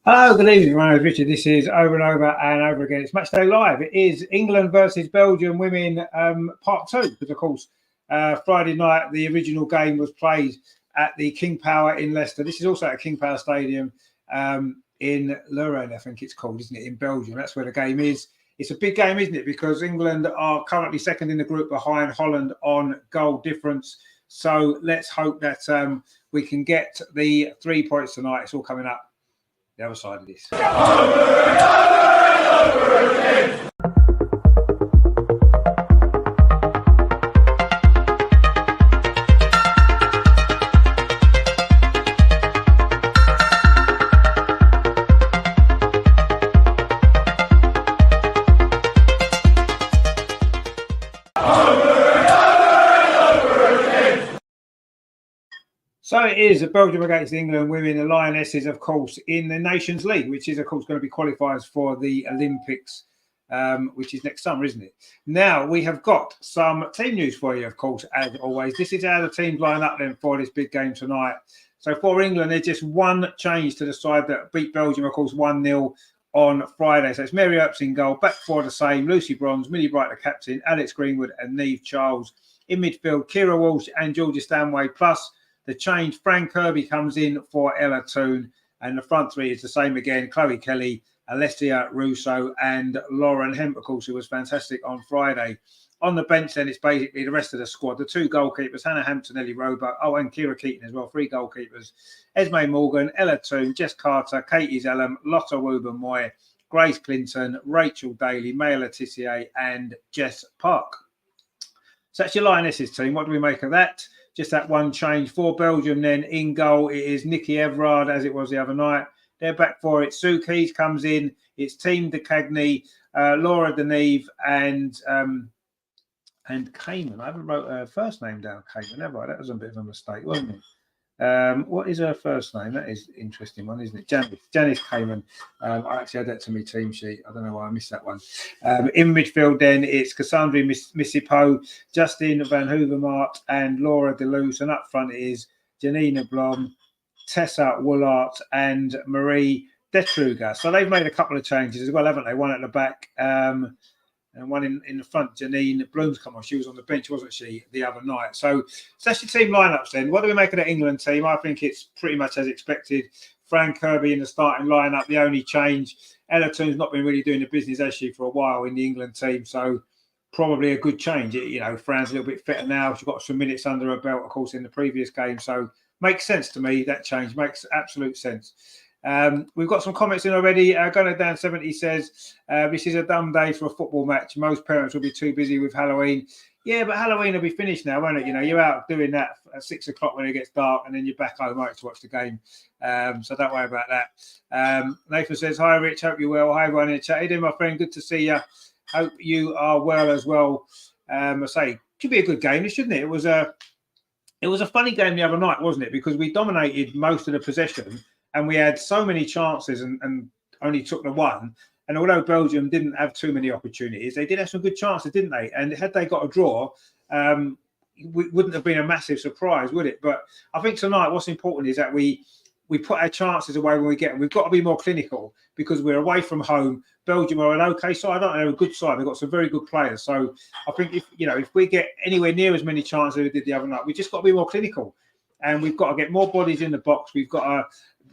Hello, good evening. My name is Richard. This is Over and Over and Over Again. It's Matchday Live. It is England versus Belgium women part two. Because, of course, Friday night, the original game was played at the King Power in Leicester. This is also at King Power Stadium in Leuven, I think it's called, isn't it, in Belgium? That's where the game is. It's a big game, isn't it? Because England are currently second in the group behind Holland on goal difference. So let's hope that we can get the 3 points tonight. It's all coming up the other side of this. So it is Belgium against England women, the Lionesses, of course, in the Nations League, which is, of course, going to be qualifiers for the Olympics, which is next summer, isn't it? Now, we have got some team news for you, of course, as always. This is how the teams line up then for this big game tonight. So for England, there's just one change to the side that beat Belgium, of course, 1-0 on Friday. So it's Mary Earps in goal, back four the same, Lucy Bronze, Millie Bright the captain, Alex Greenwood and Neve Charles. In midfield, Kira Walsh and Georgia Stanway, plus the change, Fran Kirby comes in for Ella Toone, and the front three is the same again. Chloe Kelly, Alessia Russo, and Lauren Hemp, of course, who was fantastic on Friday. On the bench, then, it's basically the rest of the squad. The two goalkeepers, Hannah Hampton, Ellie Roebuck, and Kira Keaton as well, three goalkeepers. Esme Morgan, Ella Toone, Jess Carter, Katie Zellum, Lotta Woober-Moy, Grace Clinton, Rachel Daly, Maya Letitia, and Jess Park. So that's your Lionesses team. What do we make of that? Just that one change for Belgium then. In goal, it is Nikki Everard, as it was the other night. They're back for it. Sue Keys comes in. It's Team de Cagney, Laura Deneve, and Cayman. I haven't wrote her first name down, Cayman, have I? That was a bit of a mistake, wasn't it? What is her first name? That is an interesting one, isn't it? Janice Cayman. I actually had that to my team sheet. I don't know why I missed that one. In midfield, then it's Cassandra Missipo, Justine Van Hoovermaat, and Laura Deleuze. And up front is Janina Blom, Tessa Woolart, and Marie Detruga. So they've made a couple of changes as well, haven't they? One at the back. And one in the front, Janine Bloom's come on. She was on the bench, wasn't she, the other night? So that's your team lineups then. What do we make of the England team? I think it's pretty much as expected. Fran Kirby in the starting lineup, the only change. Ella Toone's not been really doing the business, has she, for a while in the England team. So probably a good change. Fran's a little bit fitter now. She's got some minutes under her belt, of course, in the previous game. So makes sense to me, that change. Makes absolute sense. We've got some comments in already. Gunnar Dan 70 says, this is a dumb day for a football match. Most parents will be too busy with Halloween. Yeah, but Halloween will be finished now, won't it? You're out doing that at 6 o'clock when it gets dark, and then you're back home to watch the game. So don't worry about that. Nathan says, hi, Rich. Hope you're well. Hi, everyone in the chat. How you doing, my friend? Good to see you. Hope you are well as well. I say, should be a good game, shouldn't it? It was a funny game the other night, wasn't it? Because we dominated most of the possession, and we had so many chances and only took the one. And although Belgium didn't have too many opportunities, they did have some good chances, didn't they? And had they got a draw, we wouldn't have been a massive surprise, would it? But I think tonight what's important is that we put our chances away when we get them. We've got to be more clinical because we're away from home. Belgium are an okay side. I don't know, they're a good side. They've got some very good players. So I think if we get anywhere near as many chances as we did the other night, we just got to be more clinical. And we've got to get more bodies in the box. We've got to,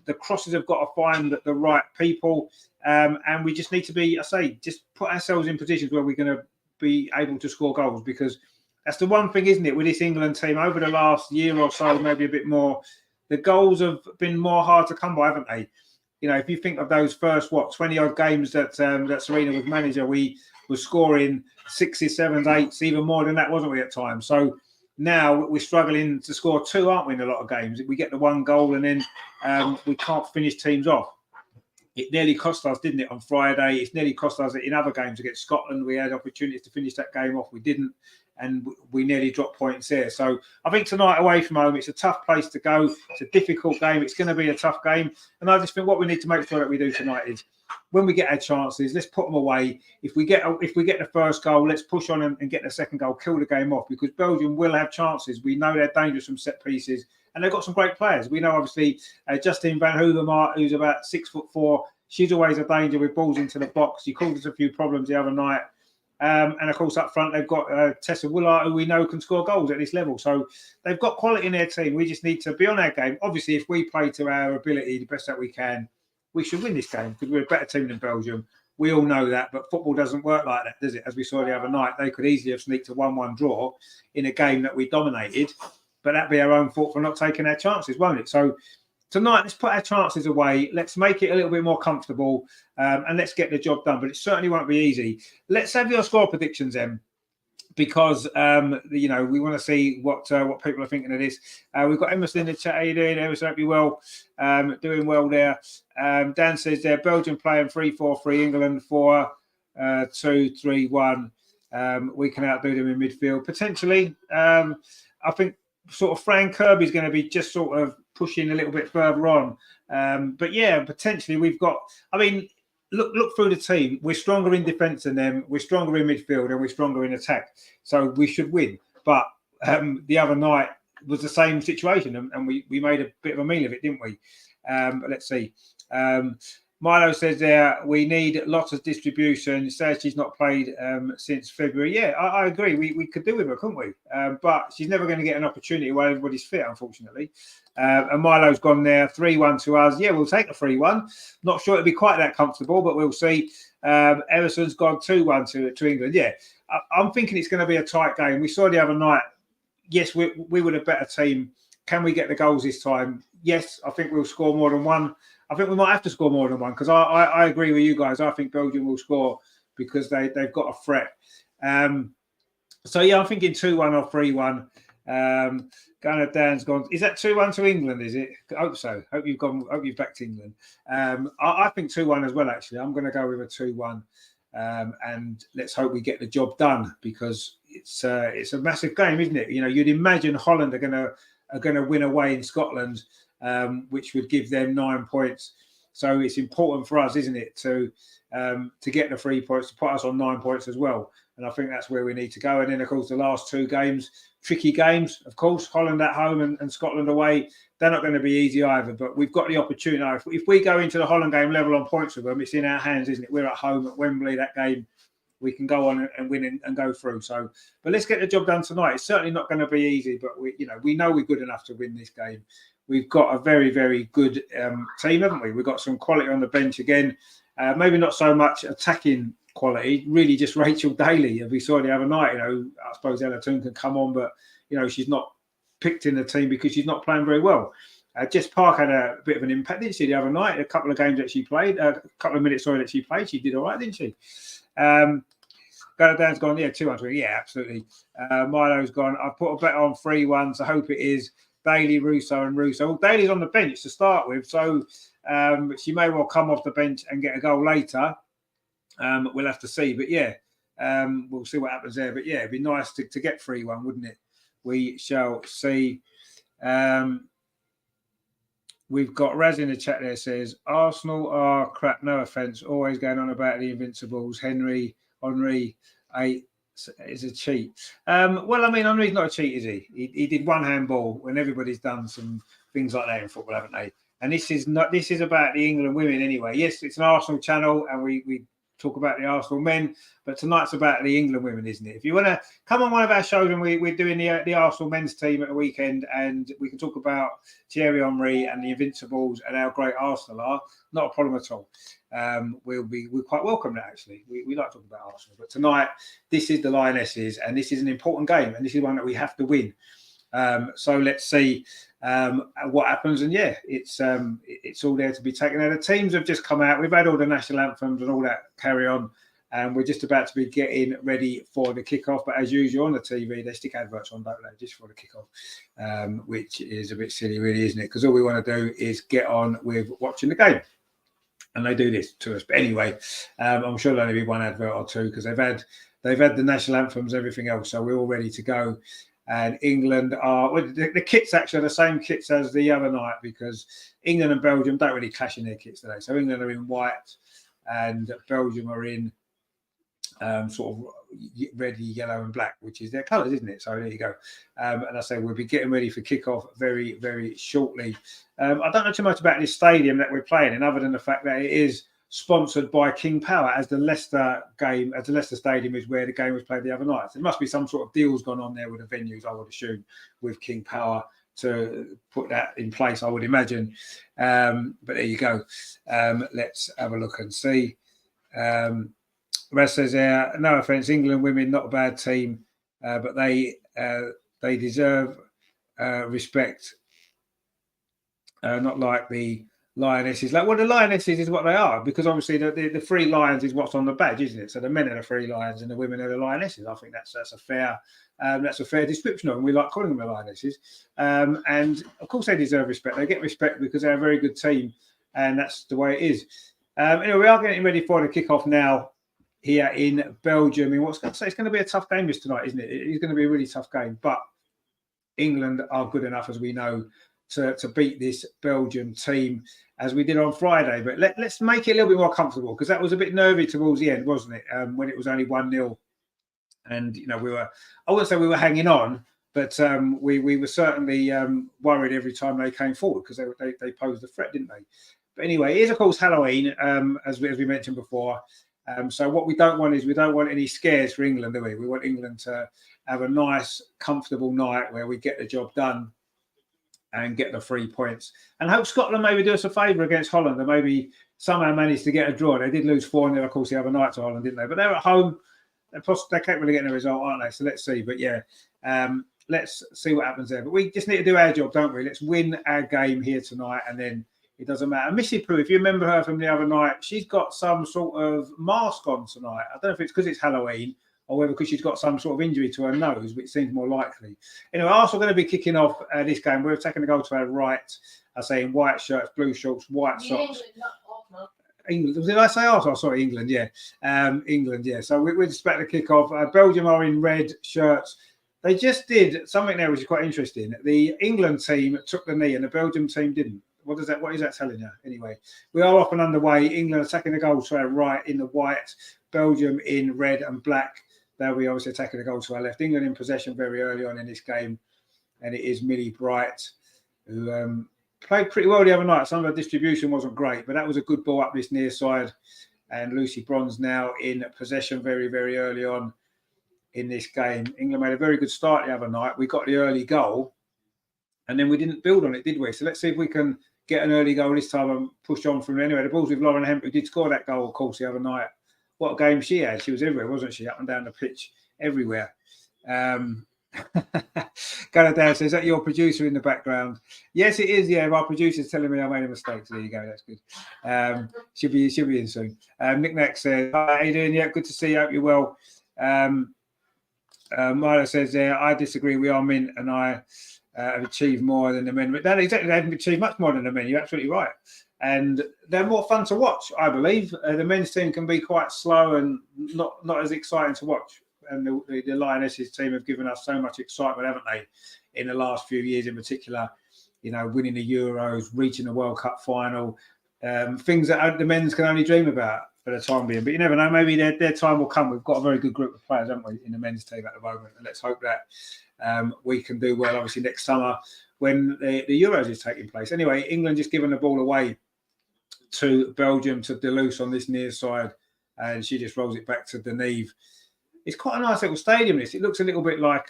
the crosses have got to find the right people. And we just need to be, just put ourselves in positions where we're going to be able to score goals, because that's the one thing, isn't it, with this England team over the last year or so, maybe a bit more, the goals have been more hard to come by, haven't they? If you think of those first, 20-odd games that Sarina was manager, we were scoring 6s, 7s, 8s, even more than that, wasn't we, at times? So now we're struggling to score 2, aren't we, in a lot of games? We get the 1 goal and then we can't finish teams off. It nearly cost us, didn't it, on Friday? It's nearly cost us in other games against Scotland. We had opportunities to finish that game off. We didn't, and we nearly dropped points there. So I think tonight away from home, it's a tough place to go. It's a difficult game. It's going to be a tough game. And I just think what we need to make sure that we do tonight is when we get our chances, let's put them away. If we get the first goal, let's push on and get the second goal, kill the game off, because Belgium will have chances. We know they're dangerous from set pieces, and they've got some great players. We know obviously Justine Van Hoovermaat, who's about 6'4". She's always a danger with balls into the box. She caused us a few problems the other night. And of course, up front, they've got Tessa Woolard, who we know can score goals at this level. So they've got quality in their team. We just need to be on our game. Obviously, if we play to our ability, the best that we can, we should win this game because we're a better team than Belgium. We all know that, but football doesn't work like that, does it? As we saw the other night, they could easily have sneaked a 1-1 draw in a game that we dominated, but that'd be our own fault for not taking our chances, won't it? So tonight, let's put our chances away. Let's make it a little bit more comfortable, and let's get the job done. But it certainly won't be easy. Let's have your score predictions, Em, because we want to see what people are thinking of this. We've got Emerson in the chat. How you doing, Emerson? Hope you're well. Doing well there. Dan says there, Belgium playing 3-4-3, England 4-2-3-1. We can outdo them in midfield potentially. I think sort of Fran Kirby's going to be just sort of pushing a little bit further on. But yeah, potentially we've got, I mean, look through the team. We're stronger in defence than them. We're stronger in midfield and we're stronger in attack. So we should win. But the other night was the same situation and we made a bit of a meal of it, didn't we? But let's see. Milo says there, we need lots of distribution. Says she's not played since February. Yeah, I agree. We could do with her, couldn't we? But she's never going to get an opportunity while everybody's fit, unfortunately. And Milo's gone there, 3-1 to us. Yeah, we'll take a 3-1. Not sure it'll be quite that comfortable, but we'll see. Everson's gone 2-1 to England. Yeah, I'm thinking it's going to be a tight game. We saw the other night, yes, we were a better team. Can we get the goals this time? Yes, I think we'll score more than one. I think we might have to score more than one because I agree with you guys. I think Belgium will score because they've got a threat. So, yeah, I'm thinking 2-1 or 3-1. Gunnar Dan's gone. Is that 2-1 to England, is it? I hope so. Hope you've backed England. I think 2-1 as well, actually. I'm going to go with a 2-1. And let's hope we get the job done because it's a massive game, isn't it? You know, you'd imagine Holland are going to win away in Scotland, which would give them 9 points. So it's important for us, isn't it, to get the 3 points, to put us on 9 points as well. And I think that's where we need to go. And then, of course, the last two games, tricky games, of course, Holland at home and Scotland away, they're not going to be easy either. But we've got the opportunity. If we go into the Holland game level on points with them, it's in our hands, isn't it? We're at home at Wembley, that game. We can go on and win and go through. So, but let's get the job done tonight. It's certainly not going to be easy, but we know we're good enough to win this game. We've got a very, very good team, haven't we? We've got some quality on the bench again. Maybe not so much attacking quality, really just Rachel Daly, as we saw the other night. I suppose Ella Toon can come on, but she's not picked in the team because she's not playing very well. Jess Park had a bit of an impact, didn't she, the other night? A couple of games that she played, a couple of minutes that she played, she did all right, didn't she? Dan's gone, 200. Yeah, absolutely. Milo's gone, I put a bet on 3-1, so I hope it is Daly, Russo and Russo. Well, Daly's on the bench to start with, so she may well come off the bench and get a goal later. We'll have to see. But, yeah, we'll see what happens there. But, yeah, it'd be nice to get 3-1, wouldn't it? We shall see. We've got Raz in the chat there says, Arsenal are crap, no offence, always going on about the Invincibles. Henry 8 is a cheat. Well, I mean, Henry's not a cheat, is he? He did one handball when everybody's done some things like that in football, haven't they? And this is about the England women anyway. Yes, it's an Arsenal channel and we talk about the Arsenal men, but tonight's about the England women, isn't it? If you want to come on one of our shows and we're doing the Arsenal men's team at the weekend and we can talk about Thierry Henry and the Invincibles and how great Arsenal are, not a problem at all. We're quite welcome that, actually. We like talking about Arsenal. But tonight, this is the Lionesses and this is an important game and this is one that we have to win. So let's see what happens. And yeah, it's all there to be taken out. The teams have just come out. We've had all the national anthems and all that carry on. And we're just about to be getting ready for the kickoff. But as usual on the TV, they stick adverts on, don't they, just for the kickoff, which is a bit silly, really, isn't it? Because all we want to do is get on with watching the game. And they do this to us. But anyway, I'm sure there'll only be one advert or two because they've had the national anthems, everything else. So we're all ready to go. And England are, well, the kits actually are the same kits as the other night because England and Belgium don't really clash in their kits today. So England are in white and Belgium are in sort of red, yellow, and black, which is their colours, isn't it? So there you go. And I say we'll be getting ready for kickoff very, very shortly. I don't know too much about this stadium that we're playing in, other than the fact that it is sponsored by King Power, as the Leicester Stadium is where the game was played the other night. So there must be some sort of deals gone on there with the venues, I would assume, with King Power to put that in place, I would imagine. But there you go. Let's have a look and see. Raz says, no offence, England women, not a bad team, but they deserve respect, not like the Lionesses. Well, the Lionesses is what they are, because obviously the three lions is what's on the badge, isn't it? So the men are the three lions and the women are the Lionesses. I think that's a fair description of them. We like calling them the Lionesses, and of course they deserve respect. They get respect because they're a very good team, and that's the way it is. Anyway, we are getting ready for the kickoff now here in Belgium. I mean, it's going to be a tough game this tonight, isn't it? It's going to be a really tough game, but England are good enough, as we know, to beat this Belgium team, as we did on Friday. But let's make it a little bit more comfortable, because that was a bit nervy towards the end, wasn't it? When it was only 1-0, and I wouldn't say we were hanging on, but we were certainly worried every time they came forward, because they posed a threat, didn't they? But anyway, it is of course Halloween, as we mentioned before. So what we don't want is, we don't want any scares for England, do we? We want England to have a nice, comfortable night where we get the job done and get the 3 points. And hope Scotland maybe do us a favour against Holland and maybe somehow manage to get a draw. They did lose 4-0, of course, the other night to Holland, didn't they? But they're at home. They're capable of getting a result, aren't they? So let's see. But yeah, let's see what happens there. But we just need to do our job, don't we? Let's win our game here tonight, and then it doesn't matter. Missy Pooh, if you remember her from the other night, she's got some sort of mask on tonight. I don't know if it's because it's Halloween or whether because she's got some sort of injury to her nose, which seems more likely. Anyway, Arsenal are going to be kicking off this game. We're taking the goal to our right. I say in white shirts, blue shorts, white socks. England. Did I say Arsenal? Sorry, England, yeah. England, yeah. So we're just about to kick off. Belgium are in red shirts. They just did something there which is quite interesting. The England team took the knee and the Belgium team didn't. What is that telling you? Anyway, we are off and underway. England attacking the goal to our right in the white. Belgium in red and black. They'll be obviously attacking the goal to our left. England in possession very early on in this game. And it is Millie Bright, who played pretty well the other night. Some of her distribution wasn't great, but that was a good ball up this near side. And Lucy Bronze now in possession very, very early on in this game. England made a very good start the other night. We got the early goal, and then we didn't build on it, did we? So let's see if we can get an early goal this time and push on from anyway. The ball's with Lauren Hemp, who did score that goal, of course, the other night. What a game she had. She was everywhere, wasn't she? Up and down the pitch, everywhere. Gunnar Down says, is that your producer in the background? Yes, it is. Yeah, my producer's telling me I made a mistake. So there you go. That's good. She'll be in soon. Nick Nack says, hi, how you doing? Yeah, good to see you. Hope you're well. Milo says, I disagree. We are mint, and I have achieved more than the men. But that exactly, they haven't achieved much more than the men. You're absolutely right. And they're more fun to watch, I believe. The men's team can be quite slow and not as exciting to watch. And the Lionesses team have given us so much excitement, haven't they, in the last few years in particular, winning the Euros, reaching the World Cup final, things that the men's can only dream about for the time being. But you never know, maybe their time will come. We've got a very good group of players, haven't we, in the men's team at the moment. And let's hope that we can do well, obviously, next summer when the Euros is taking place. Anyway, England just giving the ball away to Belgium, to Deleuze on this near side, and she just rolls it back to Deneve. It's quite a nice little stadium. It looks a little bit like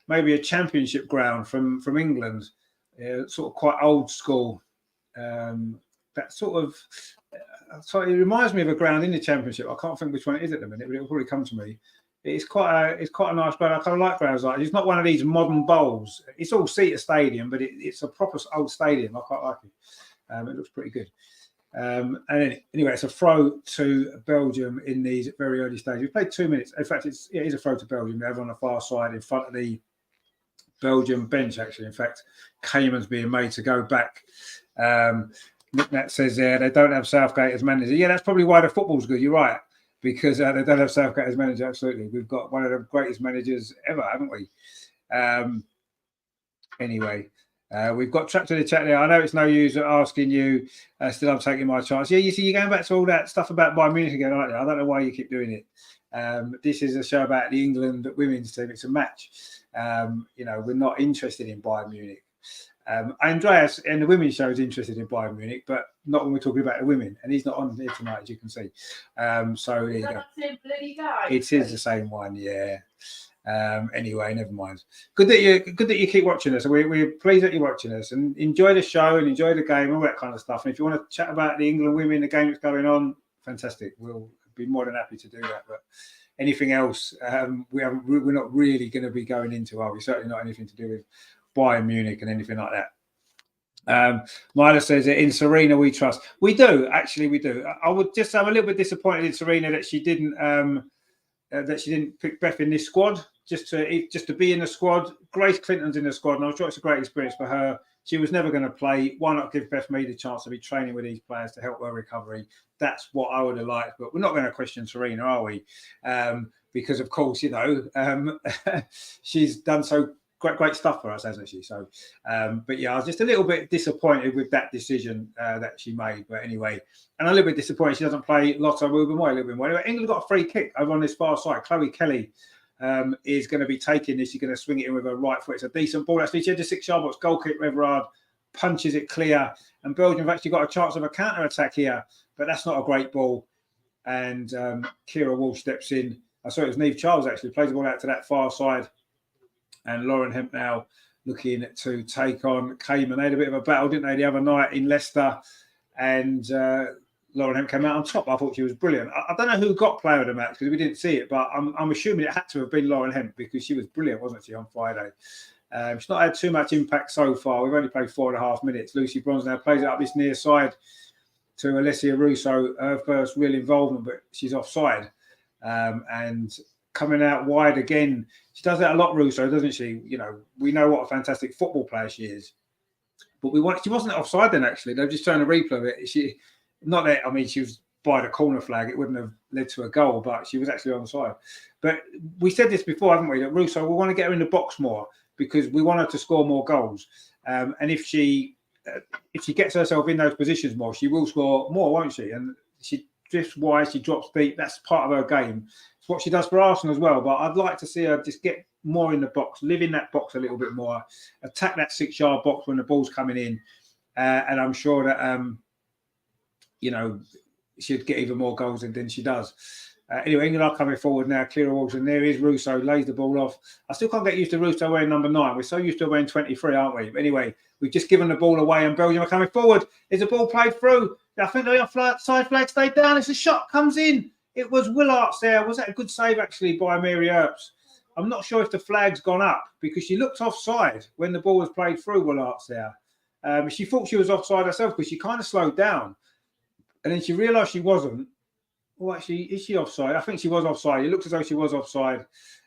maybe a championship ground from England, sort of quite old school. That sort of, it reminds me of a ground in the championship. I can't think which one it is at the minute, but it'll probably come to me. It's quite a nice ground. I kind of like grounds like this. It's not one of these modern bowls. It's all seater stadium, but it's a proper old stadium. I quite like it. It looks pretty good. And anyway, it's a throw to Belgium in these very early stages. We played 2 minutes. In fact, it is a throw to Belgium. They're over on the far side in front of the Belgium bench, actually. In fact, Cayman's being made to go back. Nick Nat says there they don't have Southgate as manager. Yeah, that's probably why the football's good. You're right, because they don't have Southgate as manager. Absolutely. We've got one of the greatest managers ever, haven't we? Anyway. We've got trapped in the chat there. I know it's no use asking you. Still, I'm taking my chance. Yeah, you see, you're going back to all that stuff about Bayern Munich again, aren't you? I don't know why you keep doing it. This is a show about the England women's team. It's a match. We're not interested in Bayern Munich. Andreas in the women's show is interested in Bayern Munich, but not when we're talking about the women. And he's not on here tonight, as you can see. So there you go. It is the same one, yeah. Anyway, never mind. Good that you keep watching us. We're pleased that you're watching us and enjoy the show and enjoy the game, all that kind of stuff. And if you want to chat about the England women, the game that's going on, fantastic. We'll be more than happy to do that. But anything else, we're not really going to be going into, are we? Certainly not anything to do with Bayern Munich and anything like that. Mila says in Sarina we trust. We do, actually, we do. I'm a little bit disappointed in Sarina that she didn't pick Beth in this squad just to be in the squad. Grace Clinton's in the squad, and I'm sure it's a great experience for her. She was never going to play. Why not give Beth Mead a chance to be training with these players to help her recovery? That's what I would have liked, but we're not going to question Sarina, are we? Because of course, she's done so great stuff for us, hasn't she? So, but yeah, I was just a little bit disappointed with that decision that she made. But anyway, and I'm a little bit disappointed she doesn't play Lotta moving away a little bit more. Anyway, England got a free kick over on this far side. Chloe Kelly is going to be taking this. She's going to swing it in with her right foot. It's a decent ball. Actually, she had a 6-yard box goal kick. Everard punches it clear. And Belgium have actually got a chance of a counter-attack here. But that's not a great ball. And Kira Walsh steps in. I saw it was Neve Charles actually. Plays the ball out to that far side. And Lauren Hemp now looking to take on Cayman. They had a bit of a battle, didn't they, the other night in Leicester? And Lauren Hemp came out on top. I thought she was brilliant. I don't know who got player of the match because we didn't see it, but I'm assuming it had to have been Lauren Hemp because she was brilliant, wasn't she, on Friday? She's not had too much impact so far. We've only played 4.5 minutes. Lucy Bronze now plays it up this near side to Alessia Russo, her first real involvement, but she's offside. And coming out wide again. She does that a lot, Russo, doesn't she? We know what a fantastic football player she is. But she wasn't offside then, actually. They've just shown a replay of it. She was by the corner flag. It wouldn't have led to a goal, but she was actually onside. But we said this before, haven't we? That Russo, we want to get her in the box more because we want her to score more goals. And if she gets herself in those positions more, she will score more, won't she? And she drifts wide, she drops deep. That's part of her game. It's what she does for Arsenal as well. But I'd like to see her just get more in the box, live in that box a little bit more, attack that 6-yard box when the ball's coming in. And I'm sure that, she'd get even more goals than she does. Anyway, England are coming forward now. Clear Walsh, and there is Russo, lays the ball off. I still can't get used to Russo wearing number 9. We're so used to wearing 23, aren't we? But anyway, we've just given the ball away, and Belgium are coming forward. Is the ball played through? I think the offside flag stayed down. It's a shot, comes in. It was Willards there. Was that a good save, actually, by Mary Earps? I'm not sure if the flag's gone up because she looked offside when the ball was played through Willards there. She thought she was offside herself because she kind of slowed down. And then she realised she wasn't. Well, actually, is she offside? I think she was offside. It looks as though she was offside.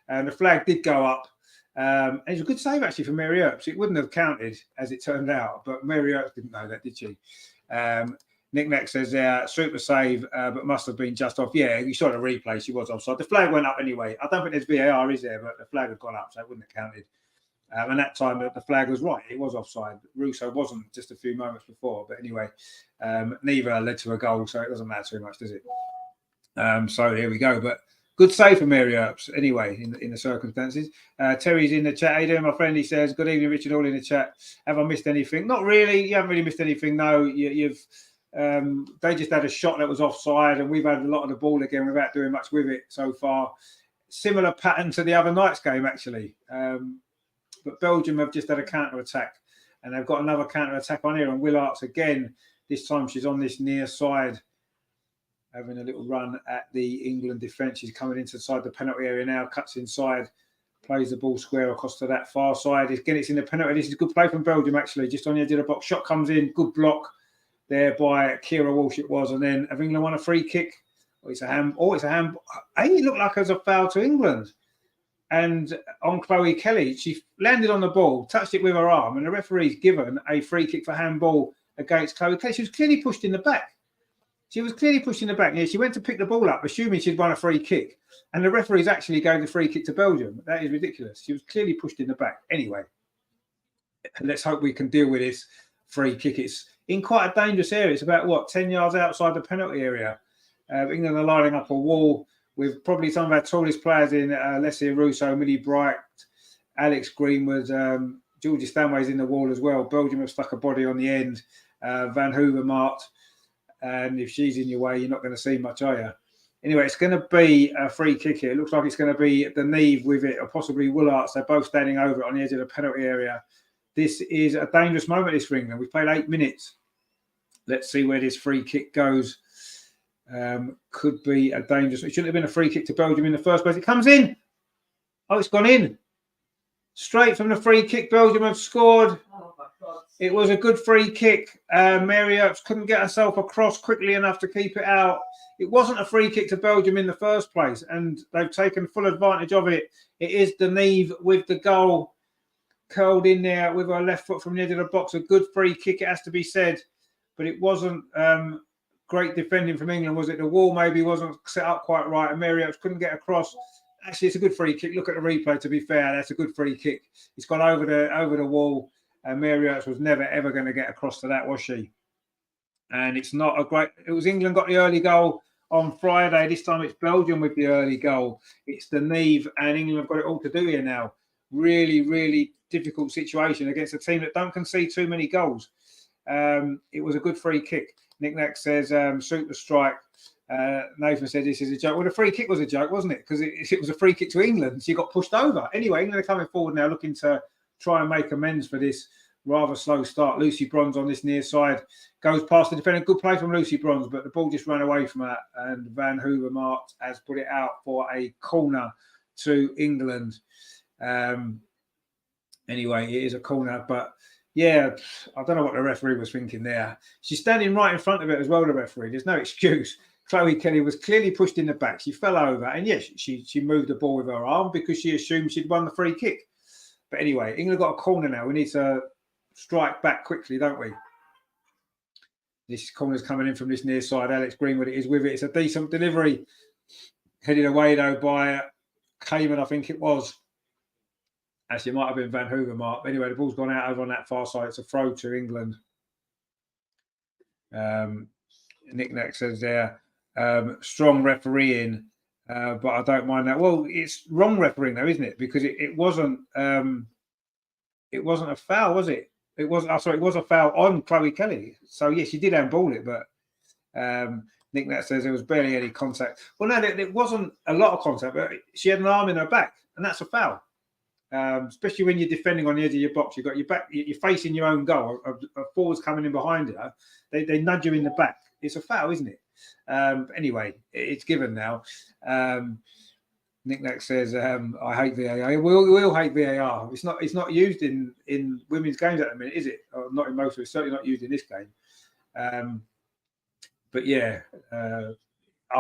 And the flag did go up. And it was a good save, actually, for Mary Earps. It wouldn't have counted, as it turned out. But Mary Earps didn't know that, did she? Nick Neck says, super save, but must have been just off. Yeah, you saw the replay. She was offside. The flag went up anyway. I don't think there's VAR, is there? But the flag had gone up, so it wouldn't have counted. And that time, the flag was right. It was offside. Russo wasn't just a few moments before. But anyway, neither led to a goal, so it doesn't matter too much, does it? So here we go. But good save for Mary Earps, anyway, in the circumstances. Terry's in the chat. How you doing, my friend? He says, good evening, Richard, all in the chat. Have I missed anything? Not really. You haven't really missed anything, no. You've they just had a shot that was offside, and we've had a lot of the ball again without doing much with it so far. Similar pattern to the other night's game, actually. But Belgium have just had a counter-attack, and they've got another counter-attack on here. And Willards again, this time she's on this near side, having a little run at the England defence. She's coming inside the penalty area now, cuts inside, plays the ball square across to that far side. Again, it's in the penalty. This is a good play from Belgium, actually, just on the edge of the box. Shot comes in, good block there by Kira Walsh it was. And then have England won a free kick? It's a hand. It looked like it was a foul to England. And on Chloe Kelly, she landed on the ball, touched it with her arm, and the referee's given a free kick for handball against Chloe Kelly. She was clearly pushed in the back. Yeah, she went to pick the ball up, assuming she'd won a free kick. And the referee's actually gave the free kick to Belgium. That is ridiculous. She was clearly pushed in the back. Anyway, let's hope we can deal with this free kick. It's in quite a dangerous area. It's about, 10 yards outside the penalty area. England are lining up a wall with probably some of our tallest players in Leslie Russo, Millie Bright, Alex Greenwood, Georgie Stanway's in the wall as well. Belgium have stuck a body on the end. Van Hoovermaat, and if she's in your way, you're not going to see much, are you? Anyway, it's going to be a free kick here. It looks like it's going to be the Neve with it, or possibly Woolarts. They're both standing over it on the edge of the penalty area. This is a dangerous moment, this for England. We've played 8 minutes. Let's see where this free kick goes. Could be a dangerous... It shouldn't have been a free kick to Belgium in the first place. It comes in. Oh, it's gone in. Straight from the free kick, Belgium have scored. Oh, my God. It was a good free kick. Mary Earps couldn't get herself across quickly enough to keep it out. It wasn't a free kick to Belgium in the first place, and they've taken full advantage of it. It is Deneve with the goal curled in there with her left foot from the edge of the box. A good free kick, it has to be said, but it wasn't great defending from England, was it? The wall maybe wasn't set up quite right, and Mary Earps couldn't get across. Actually, it's a good free kick. Look at the replay, to be fair. That's a good free kick. It's gone over the wall, and Mary Earps was never, ever going to get across to that, was she? And it's not a great... It was England got the early goal on Friday. This time it's Belgium with the early goal. It's the Neve, and England have got it all to do here now. Really, really difficult situation against a team that don't concede too many goals. It was a good free kick. Nick Nack says, super strike. Nathan said this is a joke. Well, the free kick was a joke, wasn't it? Because it was a free kick to England. So you got pushed over. Anyway, England are coming forward now, looking to try and make amends for this rather slow start. Lucy Bronze on this near side goes past the defender. Good play from Lucy Bronze, but the ball just ran away from her. And Van Hoovermaat has put it out for a corner to England. Anyway, it is a corner, but yeah, I don't know what the referee was thinking there. She's standing right in front of it as well, the referee. There's no excuse. Chloe Kelly was clearly pushed in the back. She fell over, and yes, she moved the ball with her arm because she assumed she'd won the free kick. But anyway, England got a corner now. We need to strike back quickly, don't we? This corner's coming in from this near side. Alex Greenwood is with it. It's a decent delivery. Headed away, though, by Cayman, I think it was. Actually, it might have been Van Hoovermaat. Anyway, the ball's gone out over on that far side. It's a throw to England. Nick Nack says there, strong refereeing, but I don't mind that. Well, it's wrong refereeing, though, isn't it? Because it wasn't a foul, was it? It was a foul on Chloe Kelly. So yes, she did handball it, but Nick Nat says there was barely any contact. Well, no, it wasn't a lot of contact, but she had an arm in her back, and that's a foul. Especially when you're defending on the edge of your box, you've got your back, you're facing your own goal. A forward's coming in behind her, they nudge you in the back. It's a foul, isn't it? Anyway, it's given now. Nick Nack says, I hate VAR. We all hate VAR. It's not used in women's games at the minute, is it? Or not in most of it. It's certainly not used in this game. But yeah, I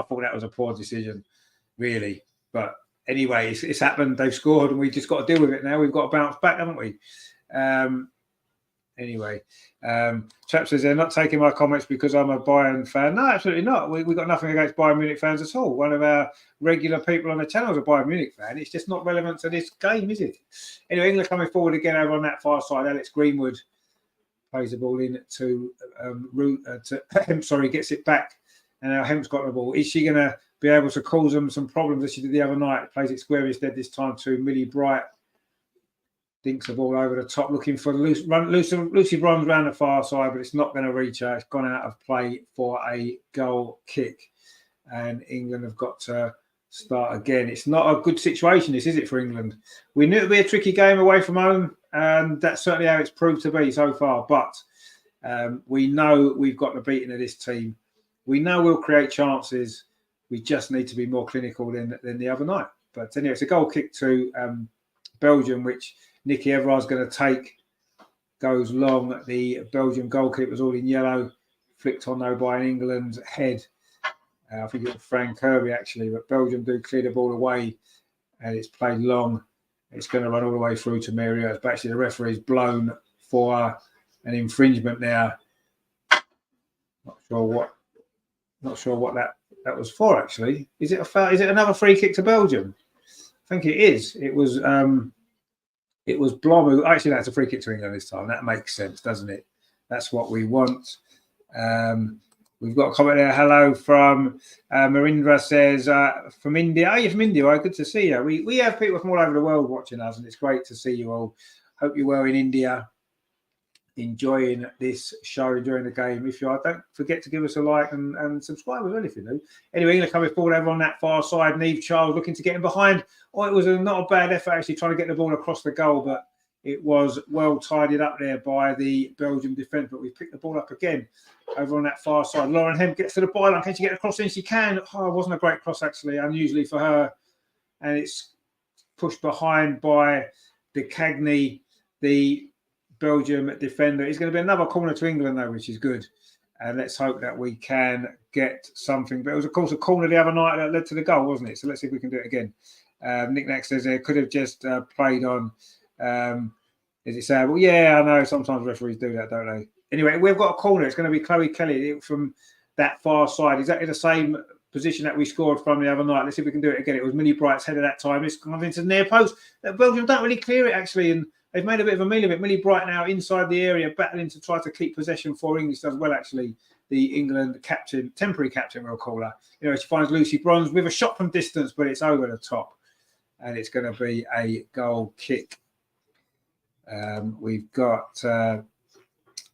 thought that was a poor decision, really. But anyway, it's happened. They've scored, and we've just got to deal with it now. We've got to bounce back, haven't we? Anyway, Chap says they're not taking my comments because I'm a Bayern fan. No, absolutely not. We've got nothing against Bayern Munich fans at all. One of our regular people on the channel is a Bayern Munich fan. It's just not relevant to this game, is it? Anyway, England coming forward again over on that far side. Alex Greenwood plays the ball in to Hemp, gets it back. And now Hemp's got the ball. Is she going to be able to cause them some problems as she did the other night? Plays it square instead this time to Millie Bright. Dinks the ball over the top, looking for Lucy Bronze round the far side, but it's not going to reach her. It's gone out of play for a goal kick. And England have got to start again. It's not a good situation, this, is it, for England? We knew it would be a tricky game away from home, and that's certainly how it's proved to be so far. But we know we've got the beating of this team. We know we'll create chances. We just need to be more clinical than the other night. But anyway, it's a goal kick to Belgium, which Nikki Everard's going to take. Goes long. The Belgian goalkeeper was all in yellow. Flicked on, though, by an England head. I think it was Frank Kirby, actually. But Belgium do clear the ball away. And it's played long. It's going to run all the way through to Mary Earps. But actually, the referee's blown for an infringement now. Not sure what that was for, actually. Is it a foul? Is it another free kick to Belgium? I think it is. It was Blom. Actually, that's a free kick to England this time. That makes sense, doesn't it? That's what we want. We've got a comment there. Hello from Marindra says, from India. Oh, you're from India. Well, good to see you. We have people from all over the world watching us, and it's great to see you all. Hope you're well in India, enjoying this show, enjoying the game. If you are, don't forget to give us a like and subscribe as well if you do. Anyway, England coming forward over on that far side. Neve Charles looking to get in behind. Oh, it was not a bad effort actually trying to get the ball across the goal, but it was well tidied up there by the Belgium defence. But we picked the ball up again over on that far side. Lauren Hemp gets to the byline. Can she get across in? She can. Oh, it wasn't a great cross actually, unusually for her. And it's pushed behind by the Cagney, the Belgium defender. It's going to be another corner to England though, which is good. And let's hope that we can get something. But it was, of course, a corner the other night that led to the goal, wasn't it? So let's see if we can do it again. Nick Nack says they could have just played on. Is it sad? Well, yeah, I know. Sometimes referees do that, don't they? Anyway, we've got a corner. It's going to be Chloe Kelly from that far side. Exactly the same position that we scored from the other night. Let's see if we can do it again. It was Millie Bright's header that time. It's gone into the near post. Belgium don't really clear it, actually, and they've made a bit of a meal of it. Millie Bright now inside the area, battling to try to keep possession for English. Does well, actually. The England captain, temporary captain, we'll call her. You know, she finds Lucy Bronze with a shot from distance, but it's over the top. And it's going to be a goal kick. We've got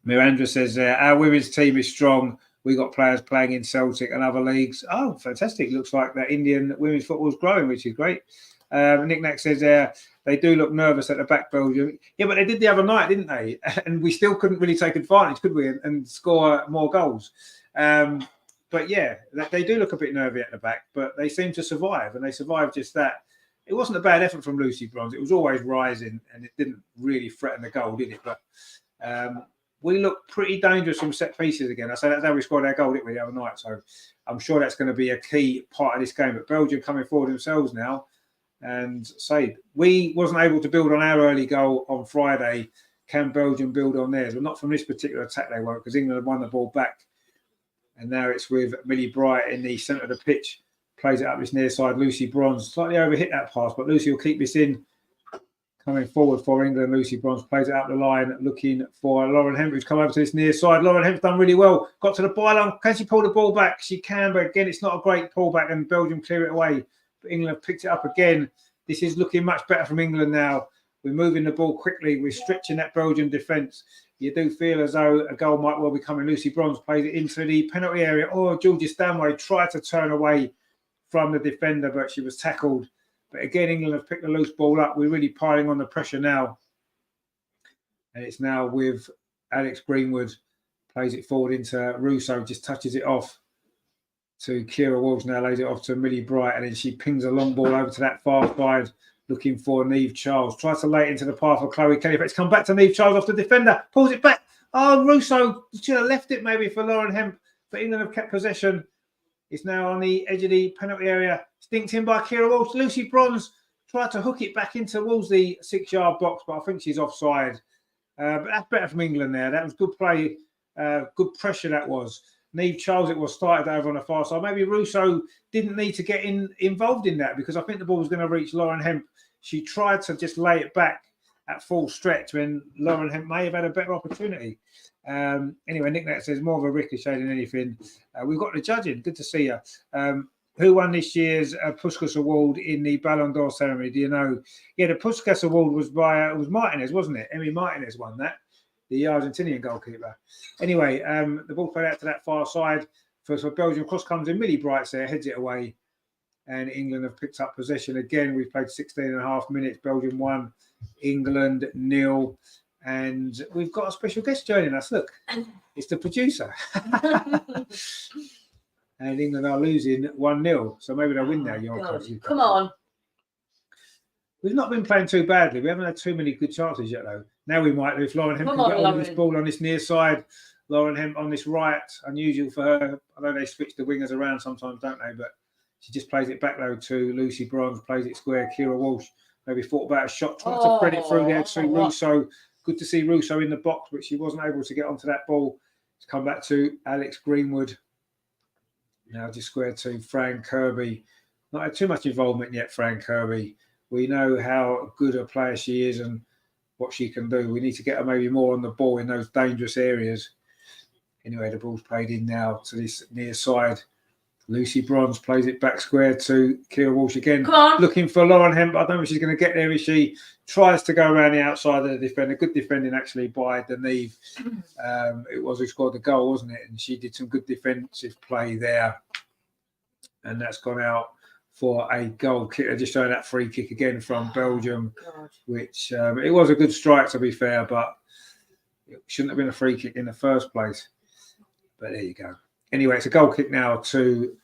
Miranda says our women's team is strong. We got players playing in Celtic and other leagues. Oh, fantastic! Looks like that Indian women's football is growing, which is great. Nick Nack says they do look nervous at the back, Belgium. Yeah, but they did the other night, didn't they? And we still couldn't really take advantage, could we? And score more goals. But yeah, they do look a bit nervy at the back, but they seem to survive, and they survived just that. It wasn't a bad effort from Lucy Bronze. It was always rising, and it didn't really threaten the goal, did it? But we looked pretty dangerous from set pieces again. I say that's how we scored our goal, didn't we, the other night? So I'm sure that's going to be a key part of this game. But Belgium coming forward themselves now, and say we wasn't able to build on our early goal on Friday. Can Belgium build on theirs? Well, not from this particular attack they won't, because England have won the ball back. And now it's with Millie Bright in the centre of the pitch. Plays it up this near side. Lucy Bronze slightly overhit that pass, but Lucy will keep this in. Coming forward for England, Lucy Bronze plays it up the line, looking for Lauren Hemp, who's come over to this near side. Lauren Hemp's done really well. Got to the byline. Can she pull the ball back? She can, but again, it's not a great pullback, and Belgium clear it away. But England have picked it up again. This is looking much better from England now. We're moving the ball quickly. We're stretching that Belgian defence. You do feel as though a goal might well be coming. Lucy Bronze plays it into the penalty area. Oh, Georgia Stanway tried to turn away from the defender, but she was tackled. But again, England have picked the loose ball up. We're really piling on the pressure now. And it's now with Alex Greenwood. Plays it forward into Russo, just touches it off to Kira Walsh. Now lays it off to Millie Bright, and then she pings a long ball over to that far side, looking for Neve Charles. Tries to lay it into the path of Chloe Kelly, but it's come back to Neve Charles off the defender. Pulls it back. Oh, Russo should have left it maybe for Lauren Hemp, but England have kept possession. It's now on the edge of the penalty area. Stinked in by Kira Walsh. Lucy Bronze tried to hook it back in towards the 6-yard box, but I think she's offside. But that's better from England there. That was good play, good pressure that was. Neve Charles, it was started over on the far side. Maybe Russo didn't need to get involved in that, because I think the ball was going to reach Lauren Hemp. She tried to just lay it back at full stretch when Lauren Hemp may have had a better opportunity. Anyway, Nick Nat says more of a ricochet than anything. We've got the judging. Good to see you. Who won this year's Puskas Award in the Ballon d'Or ceremony? Do you know? Yeah, the Puskas Award was by it was Martinez, wasn't it? Emi Martinez won that, the Argentinian goalkeeper. Anyway, the ball played out to that far side for Belgium. Cross comes in. Millie Bright's there, heads it away, and England have picked up possession again. We've played 16.5 minutes. Belgium 1, England 0. And we've got a special guest joining us. Look, it's the producer. And England are losing 1-0. So maybe they'll win now. Come on. We've not been playing too badly. We haven't had too many good chances yet, though. Now we might, if Lauren Hemp can get on this ball on this near side. Lauren Hemp on this right. Unusual for her. I know they switch the wingers around sometimes, don't they? But she just plays it back, though, to Lucy Bronze. Plays it square. Kira Walsh maybe thought about a shot. Tried to thread it through there to Russo. Good to see Russo in the box, but she wasn't able to get onto that ball. It's come back to Alex Greenwood. Now just square to Fran Kirby. Not had too much involvement yet, Fran Kirby. We know how good a player she is and what she can do. We need to get her maybe more on the ball in those dangerous areas. Anyway, the ball's played in now to this near side. Lucy Bronze plays it back square to Kira Walsh again. Looking for Lauren Hemp. I don't know if she's going to get there. Is she? Tries to go around the outside of the defender. Good defending actually by Deneve. It was who scored the goal, wasn't it? And she did some good defensive play there. And that's gone out for a goal kick. Just showing that free kick again from Belgium, which it was a good strike to be fair, but it shouldn't have been a free kick in the first place. But there you go. Anyway, it's a goal kick now to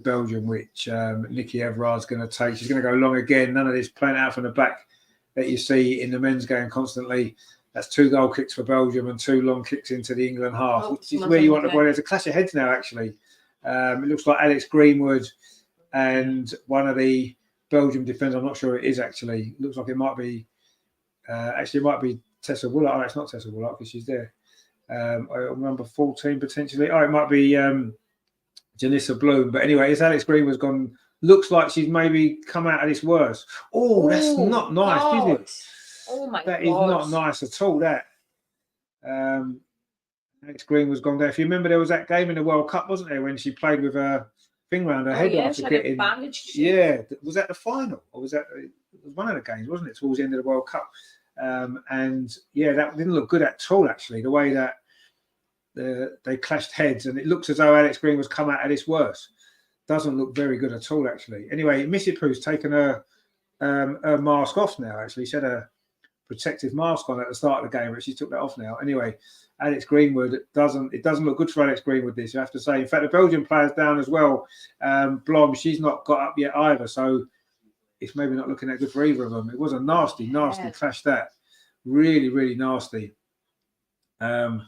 Belgium, which Nikki Everard's going to take. She's going to go long again. None of this playing out from the back that you see in the men's game constantly. That's 2 goal kicks for Belgium and 2 long kicks into the England half, which is where you want the ball. There's a clash of heads now, actually. It looks like Alex Greenwood and one of the Belgium defenders. I'm not sure it is actually. It looks like it might be. Actually, it might be Tessa Woolard. Oh, it's not Tessa Woolard because she's there. Number 14 potentially. Oh, it might be Janissa Bloom. But anyway, it's Alex Greenwood's gone. Looks like she's maybe come out of this worse. Oh, that's not nice, is it? Oh my God. That is not nice at all. That Alex Greenwood's gone there. If you remember, there was that game in the World Cup, wasn't there, when she played with her thing around her head after getting. Yeah, was that the final, or was that it was one of the games, wasn't it, towards the end of the World Cup? And yeah, that didn't look good at all. Actually, the way that they clashed heads, and it looks as though Alex Greenwood's come out of this worse. Doesn't look very good at all, actually. Anyway, Missy Pooh's taken her mask off now. Actually, she had a protective mask on at the start of the game, but she took that off now. Anyway, Alex Greenwood it doesn't look good for Alex Greenwood. This, you have to say. In fact, the Belgian player's down as well. Blom, she's not got up yet either, so it's maybe not looking that good for either of them. It was a nasty clash. That really, really nasty. And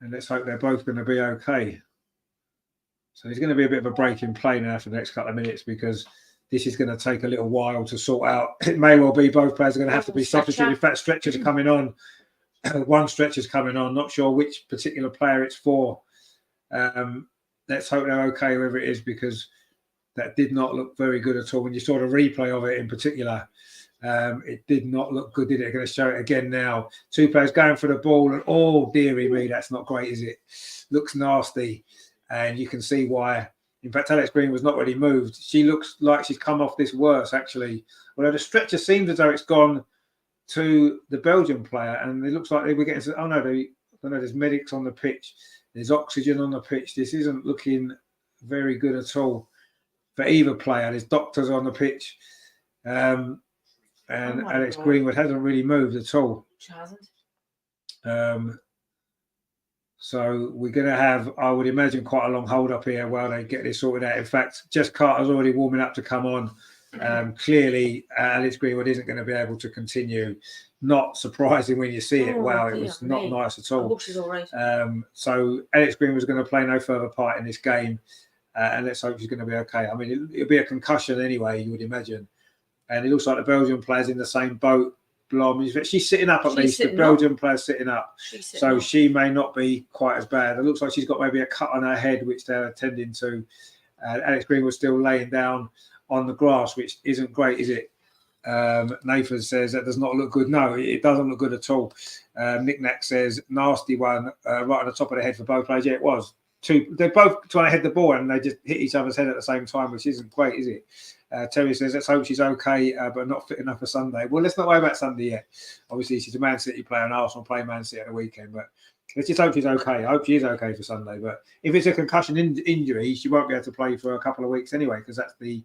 let's hope they're both going to be okay. So there's going to be a bit of a break in play now for the next couple of minutes because this is going to take a little while to sort out. It may well be both players are going to have to be substituted. In fact, stretchers are coming on. One stretcher's coming on. Not sure which particular player it's for. Let's hope they're okay, whoever it is, because that did not look very good at all. When you saw the replay of it in particular, it did not look good, did it? I'm going to show it again now. 2 players going for the ball, and oh, dearie me, that's not great, is it? Looks nasty. And you can see why. In fact, Alex Green was not really moved. She looks like she's come off this worse, actually. Although the stretcher seems as though it's gone to the Belgian player, and it looks like they were getting. Oh no, there's medics on the pitch. There's oxygen on the pitch. This isn't looking very good at all for either player. There's doctors on the pitch, and Alex Greenwood hasn't really moved at all. She hasn't. So we're going to have, I would imagine, quite a long hold up here while they get this sorted out. In fact, Jess Carter's already warming up to come on. Clearly, Alex Greenwood isn't going to be able to continue. Not surprising when you see it. Wow, it was not nice at all. I hope she's all right. So Alex Greenwood's going to play no further part in this game. And let's hope she's going to be okay. I mean, it'll be a concussion anyway, you would imagine. And it looks like the Belgian player's in the same boat. Blom, she's sitting up at least. The Belgian player's sitting up. So she may not be quite as bad. It looks like she's got maybe a cut on her head, which they're attending to. Alex Greenwood's still laying down on the grass, which isn't great, is it? Nathan says that does not look good. No, it doesn't look good at all. Nick Nack says nasty one right on the top of the head for both players. Yeah, it was. They're both trying to head the ball and they just hit each other's head at the same time, which isn't great, is it? Terry says, let's hope she's okay, but not fit enough for Sunday. Well, let's not worry about Sunday yet. Obviously, she's a Man City player and Arsenal play Man City at the weekend, but let's just hope she's okay. I hope she is okay for Sunday. But if it's a concussion injury, she won't be able to play for a couple of weeks anyway, because that's the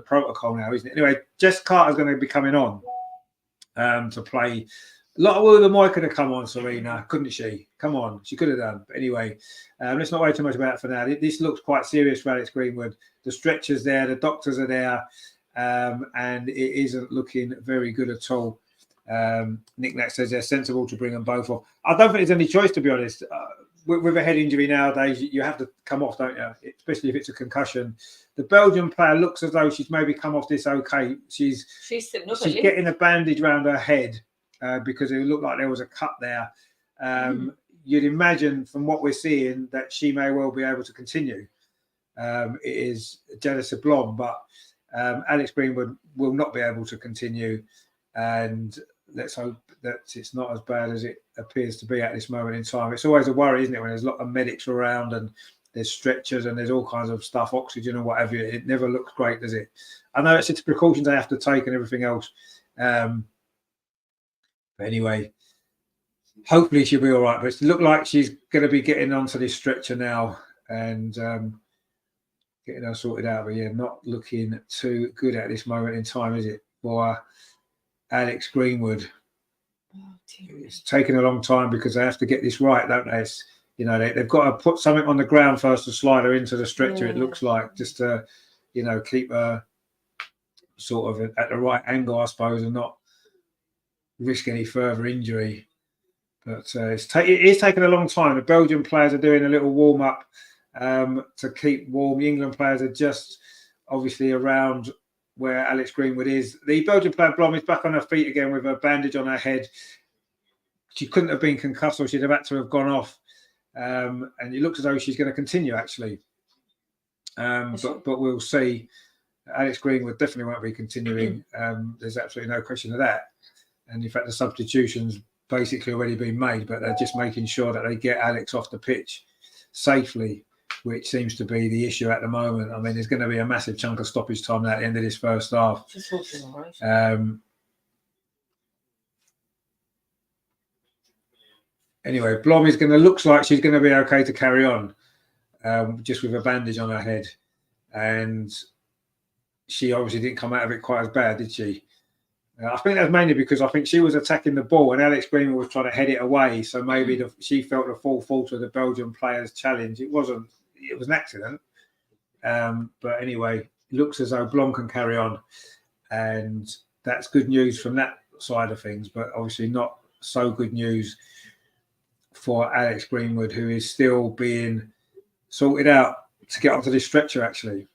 protocol now, isn't it? Anyway, Jess Carter's going to be coming on to play. A lot of William Moy could have come on, Sarina, couldn't she? Come on, she could have done. But anyway, let's not worry too much about it for now. This looks quite serious for Alex Greenwood. The stretcher's there, the doctors are there, and it isn't looking very good at all. Nick Nack says they're sensible to bring them both off. I don't think there's any choice, to be honest. With a head injury nowadays, you have to come off, don't you? Especially if it's a concussion. The Belgian player looks as though she's maybe come off this okay. She's getting a bandage around her head. Because it looked like there was a cut there. You'd imagine from what we're seeing that she may well be able to continue. It is Janice Blom, but Alex Greenwood will not be able to continue. And let's hope that it's not as bad as it appears to be at this moment in time. It's always a worry, isn't it, when there's a lot of medics around and there's stretchers and there's all kinds of stuff, oxygen and whatever. It never looks great, does it? I know it's precautions they have to take and everything else. But anyway, hopefully she'll be all right. But it looks like she's going to be getting onto this stretcher now and getting her sorted out. But yeah, not looking too good at this moment in time, is it, for Alex Greenwood? It's taken a long time because they have to get this right, don't they? It's, you know, they've got to put something on the ground first to slide her into the stretcher. It looks like, just to, you know, keep her sort of at the right angle, I suppose, and not risk any further injury. But it is taking a long time. The Belgian players are doing a little warm up to keep warm. The England players are just obviously around where Alex Greenwood is. The Belgian player Blom is back on her feet again with a bandage on her head. She couldn't have been concussed, or she'd have had to have gone off. And it looks as though she's going to continue, actually. But we'll see. Alex Greenwood definitely won't be continuing. There's absolutely no question of that. And in fact, the substitution's basically already been made, but they're just making sure that they get Alex off the pitch safely, which seems to be the issue at the moment. I mean, there's going to be a massive chunk of stoppage time at the end of this first half. Anyway, Blom is going to, looks like she's going to be okay to carry on, just with a bandage on her head. And she obviously didn't come out of it quite as bad, did she? I think that's mainly because I think she was attacking the ball and Alex Greenwood was trying to head it away. So maybe she felt the full fault of the Belgian players' challenge. It wasn't. It was an accident. But anyway, it looks as though Blom can carry on. And that's good news from that side of things, but obviously not so good news for Alex Greenwood, who is still being sorted out to get onto this stretcher, actually.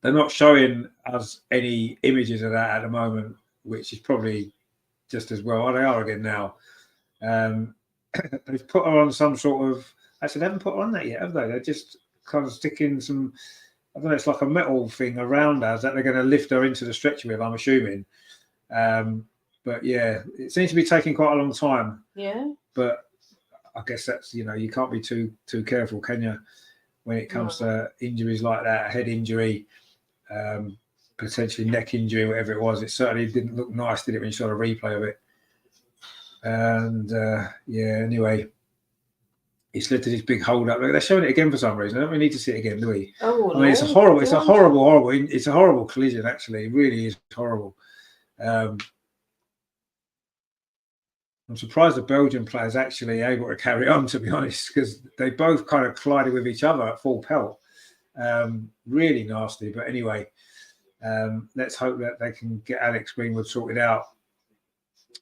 They're not showing us any images of that at the moment, which is probably just as well. Oh, they are again now. They've put her on some sort of... Actually, they haven't put her on that yet, have they? They're just kind of sticking some... I don't know, it's like a metal thing around us that they're going to lift her into the stretcher with, I'm assuming. But yeah, it seems to be taking quite a long time. Yeah. But I guess that's, you know, you can't be too careful, can you, when it comes to injuries like that, a head injury, potentially neck injury, whatever it was. It certainly didn't look nice, did it, when you saw a replay of it? And yeah, anyway, it's led to this big hold up. They're showing it again for some reason. I don't really need to see it again, do we? Oh, I mean, it's a horrible collision, actually. It really is horrible. I'm surprised the Belgian players actually able to carry on, to be honest, because they both kind of collided with each other at full pelt. Really nasty. But anyway, let's hope that they can get Alex Greenwood sorted out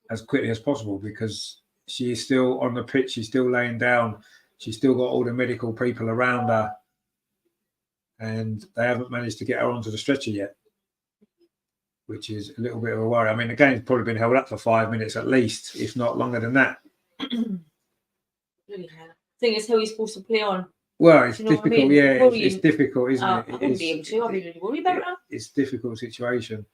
as quickly as possible, because she is still on the pitch. She's still laying down. She's still got all the medical people around her. And they haven't managed to get her onto the stretcher yet, which is a little bit of a worry. I mean, the game's probably been held up for 5 minutes at least, if not longer than that. Really hard. Thing is, how are you supposed to play on? Well, it's difficult. I mean? Yeah, it's difficult, isn't it? I wouldn't be able to. I'd be really worried about that. It's a difficult situation.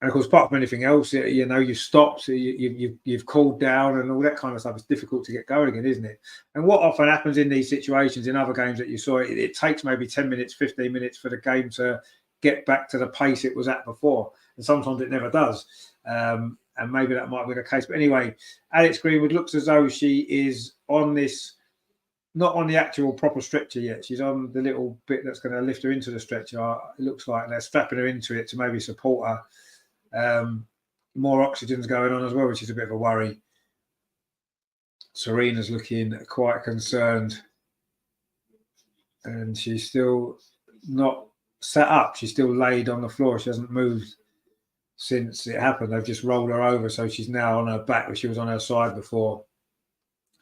And of course, apart from anything else, you know, you've stopped, you've cooled down and all that kind of stuff. It's difficult to get going again, isn't it? And what often happens in these situations, in other games that you saw, it takes maybe 10 minutes, 15 minutes for the game to get back to the pace it was at before. And sometimes it never does. And maybe that might be the case. But anyway, Alex Greenwood looks as though she is on this, not on the actual proper stretcher yet. She's on the little bit that's going to lift her into the stretcher. It looks like they're strapping her into it to maybe support her. More oxygen's going on as well, which is a bit of a worry. Sarina's looking quite concerned. And she's still not sat up. She's still laid on the floor. She hasn't moved since it happened. They've just rolled her over, so she's now on her back, where she was on her side before.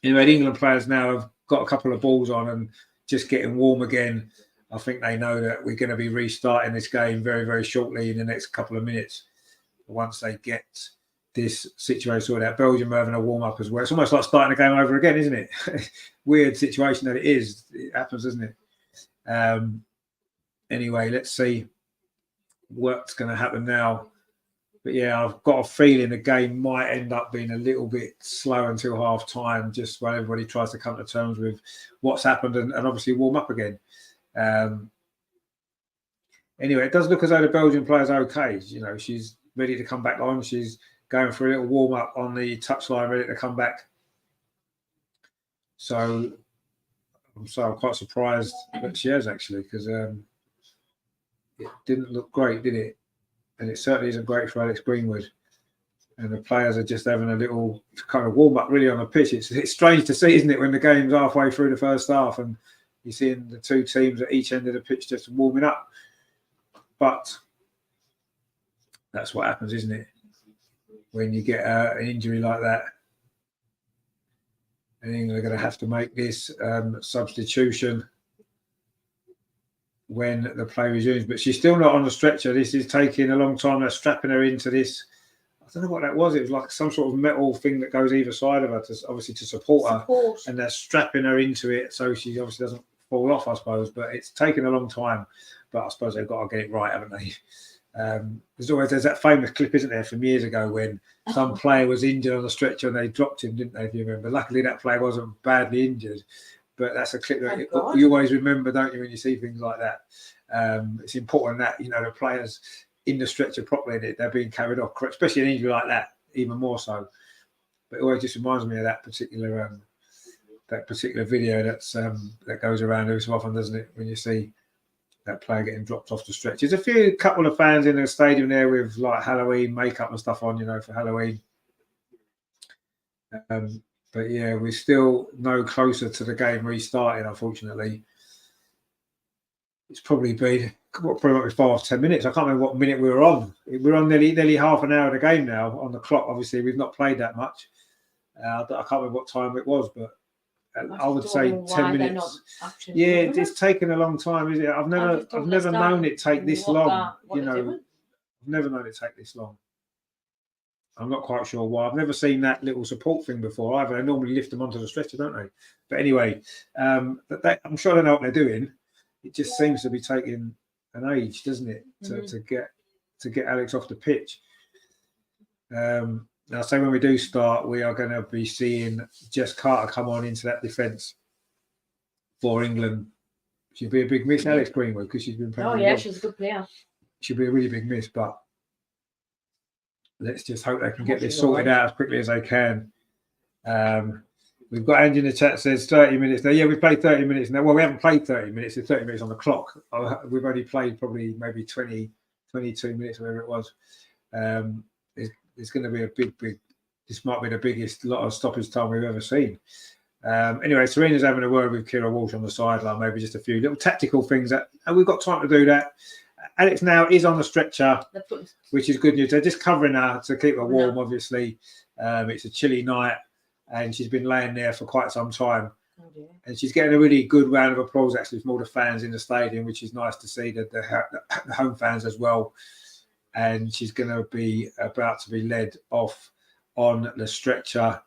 Anyway, the England players now have got a couple of balls on and just getting warm again. I think they know that we're going to be restarting this game very, very shortly in the next couple of minutes. Once they get this situation sorted out, Belgium are having a warm-up as well. It's almost like starting the game over again, isn't it? Weird situation that it is. It happens, doesn't it? Anyway, let's see what's going to happen now. But yeah, I've got a feeling the game might end up being a little bit slow until half time, just while everybody tries to come to terms with what's happened and obviously warm up again. Anyway, it does look as though the Belgian player's okay. You know, she's ready to come back on. She's going for a little warm up on the touchline, ready to come back. So I'm quite surprised that she has actually, because it didn't look great, did it? And it certainly isn't great for Alex Greenwood. And the players are just having a little kind of warm up really on the pitch. It's strange to see, isn't it, when the game's halfway through the first half and you're seeing the two teams at each end of the pitch just warming up. But that's what happens, isn't it? When you get an injury like that. And England are going to have to make this substitution when the play resumes. But she's still not on the stretcher. This is taking a long time. They're strapping her into this. I don't know what that was. It was like some sort of metal thing that goes either side of her, obviously to support her. And they're strapping her into it so she obviously doesn't fall off, I suppose. But it's taken a long time. But I suppose they've got to get it right, haven't they? There's that famous clip, isn't there, from years ago when some player was injured on the stretcher and they dropped him, didn't they, if you remember? Luckily, that player wasn't badly injured. But that's a clip that you always remember, don't you, when you see things like that. It's important that, you know, the players in the stretcher properly, they're being carried off, especially an injury like that, even more so. But it always just reminds me of that particular video that goes around every so often, doesn't it, when you see that player getting dropped off the stretch. There's a couple of fans in the stadium there with like Halloween makeup and stuff on, you know, for Halloween. But yeah, we're still no closer to the game restarting, unfortunately. It's probably been probably 5 or 10 minutes. I can't remember what minute we were on. We're on nearly half an hour of the game now on the clock. Obviously, we've not played that much. I can't remember what time it was, but I would say 10 minutes. Yeah, it's taken a long time, isn't it? I've never known it take this long. You know, I've never known it take this long. I'm not quite sure why. I've never seen that little support thing before either. They normally lift them onto the stretcher, don't they? But anyway, I'm sure they know what they're doing. It just seems to be taking an age, doesn't it, to get Alex off the pitch. Now, say when we do start, we are going to be seeing Jess Carter come on into that defence for England. She'll be a big miss, Alex Greenwood, because she's been playing. Oh yeah, she's a good player. She'll be a really big miss, but let's just hope they can get this sorted out as quickly as they can. We've got Angie in the chat says 30 minutes now. Yeah, we've played 30 minutes now. Well, we haven't played 30 minutes. There's 30 minutes on the clock. We've only played probably maybe 20, 22 minutes, whatever it was. It's going to be a big. This might be the biggest lot of stoppage time we've ever seen. Anyway, Sarina's having a word with Kira Walsh on the sideline. Maybe just a few little tactical things and we've got time to do that. Alex now is on the stretcher, which is good news. They're just covering her to keep her warm. Obviously, it's a chilly night, and she's been laying there for quite some time. And she's getting a really good round of applause actually from all the fans in the stadium, which is nice to see. The home fans as well. And she's going to be about to be led off on the stretcher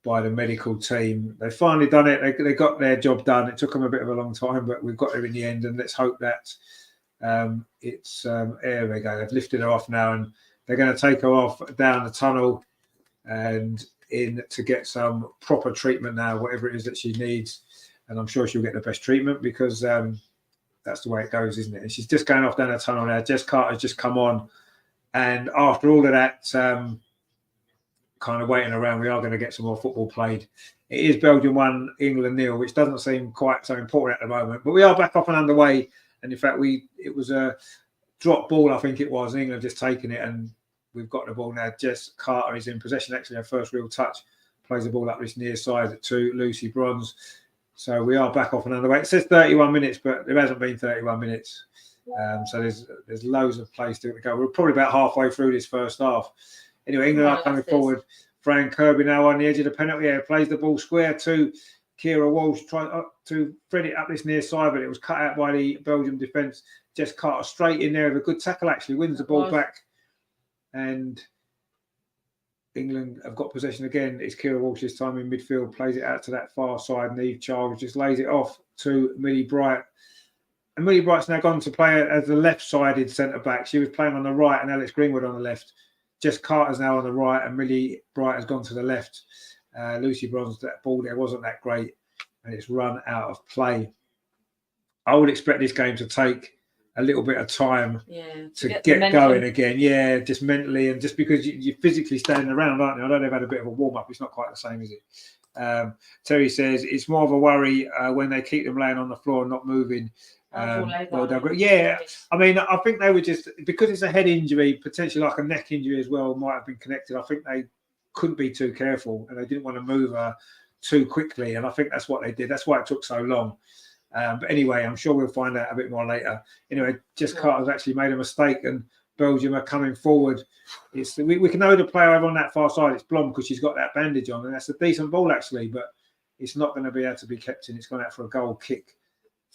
by the medical team. They've finally done it. They got their job done. It took them a bit of a long time, but we've got her in the end. And let's hope that there we go. They've lifted her off now, and they're going to take her off down the tunnel and in to get some proper treatment now, whatever it is that she needs. And I'm sure she'll get the best treatment because that's the way it goes, isn't it? And she's just going off down the tunnel now. Jess Carter's just come on. And after all of that kind of waiting around, we are going to get some more football played. It is Belgium 1, England 0, which doesn't seem quite so important at the moment. But we are back off and underway. And in fact, it was a drop ball, I think it was. England have just taken it and we've got the ball now. Jess Carter is in possession, actually, her first real touch. Plays the ball up this near side to Lucy Bronze. So we are back off and underway. It says 31 minutes, but there hasn't been 31 minutes. So there's loads of play still to go. We're probably about halfway through this first half. Anyway, England are coming forward. Fran Kirby now on the edge of the penalty area. Plays the ball square to Kira Walsh. Trying to thread it up this near side, but it was cut out by the Belgium defence. Jess Carter straight in there with a good tackle, actually. Wins the ball back. And England have got possession again. It's Kira Walsh this time in midfield. Plays it out to that far side. And Eve Charles just lays it off to Millie Bright. And Millie Bright's now gone to play as the left-sided centre-back. She was playing on the right and Alex Greenwood on the left. Jess Carter's now on the right, and Millie Bright has gone to the left. Lucy Bronze, that ball there wasn't that great, and it's run out of play. I would expect this game to take a little bit of time to get going again. Yeah, just mentally, and just because you're physically standing around, aren't you? I know they've had a bit of a warm-up. It's not quite the same, is it? Terry says it's more of a worry when they keep them laying on the floor and not moving. Yeah, I mean, I think they were just, because it's a head injury, potentially like a neck injury as well, might have been connected. I think they couldn't be too careful, and they didn't want to move her too quickly, and I think that's what they did. That's why it took so long. But anyway, I'm sure we'll find out a bit more later. Anyway, Jess Carter's actually made a mistake, and Belgium are coming forward. We can know the player over on that far side. It's Blom, because she's got that bandage on, and that's a decent ball actually, but it's not going to be able to be kept in. It's gone out for a goal kick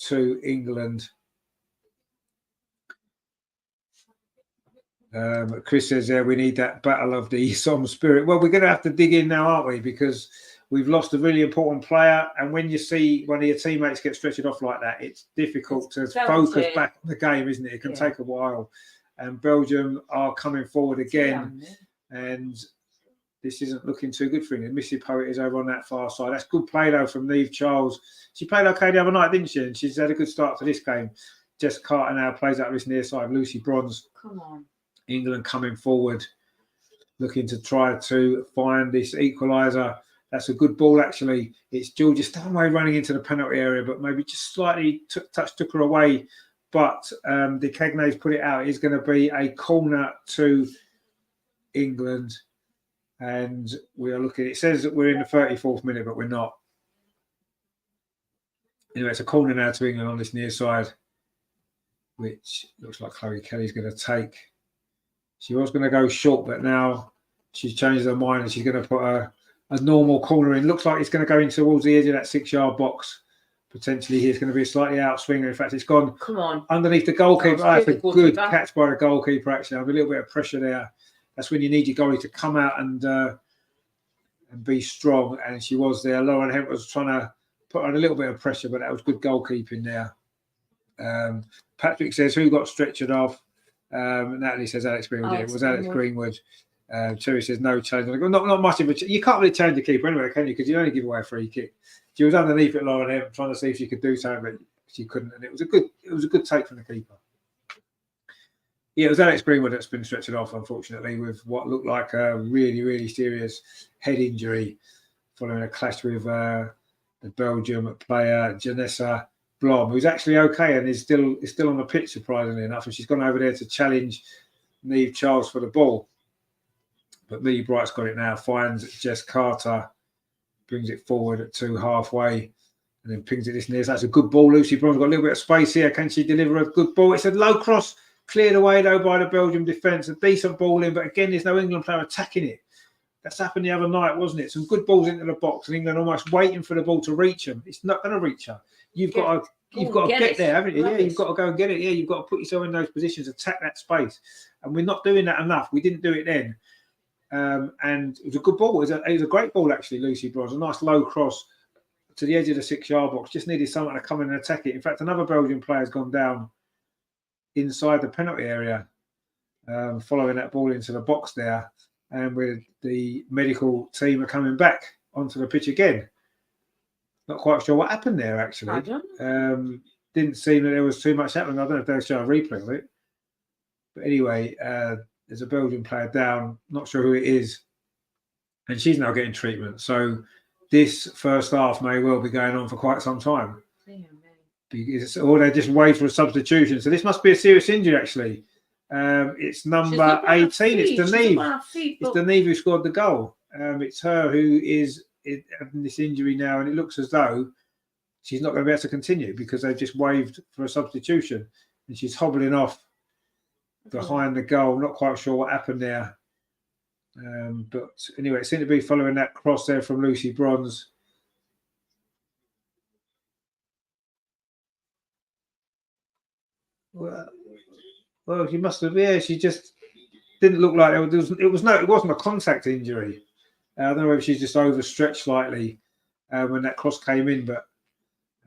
to England. Chris says there, we need that battle of the Somme spirit. Well, we're going to have to dig in now, aren't we? Because we've lost a really important player, and when you see one of your teammates get stretched off like that, it's difficult to focus back on the game, isn't it? It can take a while. And Belgium are coming forward again, and this isn't looking too good for England. Missy Poet is over on that far side. That's good play, though, from Neve Charles. She played okay the other night, didn't she? And she's had a good start to this game. Jess Carter now plays out this near side. Lucy Bronze. Come on. England coming forward, looking to try to find this equaliser. That's a good ball, actually. It's Georgia Stanway running into the penalty area, but maybe just slightly took her away. But De Cagne's put it out. It's going to be a corner to England. And we are looking, it says that we're in the 34th minute, but we're not. Anyway, it's a corner now to England on this near side, which looks like Chloe Kelly's going to take. She was going to go short, but now she's changed her mind and she's going to put a normal corner in. Looks like it's going to go in towards the edge of that 6-yard box. Potentially, here's going to be a slightly outswinger. In fact, it's gone underneath the goalkeeper. That's a good catch by the goalkeeper, actually. I have a little bit of pressure there. That's when you need your goalie to come out and be strong. And she was there. Lauren Hemp was trying to put on a little bit of pressure, but that was good goalkeeping there. Patrick says, who got stretchered off? Natalie says Alex Greenwood. It was Alex Greenwood. Terry says no change. Not much of a. You can't really change the keeper anyway, can you? Because you only give away a free kick. She was underneath it, Lauren Hemp, trying to see if she could do something, but she couldn't. And it was a good take from the keeper. Yeah, it was Alex Greenwood that's been stretched off, unfortunately, with what looked like a really, really serious head injury following a clash with the Belgium player Janessa Blom, who's actually okay and is still on the pitch, surprisingly enough. And she's gone over there to challenge Neve Charles for the ball. But Millie Bright's got it now, finds Jess Carter, brings it forward to halfway, and then pings it this near. So that's a good ball. Lucy Bronze got a little bit of space here. Can she deliver a good ball? It's a low cross, cleared away though by the Belgium defence. A decent ball in, but again, there's no England player attacking it. That's happened the other night, wasn't it? Some good balls into the box, and England almost waiting for the ball to reach them. It's not going to reach her. You've got to get there, haven't you? Yeah, you've got to go and get it. Yeah, you've got to put yourself in those positions, attack that space, and we're not doing that enough. We didn't do it then, and it was a good ball. It was a great ball, actually. Lucy Bronze, a nice low cross to the edge of the 6-yard box. Just needed someone to come in and attack it. In fact, another Belgian player has gone down inside the penalty area, following that ball into the box there. And with the medical team are coming back onto the pitch again. Not quite sure what happened there, actually. Didn't seem that there was too much happening. I don't know if they'll show a replay of it. But anyway, there's a Belgian player down. Not sure who it is. And she's now getting treatment. So this first half may well be going on for quite some time. Or they just wait for a substitution. So this must be a serious injury, actually. It's number 18. It's Deneve. It's Deneve who scored the goal. It's her who is having this injury now, and it looks as though she's not going to be able to continue because they've just waved for a substitution, and she's hobbling off behind the goal. Not quite sure what happened there, but anyway, it seemed to be following that cross there from Lucy Bronze. Well, she must have. Yeah, she just didn't look like it wasn't a contact injury. I don't know if she's just overstretched slightly when that cross came in, but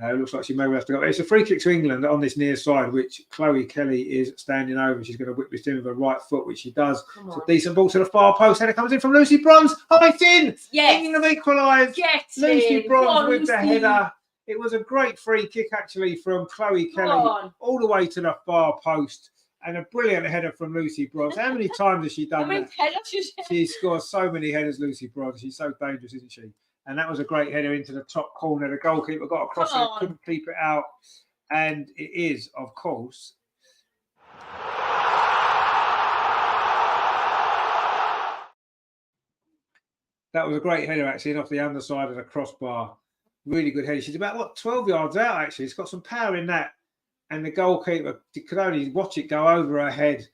Looks like she may well have to go. It's a free kick to England on this near side, which Chloe Kelly is standing over. She's going to whip this in with her right foot, which she does. It's a decent ball to the far post. Header comes in from Lucy Bronze. Oh, it's in! Yes. England have equalised. Lucy Bronze with the header. It was a great free kick, actually, from Chloe Kelly all the way to the far post. And a brilliant header from Lucy Bronze. How many times has she done that? She scores so many headers, Lucy Bronze. She's so dangerous, isn't she? And that was a great header into the top corner. The goalkeeper got across it, couldn't keep it out. And it is, of course, that was a great header, actually, and off the underside of the crossbar. Really good header. She's about, 12 yards out, actually. It's got some power in that. And the goalkeeper could only watch it go over her head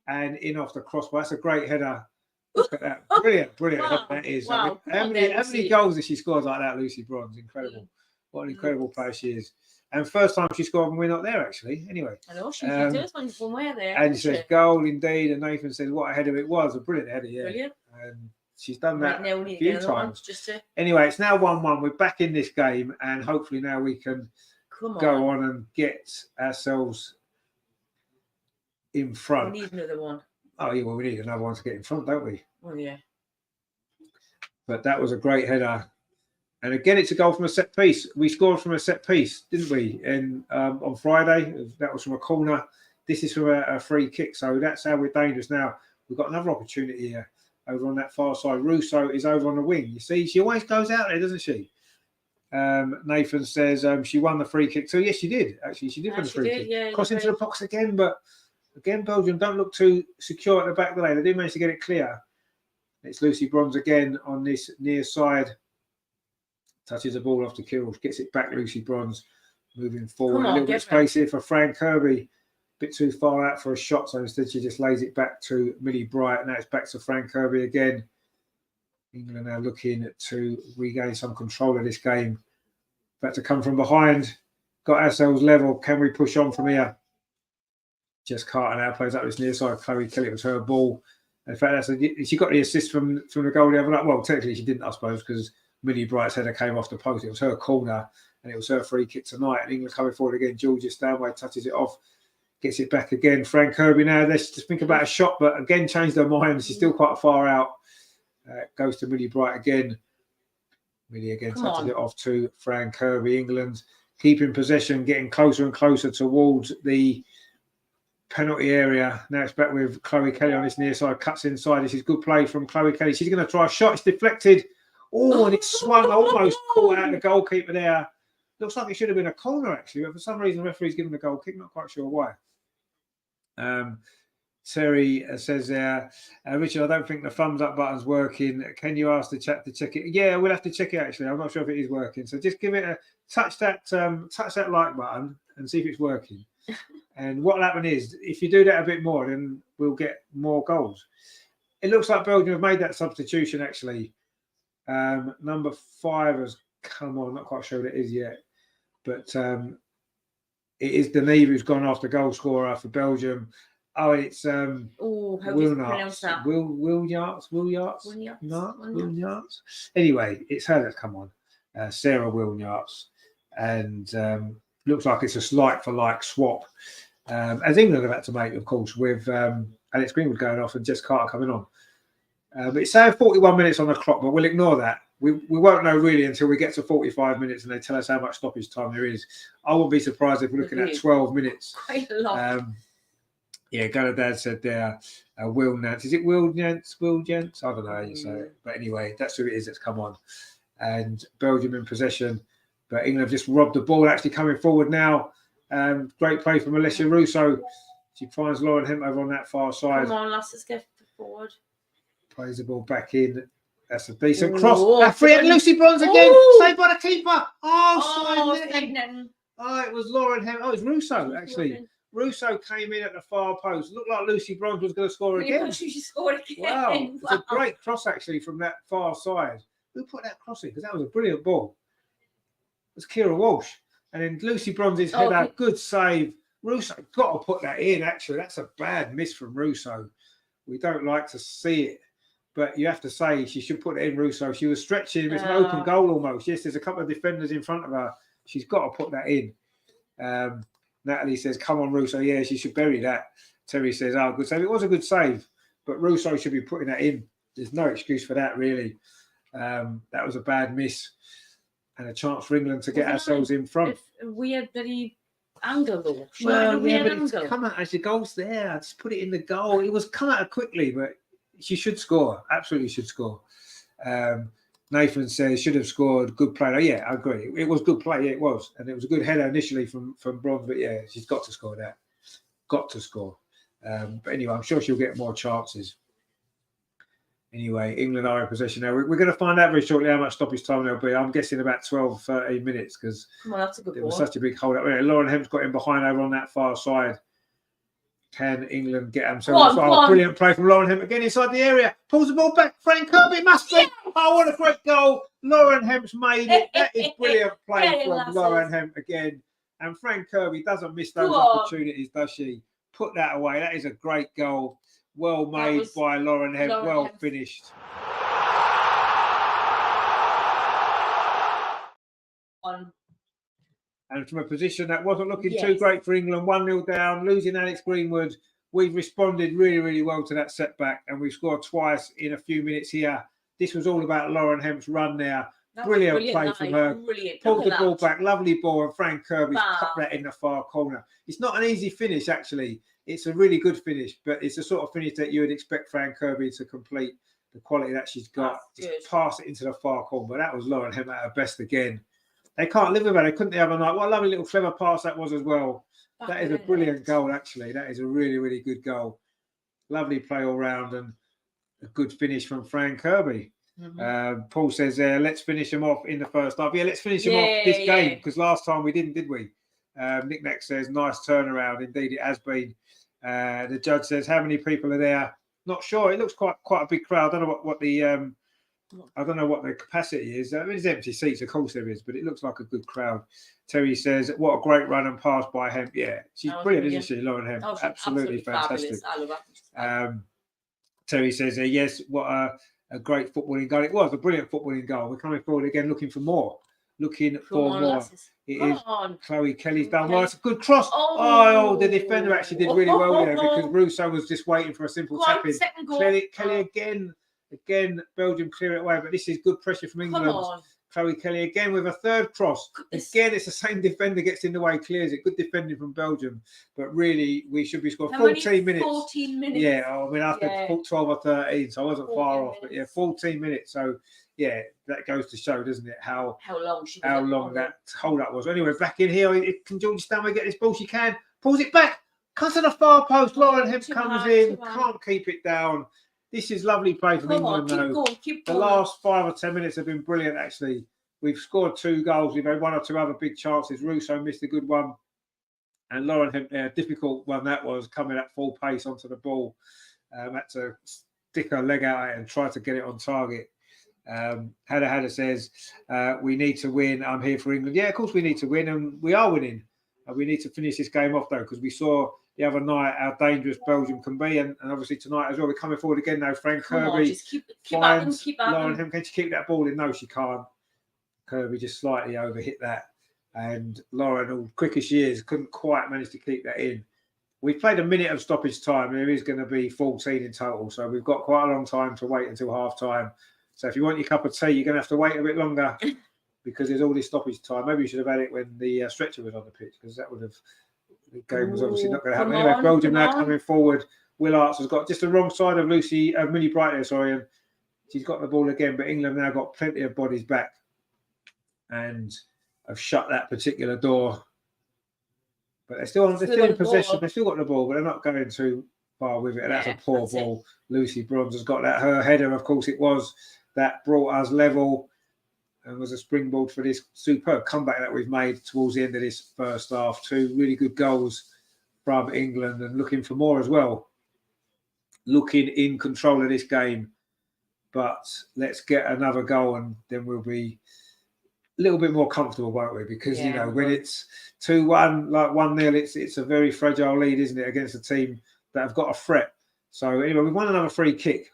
and in off the crossbar. That's a great header. Look at that. Brilliant. Wow. That is. Wow. I mean, how many goals has she scored like that, Lucy Bronze? Incredible. What an incredible player she is. And first time she scored when we're not there, actually. Anyway. I know, she does when we're there. And she says, goal indeed. And Nathan says, what a header it was. A brilliant header, yeah. Brilliant. And she's done that now a few times. To... Anyway, it's now 1-1. We're back in this game. And hopefully now we can go on and get ourselves in front. We need another one. Oh, yeah, well, we need another one to get in front, don't we? Oh, yeah. But that was a great header. And again, it's a goal from a set piece. We scored from a set piece, didn't we? And on Friday, that was from a corner. This is from a free kick. So that's how we're dangerous now. We've got another opportunity here over on that far side. Russo is over on the wing. You see, she always goes out there, doesn't she? Nathan says she won the free kick. So yes, she did. Actually, she did win the free kick. Yeah, cross into the box again, but again, Belgium don't look too secure at the back of the lane. They do manage to get it clear. It's Lucy Bronze again on this near side. Touches the ball off to Kirill. Gets it back, Lucy Bronze. Moving forward. A little bit of space here for Fran Kirby. Bit too far out for a shot, so instead she just lays it back to Millie Bright. Now it's back to Fran Kirby again. England now looking to regain some control of this game. About to come from behind. Got ourselves level. Can we push on from here? Jess Carter now plays up this near side. Chloe Kelly, it was her ball. In fact, she got the assist from the goal the other night. Well, technically she didn't, I suppose, because Millie Bright's header came off the post. It was her corner and it was her free kick tonight. And England coming forward again. Georgia Stanway touches it off. Gets it back again. Fran Kirby now. Let's just think about a shot, but again changed her mind. She's still quite far out. Goes to Millie Bright again. Millie again touches it off to Fran Kirby. England keeping possession, getting closer and closer towards the penalty area. Now it's back with Chloe Kelly on this near side. Cuts inside. This is good play from Chloe Kelly. She's going to try a shot. It's deflected. Oh, and it swung. Almost caught out the goalkeeper there. Looks like it should have been a corner, actually. But for some reason, the referee's given the goal kick. Not quite sure why. Terry says there, Richard, I don't think the thumbs up button's working. Can you ask the chat to check it? Yeah, we'll have to check it, actually. I'm not sure if it is working. So just give it a touch that like button and see if it's working. And what will happen is, if you do that a bit more, then we'll get more goals. It looks like Belgium have made that substitution, actually. Number 5 has come on. Not quite sure what it is yet. But it is Deneve who's gone off the goal scorer for Belgium. Oh, it's Wilnarts. Wilnarts. Anyway, it's her that's come on. Sarah Wilnarts. And looks like it's a like-for-like swap. As England have had to make, of course, with Alex Greenwood going off and Jess Carter coming on. But it's saying 41 minutes on the clock, but we'll ignore that. We won't know really until we get to 45 minutes and they tell us how much stoppage time there is. I wouldn't be surprised if we're looking at 12 minutes. Quite a lot. Yeah, Galadad said there, Will Nance. Is it Will Nance? Will Gents? I don't know how you say it. But anyway, that's who it is that's come on. And Belgium in possession. But England have just robbed the ball, actually coming forward now. Great play from Alessia Russo. She finds Lauren Hemp over on that far side. Come on, let's get forward. Plays the ball back in. That's a decent cross. Free and Lucy Bronze again. Saved by the keeper. It was Lauren Hemp. Oh, it was Russo, actually. Russo came in at the far post. Looked like Lucy Bronze was going to score again. She scored again. Wow. It's a great cross, actually, from that far side. Who put that cross in? Because that was a brilliant ball. It was Kira Walsh. And then Lucy Bronze's header. Good save. Russo got to put that in, actually. That's a bad miss from Russo. We don't like to see it. But you have to say she should put it in, Russo. She was stretching. It's an open goal almost. Yes, there's a couple of defenders in front of her. She's got to put that in. Natalie says, come on, Russo. Yeah, she should bury that. Terry says, oh, good save. It was a good save, but Russo should be putting that in. There's no excuse for that, really. That was a bad miss and a chance for England to get ourselves in front. Weird bloody angle, though. Well, yeah, but it's come out as the goal's there. Just put it in the goal. It was come out quickly, but she should score. Absolutely should score. Nathan says, should have scored. Good play. Oh, yeah, I agree. It was good play. Yeah, it was. And it was a good header initially from Bronze, but yeah, she's got to score that. Got to score. But anyway, I'm sure she'll get more chances. Anyway, England are in possession now. We're going to find out very shortly how much stoppage time there'll be. I'm guessing about 12, 13 minutes because it was such a big hold up. Lauren Hemp's got in behind over on that far side. Can England get themselves? Brilliant play from Lauren Hemp again inside the area. Pulls the ball back. Frank Kirby must be. Oh, what a great goal. Lauren Hemp's made it. That is brilliant play from Lauren Hemp again. And Frank Kirby doesn't miss those opportunities, does she? Put that away. That is a great goal. Well made by Lauren Hemp. Well finished. And from a position that wasn't looking too great for England, 1-0 down, losing Alex Greenwood, we've responded really, really well to that setback, and we've scored twice in a few minutes here. This was all about Lauren Hemp's run there. Brilliant play from her. Pulled the ball back, lovely ball, and Frank Kirby's cut that in the far corner. It's not an easy finish, actually. It's a really good finish, but it's the sort of finish that you would expect Frank Kirby to complete. The quality that she's got, just pass it into the far corner. But that was Lauren Hemp at her best again. They can't live with her. They couldn't the other night. What a lovely little clever pass that was as well. That is a brilliant goal, actually. That is a really, really good goal. Lovely play all round and a good finish from Frank Kirby. Paul says, let's finish them off in the first half. Yeah, let's finish them off this game because last time we didn't, did we? Nick Nack says, nice turnaround. Indeed, it has been. The judge says, how many people are there? Not sure. It looks quite a big crowd. I don't know what the I don't know what the capacity is. I mean, it's empty seats, of course there is, but it looks like a good crowd. Terry says, what a great run and pass by Hemp. Yeah, she's brilliant, isn't she, Lauren Hemp? Absolutely fantastic. I love that. Terry says, yes, what a great footballing goal. It was a brilliant footballing goal. We're coming forward again looking for more. Looking for more. It is Chloe Kelly's done well. It's a good cross. Oh, the defender actually did really well there because Russo was just waiting for a simple tap in. Kelly again, Belgium clear it away, but this is good pressure from England. Chloe Kelly again with a third cross. Again, it's the same defender gets in the way, clears it. Good defending from Belgium, but really we should be scoring 14 minutes. 14 minutes. Yeah, I mean after 12 or 13, so I wasn't far off. But yeah, 14 minutes. So yeah, that goes to show, doesn't it, how long that hold up was. Anyway, back in here, can Georgie Stanway get this ball? She can. Pulls it back. Comes to the far post. Lauren Hemp comes in. Can't keep it down. This is lovely play from England, though. Keep going. The last 5 or 10 minutes have been brilliant, actually. We've scored 2 goals. We've had 1 or 2 other big chances. Russo missed a good one. And Lauren Hemp, difficult one that was, coming at full pace onto the ball. Had to stick her leg out and try to get it on target. Hadda says, we need to win. I'm here for England. Yeah, of course we need to win, and we are winning. We need to finish this game off, though, because we saw the other night how dangerous Belgium can be, and obviously tonight as well. We're coming forward again now. Frank Kirby finds Lauren Hemp. Can she keep that ball in? No, she can't. Kirby just slightly overhit that, and Lauren, quick as she is, couldn't quite manage to keep that in. We've played a minute of stoppage time. There is going to be 14 in total, so we've got quite a long time to wait until half time. So if you want your cup of tea, you're going to have to wait a bit longer because there's all this stoppage time. Maybe you should have had it when the stretcher was on the pitch, because that would have. The game was obviously not going to happen. Anyway, Belgium now coming forward. Will Arts has got just the wrong side of Millie Bright there, sorry, and she's got the ball again. But England now got plenty of bodies back and have shut that particular door. But they're still in possession. They've still got the ball, but they're not going too far with it. And that's a poor ball. Lucy Bronze has got that. Her header, of course, it was that brought us level. And was a springboard for this superb comeback that we've made towards the end of this first half. 2 really good goals from England and looking for more as well. Looking in control of this game. But let's get another goal and then we'll be a little bit more comfortable, won't we? Because, you know, when it's 2-1, like 1-0, it's a very fragile lead, isn't it, against a team that have got a threat. So, anyway, we've won another free kick.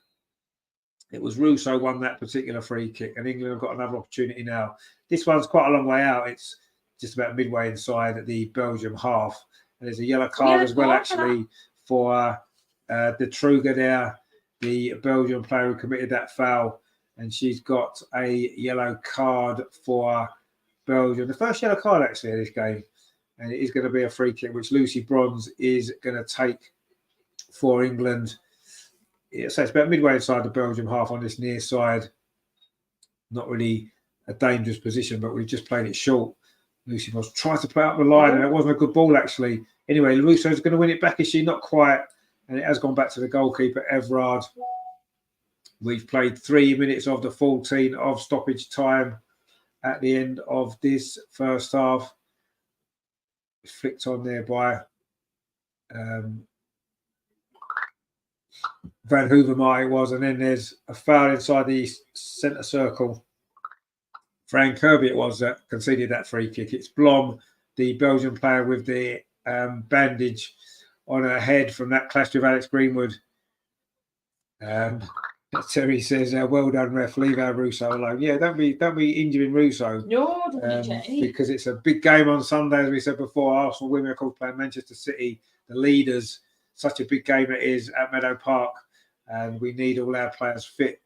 It was Russo won that particular free kick, and England have got another opportunity now. This one's quite a long way out. It's just about midway inside the Belgium half. And there's a yellow card as well, actually, for the Truger there, the Belgian player who committed that foul. And she's got a yellow card for Belgium. The first yellow card, actually, in this game. And it is going to be a free kick, which Lucy Bronze is going to take for England. Yeah, so it's about midway inside the Belgium half on this near side. Not really a dangerous position, but we've just played it short. Lucy was trying to play up the line, and it wasn't a good ball, actually. Anyway, Russo's going to win it back, is she? Not quite. And it has gone back to the goalkeeper, Everard. We've played 3 minutes of the 14 of stoppage time at the end of this first half. Flicked on there by Van Hoovermar it was, and then there's a foul inside the centre circle. Fran Kirby it was that conceded that free kick. It's Blom, the Belgian player with the bandage on her head from that clash with Alex Greenwood. Terry says, well done, ref, leave our Russo alone. Yeah, don't be injuring Russo. No, because it's a big game on Sunday, as we said before. Arsenal women are called playing Manchester City, the leaders. Such a big game it is at Meadow Park, and we need all our players fit.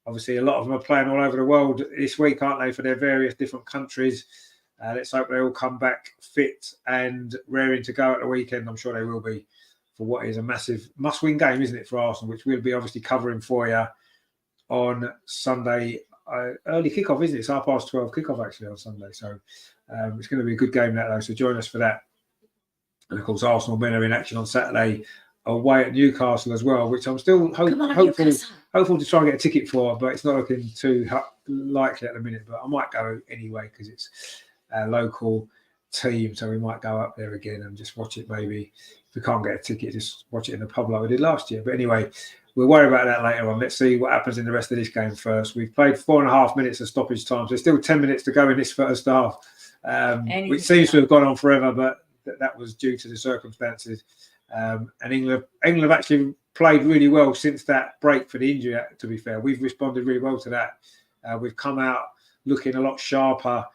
Obviously, a lot of them are playing all over the world this week, aren't they, for their various different countries. Let's hope they all come back fit and raring to go at the weekend. I'm sure they will be, for what is a massive must-win game, isn't it, for Arsenal, which we'll be obviously covering for you on Sunday. Early kickoff, isn't it? It's 12:30 kickoff, actually, on Sunday. So it's going to be a good game, that, though. So join us for that. And, of course, Arsenal men are in action on Saturday away at Newcastle as well, which I'm still hopeful to try and get a ticket for, but it's not looking too likely at the minute. But I might go anyway because it's a local team, so we might go up there again and just watch it. Maybe if we can't get a ticket, just watch it in the pub like we did last year. But anyway, we'll worry about that later on. Let's see what happens in the rest of this game first. We've played 4.5 minutes of stoppage time, so there's still 10 minutes to go in this first half, which seems to have gone on forever, but that was due to the circumstances. And England have actually played really well since that break for the injury, to be fair. We've responded really well to that. We've come out looking a lot sharper,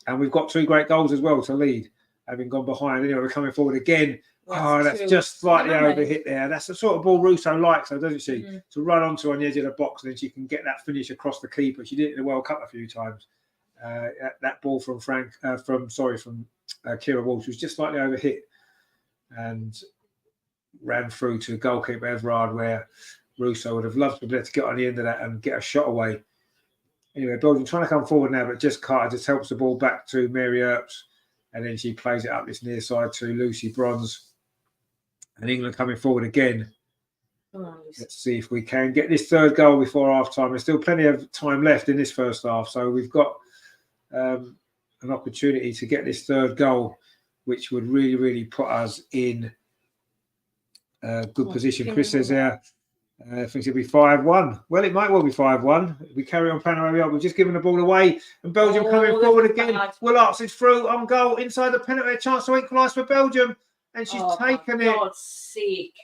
and we've got 2 great goals as well to lead, having gone behind. Anyway, we're coming forward again. That's just slightly over hit there. That's the sort of ball Russo likes, though, doesn't she? Mm-hmm. To run onto on the edge of the box, and then she can get that finish across the keeper. She did it in the World Cup a few times. That ball from Kira Walsh was just slightly over hit and ran through to goalkeeper Everard, where Russo would have loved to be able to get on the end of that and get a shot away. Anyway, Belgium trying to come forward now, but just Carter just helps the ball back to Mary Earps, and then she plays it up this near side to Lucy Bronze. And England coming forward again. Let's see if we can get this 3rd goal before half-time. There's still plenty of time left in this first half, so we've got an opportunity to get this 3rd goal, which would really, really put us in a good position. Chris says there, I think it'll be 5-1. Well, it might well be 5-1. We carry on playing our way up. We've just given the ball away, and Belgium coming forward again. Will Arts is through on goal inside the penalty, a chance to equalise for Belgium. And she's taken it. God's sake.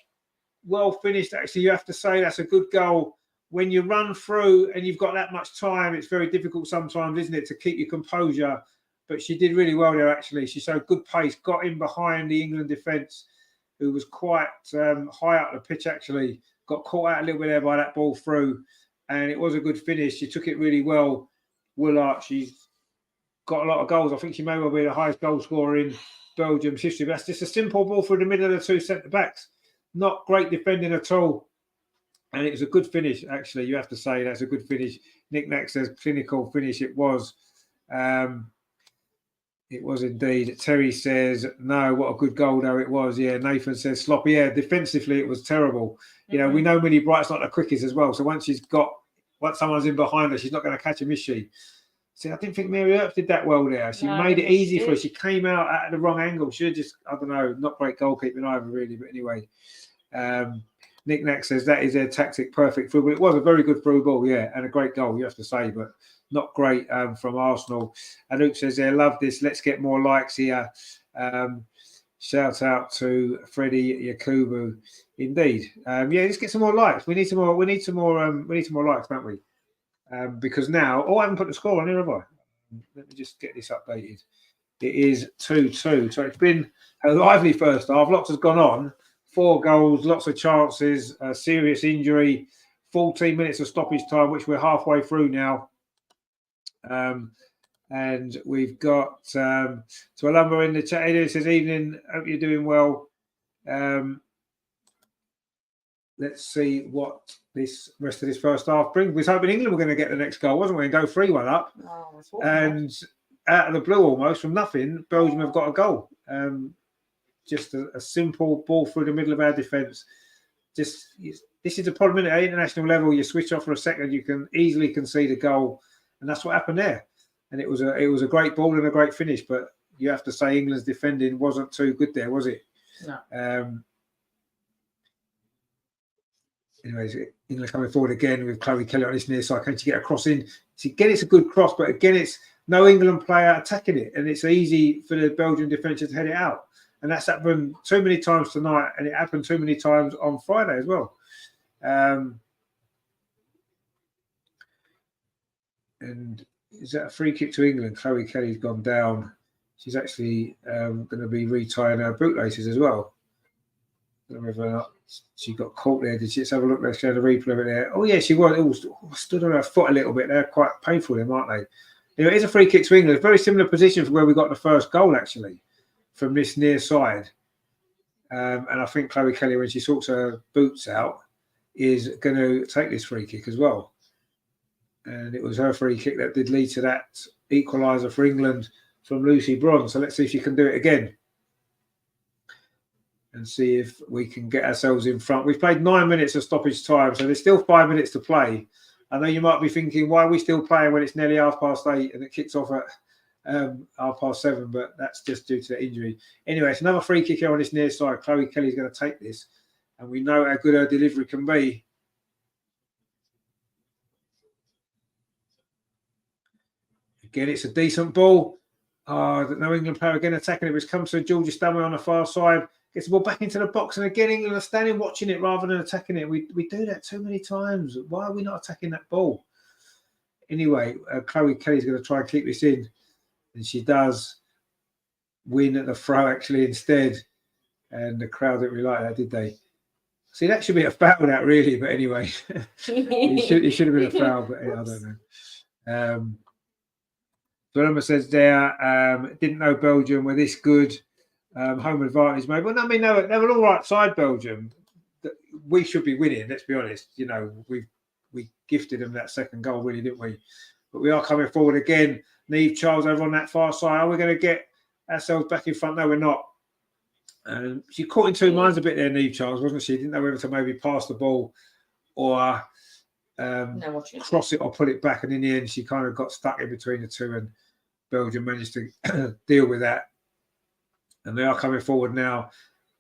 Well finished, actually. You have to say that's a good goal. When you run through and you've got that much time, it's very difficult sometimes, isn't it, to keep your composure. But she did really well there, actually. She showed good pace, got in behind the England defence, who was quite high up the pitch, actually. Got caught out a little bit there by that ball through. And it was a good finish. She took it really well. Willart, she's got a lot of goals. I think she may well be the highest goal scorer in Belgium's history. But that's just a simple ball through the middle of the 2 centre-backs. Not great defending at all. And it was a good finish, actually. You have to say that's a good finish. Nick Nack says clinical finish. It was. It was indeed. Terry says, no, what a good goal, though it was. Yeah, Nathan says sloppy. Yeah, defensively, it was terrible. You know, we know Millie Bright's not the quickest as well. So once someone's in behind her, she's not going to catch him, is she? See, I didn't think Mary Earps did that well there. She made it easy for her. She came out at the wrong angle. She had just, I don't know, not great goalkeeping either, really. But anyway, Nick Nack says that is their tactic, perfect through ball. It was a very good through ball, yeah, and a great goal, you have to say, but not great from Arsenal. And Luke says, I love this. Let's get more likes here. Shout out to Freddie Yakubu. Indeed. Let's get some more likes. We need some more likes, don't we? Because now, I haven't put the score on here, have I? Let me just get this updated. it is 2-2. So it's been a lively first half. Lots has gone on. 4 goals, lots of chances, a serious injury, 14 minutes of stoppage time, which we're halfway through now. And we've got Tualumba in the chat. It says, evening, hope you're doing well. Let's see what this rest of this first half brings. We was hoping England were going to get the next goal, wasn't we? And go 3-1 up. And out of the blue almost, from nothing, Belgium have got a goal. Just a simple ball through the middle of our defence. This is the problem at international level. You switch off for a second, you can easily concede a goal. And that's what happened there. And it was a great ball and a great finish. But you have to say England's defending wasn't too good there, was it? No. Anyways, England coming forward again with Chloe Kelly on this near side. Can she get a cross in? Again, it's a good cross, but again, it's no England player attacking it. And it's easy for the Belgian defender to head it out. And that's happened too many times tonight. And it happened too many times on Friday as well. And is that a free kick to England? Chloe Kelly's gone down. She's actually going to be retying her bootlaces as well. I don't know whether or not she got caught there. Did she? Let's have a look. Let's show the replay of it there. Oh, yeah, she was. It was stood on her foot a little bit. They're quite painful, them, aren't they? Anyway, it is a free kick to England. Very similar position from where we got the first goal, actually, from this near side. And I think Chloe Kelly, when she sorts her boots out, is going to take this free kick as well. And it was her free kick that did lead to that equaliser for England from Lucy Bronze. So let's see if she can do it again. And see if we can get ourselves in front. We've played 9 minutes of stoppage time, so there's still 5 minutes to play. I know you might be thinking, why are we still playing when it's nearly 8:30 and it kicks off at 7:30, but that's just due to the injury. Anyway, it's another free kick here on this near side. Chloe Kelly's going to take this, and we know how good her delivery can be. Again, it's a decent ball. No England player again attacking it. It's come to Georgia Stanway on the far side. Gets the ball back into the box, and again, England are standing watching it rather than attacking it. We do that too many times. Why are we not attacking that ball? Anyway, Chloe Kelly's going to try and keep this in, and she does win at the throw, actually, instead. And the crowd didn't really like that, did they? See, that should be a foul, that really, but anyway. it should have been a foul, but I don't know. Remember says there, didn't know Belgium were this good. Home advantage, maybe. Well, I mean, they were all right side, Belgium. We should be winning, let's be honest. You know, we gifted them that second goal, really, didn't we? But we are coming forward again. Neve Charles over on that far side. Are we going to get ourselves back in front? No, we're not. She caught in two minds a bit there, Neve Charles, wasn't she? Didn't know whether to maybe pass the ball or cross it or put it back. And in the end, she kind of got stuck in between the two, and Belgium managed to deal with that. And they are coming forward now.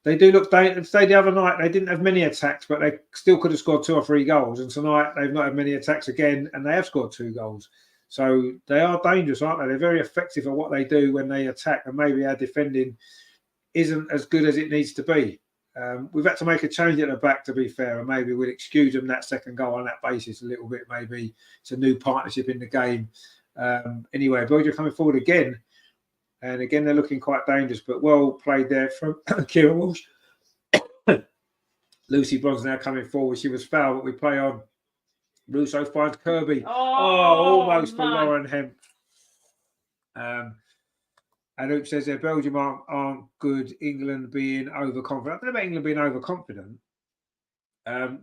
They do look, say the other night, they didn't have many attacks, but they still could have scored 2 or 3 goals. And tonight, they've not had many attacks again, and they have scored 2 goals. So they are dangerous, aren't they? They're very effective at what they do when they attack, and maybe our defending isn't as good as it needs to be. We've had to make a change at the back, to be fair, and maybe we'll excuse them that second goal on that basis a little bit. Maybe it's a new partnership in the game. Anyway, Belgium coming forward again. And again, they're looking quite dangerous, but well played there from Kieran Walsh. Lucy Bronze now coming forward. She was fouled, but we play on. Russo finds Kirby. Almost for Lauren Hemp. And Hoop says there, Belgium aren't good. England being overconfident. I don't know about England being overconfident. It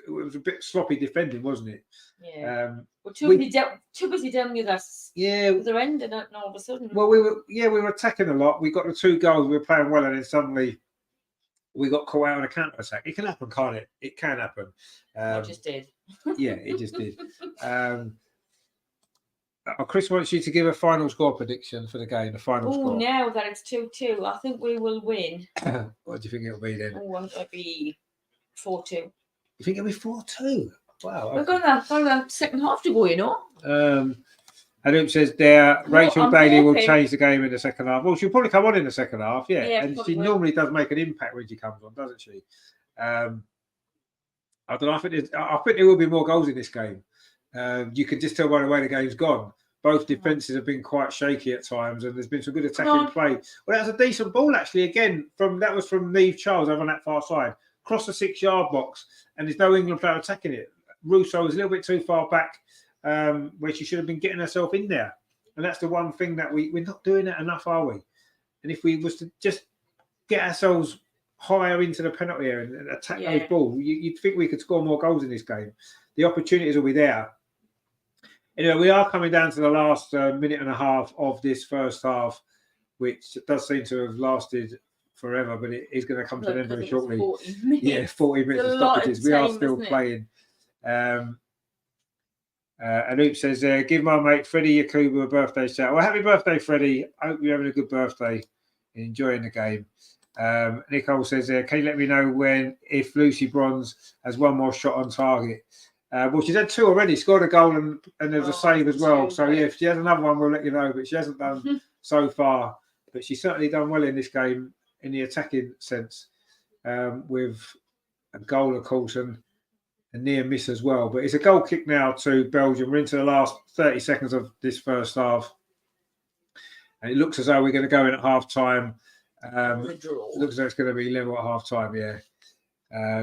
was a bit sloppy defending, wasn't it? Yeah. Too busy dealing with us. Yeah. With their end, and all of a sudden. Well, we were attacking a lot. We got the 2 goals. We were playing well, and then suddenly we got caught out on a counter attack. It can happen, can't it? It can happen. It just did. Yeah, it just did. Chris wants you to give a final score prediction for the game. The final score. Now that it's 2-2, I think we will win. What do you think it'll be then? It'll be 4-2. You think it'll be 4-2? Wow. We've got that second half to go, you know. And Hoop says there, Rachel Daly will change the game in the second half. Well, she'll probably come on in the second half, yeah. And she normally does make an impact when she comes on, doesn't she? I don't know. I think there will be more goals in this game. You can just tell by the way the game's gone. both defences have been quite shaky at times, and there's been some good attacking play. Well, that was a decent ball actually. Again, that was from Neve Charles over on that far side, across the 6-yard box, and there's no England player attacking it. Russo was a little bit too far back, where she should have been getting herself in there. And that's the one thing that we're not doing that enough, are we? And if we was to just get ourselves higher into the penalty area and attack those balls, you'd think we could score more goals in this game. The opportunities will be there. Anyway, we are coming down to the last minute and a half of this first half, which does seem to have lasted forever, but it is going to come to an end very shortly. 40 minutes. 40 minutes of stoppages. We are still playing. And Oop says, give my mate Freddie Yakubu a birthday shout. Well, happy birthday, Freddie. I hope you're having a good birthday and enjoying the game. Nicole says, can you let me know if Lucy Bronze has one more shot on target? Well, she's had 2 already, scored a goal and there's a save as well. So, yeah, if she has another one, we'll let you know. But she hasn't done so far. But she's certainly done well in this game in the attacking sense, with a goal, of course, and a near miss as well. But it's a goal kick now to Belgium. We're into the last 30 seconds of this first half. And it looks as though we're going to go in at half-time. It looks as though it's going to be level at half-time, yeah.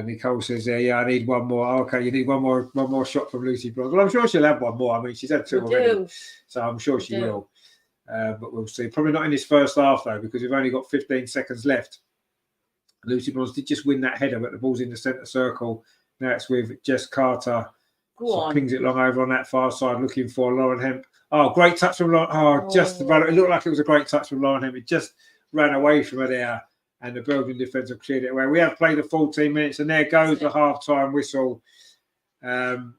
Nicole says, yeah, I need one more. Oh, okay, you need one more shot from Lucy Bronze. Well, I'm sure she'll have one more. I mean, she's had 2 already, so I'm sure she will. But we'll see. Probably not in this first half, though, because we've only got 15 seconds left. Lucy Bronze did just win that header, but the ball's in the centre circle. Now it's with Jess Carter. Pings it long over on that far side, looking for Lauren Hemp. Oh, great touch from Lauren. It looked like it was a great touch from Lauren Hemp. It just ran away from her there. And the Belgian defence have cleared it away. We have played the 14 minutes, and there goes the half-time whistle. And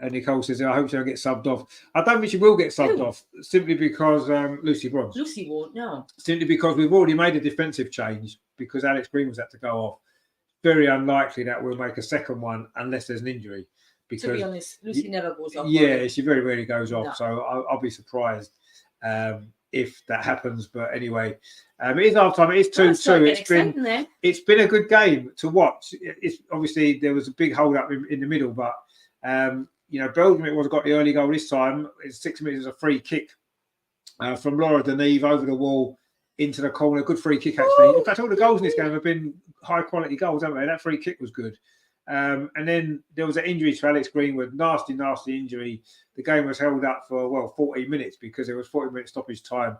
Nicole says, I hope she'll get subbed off. I don't think she will get subbed off, simply because Lucy Bronze. Lucy won't, no. Simply because we've already made a defensive change, because Alex Green was had to go off. Very unlikely that we'll make a second one unless there's an injury. Because, to be honest, Lucy never goes off. Yeah, she very rarely goes off. No. So I'll be surprised if that happens. But anyway, it is half time. It is 2-2. It's been a good game to watch. It's obviously there was a big hold up in the middle, but Belgium got the early goal this time. It's 6 minutes of a free kick from Laura Deneve over the wall into the corner. Good free kick actually. Woo! In fact, all the goals in this game have been high quality goals, haven't they? That free kick was good. And then there was an injury to Alex Greenwood, nasty injury. The game was held up for 40 minutes because there was 40-minute stoppage time.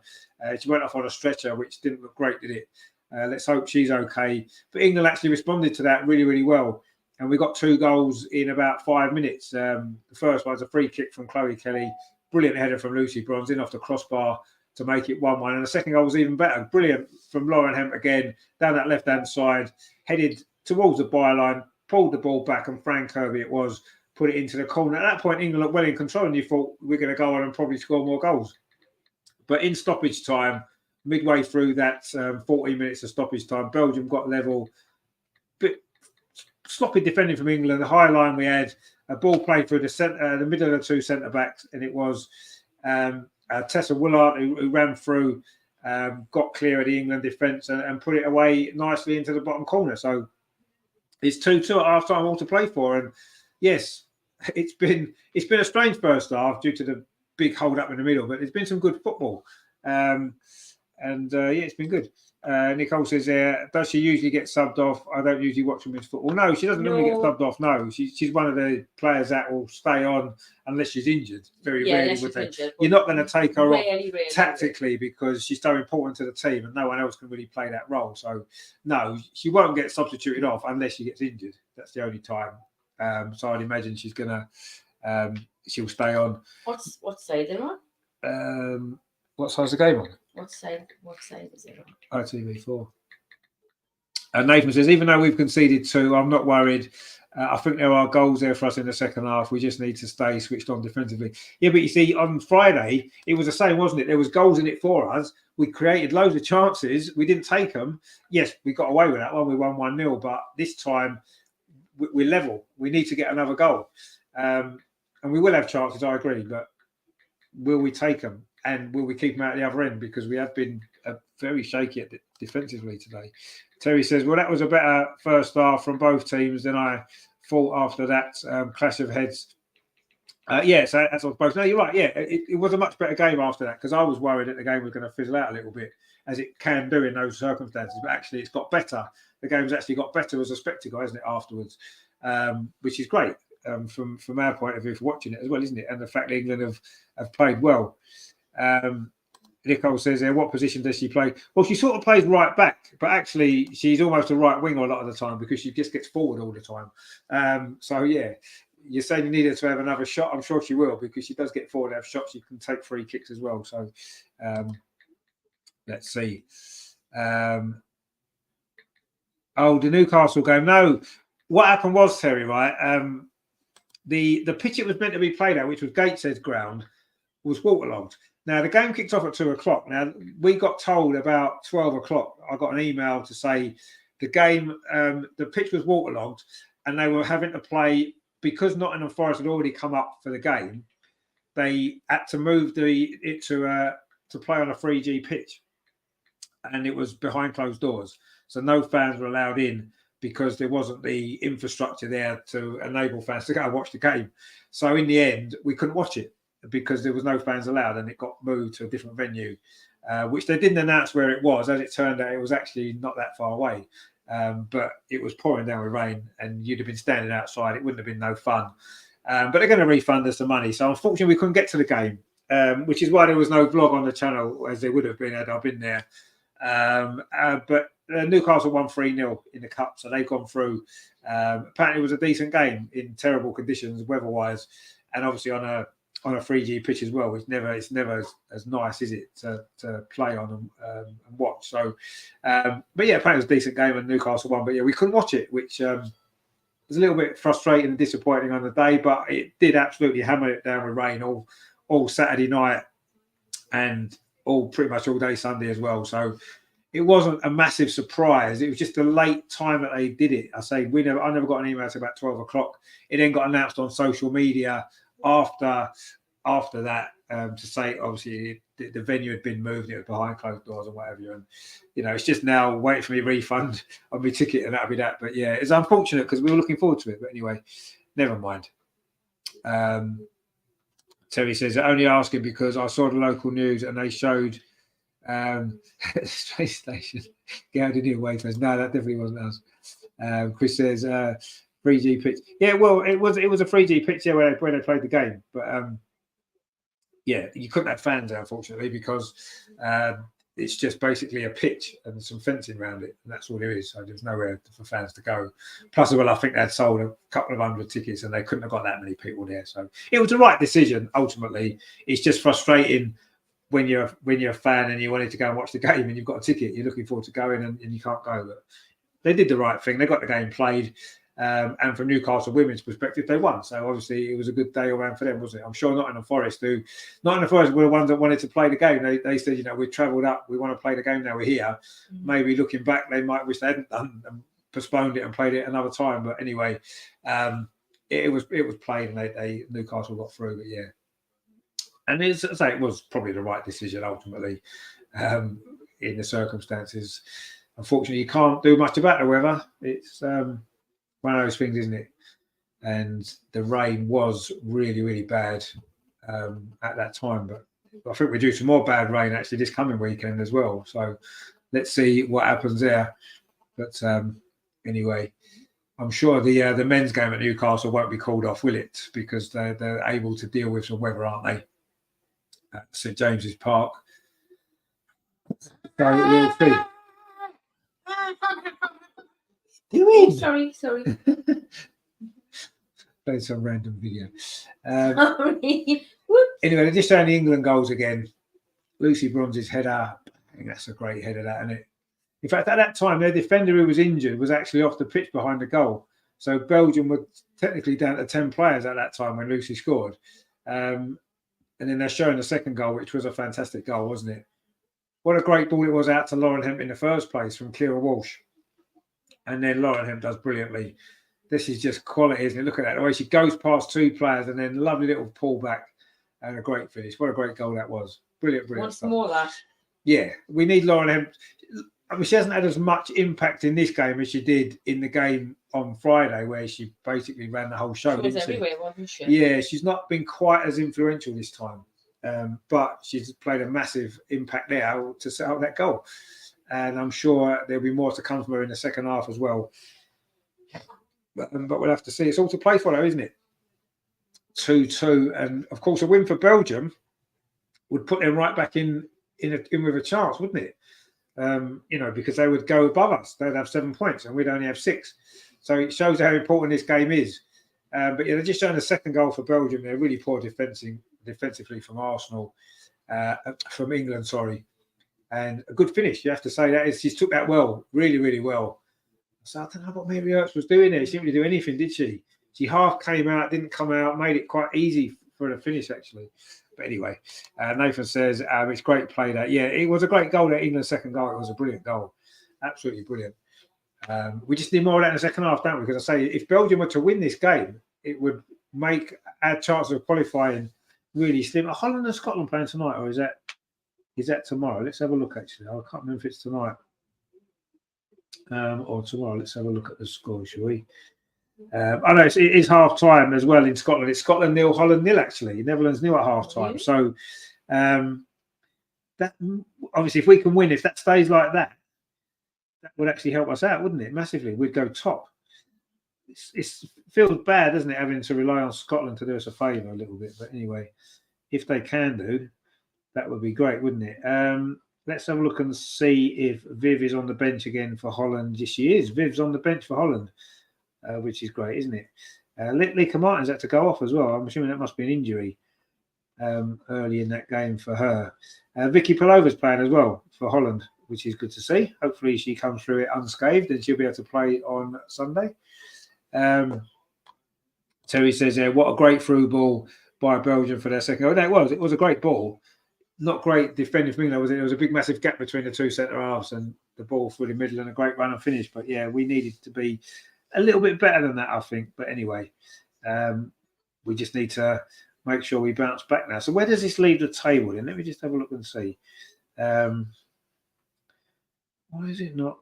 She went off on a stretcher, which didn't look great, did it? Let's hope she's okay. But England actually responded to that really, really well. And we got 2 goals in about 5 minutes. The first one was a free kick from Chloe Kelly. Brilliant header from Lucy Bronze in off the crossbar to make it 1-1. And the second goal was even better. Brilliant from Lauren Hemp again, down that left-hand side, headed towards the byline, pulled the ball back, and Fran Kirby it was, put it into the corner. At that point, England looked well in control, and you thought we're going to go on and probably score more goals. But in stoppage time, midway through that 40 minutes of stoppage time, Belgium got level. But sloppy defending from England. The high line we had, a ball played through the middle of the 2 centre-backs, and it was Tessa Willard who ran through, got clear of the England defence and put it away nicely into the bottom corner. So it's 2-2 at half-time, all to play for. And yes, it's been a strange first half due to the big hold-up in the middle, but there's been some good football. It's been good. Nicole says, does she usually get subbed off? I don't usually watch women's football. No, she doesn't normally get subbed off. No, she's one of the players that will stay on unless she's injured. Very rarely would they. You're not going to take her off tactically because she's so important to the team and no one else can really play that role. So, no, she won't get substituted off unless she gets injured. That's the only time. So I'd imagine she's going to, she'll stay on. What side are on? What side's the game on? What side is it on? ITV4. And Nathan says, even though we've conceded 2, I'm not worried. I think there are goals there for us in the second half. We just need to stay switched on defensively. Yeah, but you see, on Friday, it was the same, wasn't it? There was goals in it for us. We created loads of chances. We didn't take them. Yes, we got away with that one. We won 1-0. But this time, we're level. We need to get another goal. And we will have chances, I agree. But will we take them? And will we keep them out at the other end? Because we have been very shaky defensively today. Terry says, well, that was a better first half from both teams than I thought after that clash of heads Yeah, so that's what I suppose. No, you're right. Yeah, it was a much better game after that because I was worried that the game was going to fizzle out a little bit, as it can do in those circumstances. But actually, it's got better. The game's actually got better as a spectacle, hasn't it? Afterwards, which is great from our point of view for watching it as well, isn't it? And the fact that England have played well. Nicole says, what position does she play? Well, she sort of plays right back, but actually she's almost a right winger a lot of the time because she just gets forward all the time. So yeah. You're saying you need her to have another shot. I'm sure she will because she does get forward, have shots. She can take free kicks as well. So let's see. The Newcastle game. No, what happened was, Terry, right? The pitch it was meant to be played at, which was Gateshead ground, was Watchalong. Now the game kicked off at 2:00. Now we got told about 12:00. I got an email to say the game, the pitch was Watchalong, and they were having to play. Because Nottingham Forest had already come up for the game, they had to move it to play on a 3G pitch, and it was behind closed doors, so no fans were allowed in because there wasn't the infrastructure there to enable fans to go and watch the game. So in the end, we couldn't watch it because there was no fans allowed, and it got moved to a different venue, which they didn't announce where it was. As it turned out, it was actually not that far away. But it was pouring down with rain and you'd have been standing outside. It wouldn't have been no fun. But they're going to refund us the money. So unfortunately, we couldn't get to the game, which is why there was no vlog on the channel as there would have been had I been there. But Newcastle won 3-0 in the cup. So they've gone through. Apparently, it was a decent game in terrible conditions weather-wise. And obviously on a 3G pitch as well, it's never as nice, is it, to play on and watch. So, but yeah, apparently it was a decent game and Newcastle won. But yeah, we couldn't watch it, which was a little bit frustrating and disappointing on the day. But it did absolutely hammer it down with rain all Saturday night and pretty much all day Sunday as well. So it wasn't a massive surprise. It was just a late time that they did it. I never got an email until about 12:00. It then got announced on social media after that to say obviously the venue had been moved, it was behind closed doors and whatever, and it's just now waiting for me refund on my ticket and that'll be that. But yeah, it's unfortunate because we were looking forward to it, but anyway, never mind. Terry says, only asking because I saw the local news and they showed space station Gowden Hill Wayfarers. No, that definitely wasn't us. Chris says 3G pitch. Yeah, well, it was a 3G pitch where they played the game, but yeah, you couldn't have fans unfortunately because it's just basically a pitch and some fencing around it, and that's all there is. So there's nowhere for fans to go. Plus, well, I think they'd sold a couple of 100 tickets and they couldn't have got that many people there. So it was the right decision ultimately. It's just frustrating when you're a fan and you wanted to go and watch the game and you've got a ticket, you're looking forward to going and you can't go. But they did the right thing. They got the game played. And from Newcastle women's perspective, they won. So obviously it was a good day all round for them, wasn't it? I'm sure Nottingham Forest were the ones that wanted to play the game. They said, we've travelled up, we want to play the game now we're here. Mm-hmm. Maybe looking back, they might wish they hadn't done and postponed it and played it another time. But anyway, it was played and Newcastle got through. But yeah, and as I say, it was probably the right decision ultimately in the circumstances. Unfortunately, you can't do much about the weather. It's one of those things, isn't it? And the rain was really, really bad at that time. But I think we're due some more bad rain actually this coming weekend as well. So let's see what happens there. But anyway, I'm sure the men's game at Newcastle won't be called off, will it? Because they're able to deal with some weather, aren't they? At St James's Park. So we'll see. Oh, sorry. Played some random video. Sorry. Anyway, just showing the England goals again. Lucy Bronze's header. I think that's a great header, that, isn't it? In fact, at that time, their defender who was injured was actually off the pitch behind the goal. So Belgium were technically down to 10 players at that time when Lucy scored. And then they're showing the second goal, which was a fantastic goal, wasn't it? What a great ball it was out to Lauren Hemp in the first place from Kira Walsh. And then Lauren Hemp does brilliantly. This is just quality, isn't it? Look at that. The way she goes past two players and then lovely little pullback and a great finish. What a great goal that was. Brilliant. Once more that. Yeah, we need Lauren Hemp. I mean, she hasn't had as much impact in this game as she did in the game on Friday, where she basically ran the whole show. She was didn't she? everywhere, wasn't she? Yeah, she's not been quite as influential this time, but she's played a massive impact there to set up that goal. And I'm sure there'll be more to come from her in the second half as well. But we'll have to see. It's all to play for, though, isn't it? 2-2, and of course a win for Belgium would put them right back in with a chance, wouldn't it? Because they would go above us. They'd have 7 points, and we'd only have 6. So it shows how important this game is. But yeah, they're just showing a second goal for Belgium. They're really poor defensively from Arsenal, from England, sorry, and a good finish. You have to say that she took that well, really, really well. So I don't know what Mary Earps was doing there. She didn't really do anything, did she? She half came out, didn't come out, made it quite easy for the finish, actually. But anyway, Nathan says, it's great play that. Yeah, it was a great goal, that England's second goal. It was a brilliant goal. Absolutely brilliant. We just need more of that in the second half, don't we? Because I say, if Belgium were to win this game, it would make our chances of qualifying really slim. Are Holland and Scotland playing tonight, or is that tomorrow? Let's have a look, actually. I can't remember if it's tonight or tomorrow. Let's have a look at the score, shall we? I know it is half time as well in Scotland. It's Scotland 0, Holland 0, actually. Netherlands 0 at half time. So that obviously, if we can win, if that stays like that, that would actually help us out, wouldn't it? Massively. We'd go top. It feels bad, doesn't it, having to rely on Scotland to do us a favour a little bit. But anyway, if they can do, that would be great, wouldn't it? Let's have a look and see if Viv is on the bench again for Holland. Yes, she is. Viv's on the bench for Holland. Which is great, isn't it? Lika Martin's had to go off as well. I'm assuming that must be an injury early in that game for her. Vicky Palova's playing as well for Holland, which is good to see. Hopefully she comes through it unscathed and she'll be able to play on Sunday. Terry says, what a great through ball by Belgium for their second goal. No, it was a great ball. Not great defending from England, was it? There was a big, massive gap between the two centre halves and the ball through the middle and a great run and finish. But yeah, we needed to be a little bit better than that, I think. But anyway, we just need to make sure we bounce back now. So where does this leave the table then? Let me just have a look and see. Why is it not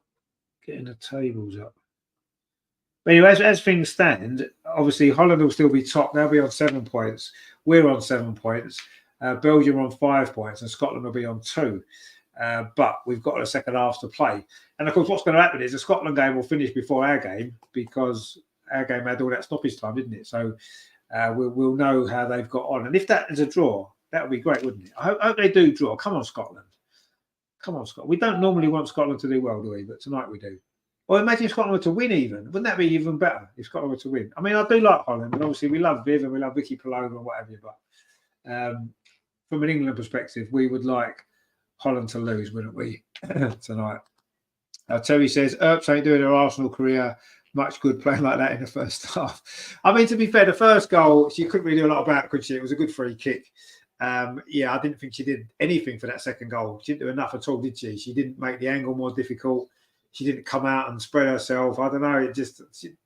getting the tables up? But anyway, as things stand, obviously Holland will still be top. They'll be on 7 points. We're on 7 points. Belgium on 5 points, and Scotland will be on 2. But we've got a second half to play. And of course, what's going to happen is the Scotland game will finish before our game, because our game had all that stoppage time, didn't it? So we'll know how they've got on. And if that is a draw, that would be great, wouldn't it? I hope they do draw. Come on, Scotland. Come on, Scotland. We don't normally want Scotland to do well, do we? But tonight we do. Or imagine if Scotland were to win even. Wouldn't that be even better if Scotland were to win? I mean, I do like Holland, and obviously we love Viv and we love Vicky Palova and whatever, but from an England perspective, we would like Holland to lose, wouldn't we, tonight? Terry says, Earps ain't doing her Arsenal career much good playing like that in the first half. I mean, to be fair, the first goal, she couldn't really do a lot about, could she? It was a good free kick. Yeah, I didn't think she did anything for that second goal. She didn't do enough at all, did she? She didn't make the angle more difficult. She didn't come out and spread herself. I don't know.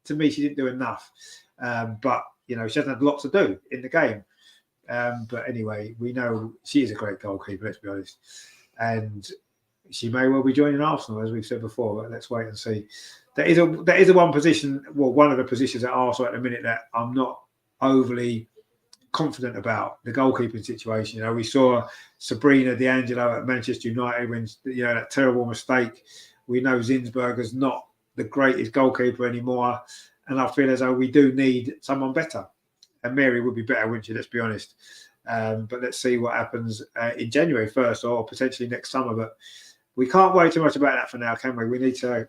To me, she didn't do enough. But, she hasn't had a lot to do in the game. But anyway, we know she is a great goalkeeper, let's be honest. And she may well be joining Arsenal, as we've said before, but let's wait and see. There is a one position, well, one of the positions at Arsenal at the minute that I'm not overly confident about, the goalkeeping situation. We saw Sarina D'Angelo at Manchester United when, that terrible mistake. We know Zinsberger's not the greatest goalkeeper anymore. And I feel as though we do need someone better. And Mary would be better, wouldn't she? Let's be honest. But let's see what happens in January first, or potentially next summer. But we can't worry too much about that for now, can we? We need to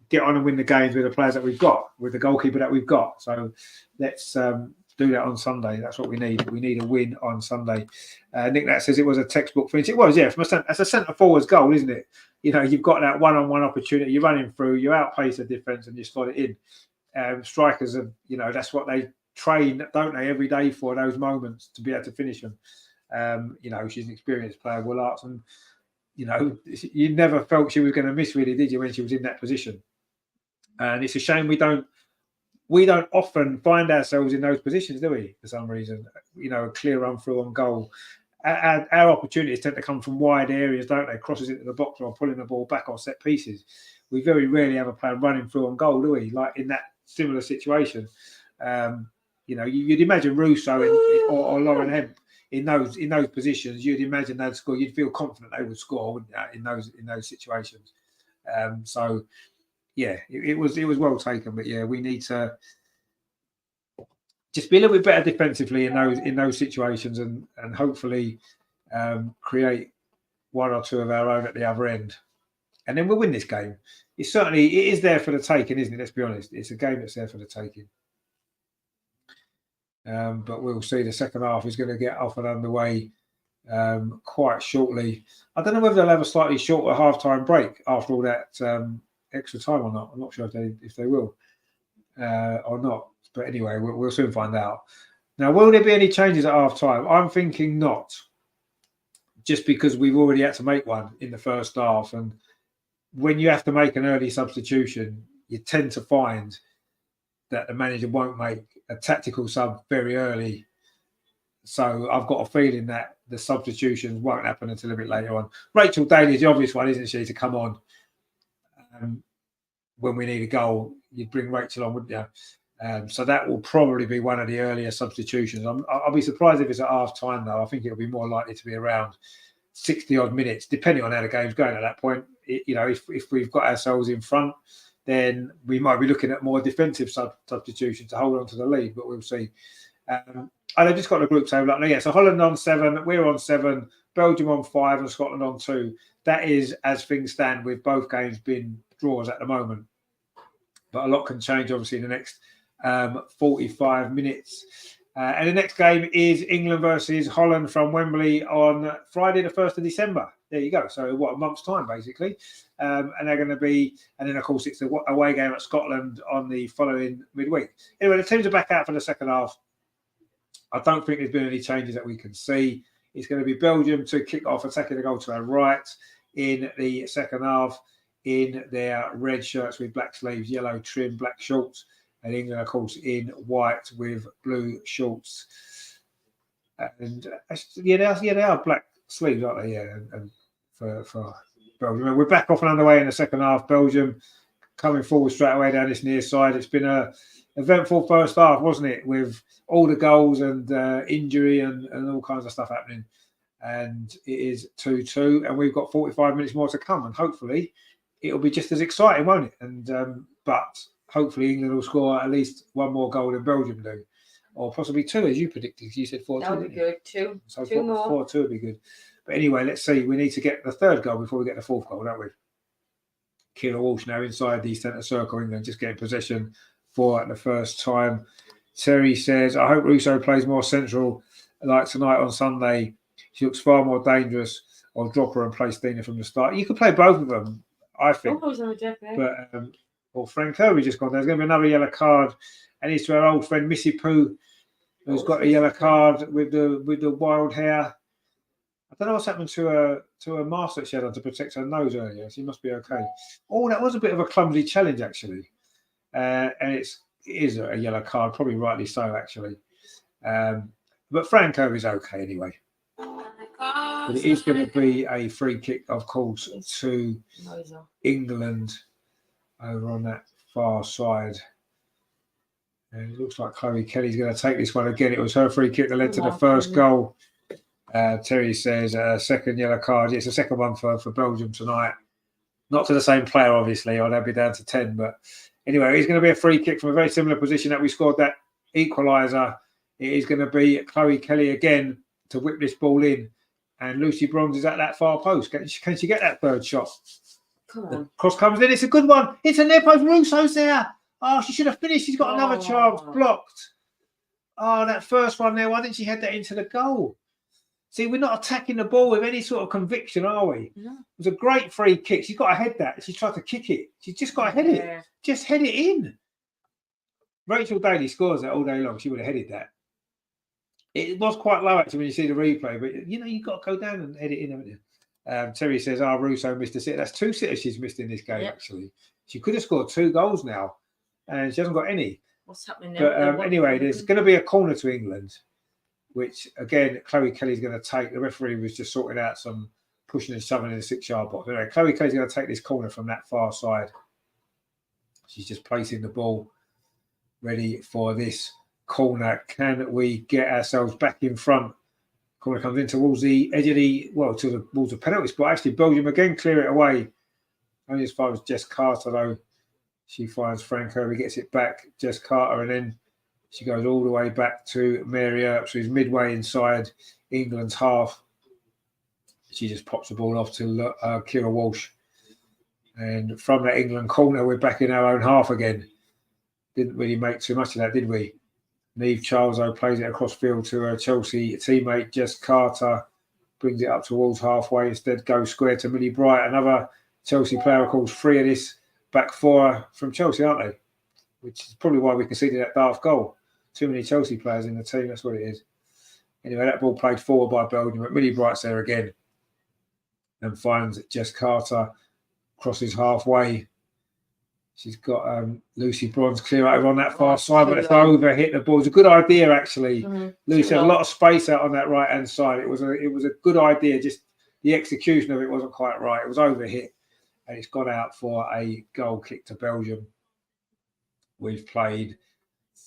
get on and win the games with the players that we've got, with the goalkeeper that we've got. So let's do that on Sunday. That's what we need. We need a win on Sunday. Nick, that says it was a textbook finish. It was, yeah. That's a centre forward's goal, isn't it? You've got that one-on-one opportunity. You're running through, you outpace the defence, and you slot it in. Strikers are, that's what they train, don't they, every day for those moments to be able to finish them. She's an experienced player, Will Arts, and you never felt she was going to miss, really, did you, when she was in that position? And it's a shame we don't often find ourselves in those positions, do we? For some reason, a clear run through on goal, our opportunities tend to come from wide areas, don't they? Crosses into the box or pulling the ball back on set pieces. We very rarely have a player running through on goal, do we? Like in that similar situation. You know, you'd imagine Russo or Lauren Hemp in those positions. You'd imagine they'd score. You'd feel confident they would score, wouldn't you, in those situations? So yeah, it was well taken. But yeah, we need to just be a little bit better defensively in those situations, and hopefully create one or two of our own at the other end, and then we'll win this game. It is there for the taking, isn't it? Let's be honest. It's a game that's there for the taking. But we'll see. The second half is going to get off and underway quite shortly. I don't know whether they'll have a slightly shorter half-time break after all that extra time or not. I'm not sure if they will or not. But anyway, we'll soon find out. Now, will there be any changes at half-time? I'm thinking not, just because we've already had to make one in the first half. And when you have to make an early substitution, you tend to find that the manager won't make a tactical sub very early. So I've got a feeling that the substitutions won't happen until a bit later on. Rachel Daly is the obvious one, isn't she, to come on when we need a goal. You'd bring Rachel on, wouldn't you? So that will probably be one of the earlier substitutions. I'll be surprised if it's at half time, though. I think it'll be more likely to be around 60-odd minutes, depending on how the game's going at that point. You know, if we've got ourselves in front, then we might be looking at more defensive substitution to hold on to the lead, but we'll see. And I've just got the group table up now. Yeah, so Holland on 7, we're on 7, Belgium on 5, and Scotland on 2. That is, as things stand, with both games being draws at the moment. But a lot can change, obviously, in the next 45 minutes. And the next game is England versus Holland from Wembley on Friday, the 1st of December. There you go. So, a month's time, basically. And they're going to be, and then, of course, it's the away game at Scotland on the following midweek. Anyway, the teams are back out for the second half. I don't think there's been any changes that we can see. It's going to be Belgium to kick off, attacking the goal to our right in the second half in their red shirts with black sleeves, yellow trim, black shorts. And England, of course, in white with blue shorts. And they are black sleeves, aren't they? Yeah, and for Belgium. We're back off and underway in the second half. Belgium coming forward straight away down this near side. It's been a eventful first half, wasn't it? With all the goals and injury and all kinds of stuff happening. And it is 2-2, and we've got 45 minutes more to come. And hopefully it'll be just as exciting, won't it? And but hopefully England will score at least one more goal than Belgium do. Or possibly 2, as you predicted. You said 4-2. That would be good. 2. So 2 more. 4-2 would be good. But anyway, let's see. We need to get the third goal before we get the fourth goal, don't we? Keira Walsh now inside the centre circle. England just getting possession for the first time. Terry says, I hope Russo plays more central like tonight on Sunday. She looks far more dangerous. Or drop her and play Stina from the start. You could play both of them, I think. But Frank Kirby just gone. There's going to be another yellow card. And it's to our old friend Missy Pooh, who's got a yellow card with the wild hair. I don't know what's happened to her mask that she had on to protect her nose earlier. She must be okay. Oh, that was a bit of a clumsy challenge, actually. And it is a yellow card, probably rightly so, actually. But Frank Kirby's okay anyway. But it is going to be a free kick, of course, to England over on that far side. And it looks like Chloe Kelly's going to take this one again. It was her free kick that led to the first goal. Terry says second yellow card. It's the second one for Belgium tonight. Not to the same player, obviously, or they'll be down to 10. But anyway, it's going to be a free kick from a very similar position that we scored that equaliser. It is going to be Chloe Kelly again to whip this ball in. And Lucy Bronze is at that far post. Can she get that third shot? Come on. The cross comes in. It's a good one. It's a near post. Russo's there. Oh, she should have finished. She's got another chance. Blocked. Oh, that first one there. Why didn't she head that into the goal? See, we're not attacking the ball with any sort of conviction, are we? No. It was a great free kick. She's got to head that. She tried to kick it. She's just got to head it. Just head it in. Rachel Daly scores that all day long. She would have headed that. It was quite low, actually, when you see the replay. But, you've got to go down and head it in, haven't you? Terry says, Russo missed a sitter. That's 2 sitters she's missed in this game, actually. She could have scored 2 goals now, and she hasn't got any. What's happening there? But anyway, there's going to be a corner to England, which again Chloe Kelly's going to take. The referee was just sorting out some pushing and shoving in the 6-yard box. Anyway, Chloe Kelly's going to take this corner from that far side. She's just placing the ball ready for this corner. Can we get ourselves back in front? Corner comes in towards the edge of towards the penalty spot. Actually, Belgium again clear it away. Only as far as Jess Carter, though. She finds Fran Kirby, gets it back. Jess Carter, and then she goes all the way back to Mary Earps, who's midway inside England's half. She just pops the ball off to Kira Walsh. And from that England corner, we're back in our own half again. Didn't really make too much of that, did we? Niamh Charles, though, plays it across field to her Chelsea teammate, Jess Carter. Brings it up towards halfway. Instead, goes square to Millie Bright. Another Chelsea player, of course, 3 of this back 4 from Chelsea, aren't they? Which is probably why we conceded that daft goal. Too many Chelsea players in the team, that's what it is. Anyway, that ball played forward by Belgium. But Millie Bright's there again. And finds Jess Carter, crosses halfway. She's got Lucy Bronze clear over on that far side, but it's over, hit the ball. It's a good idea, actually. Lucy had a lot of space out on that right-hand side. It was a good idea, just the execution of it wasn't quite right. It was over hit, and it's gone out for a goal kick to Belgium. We've played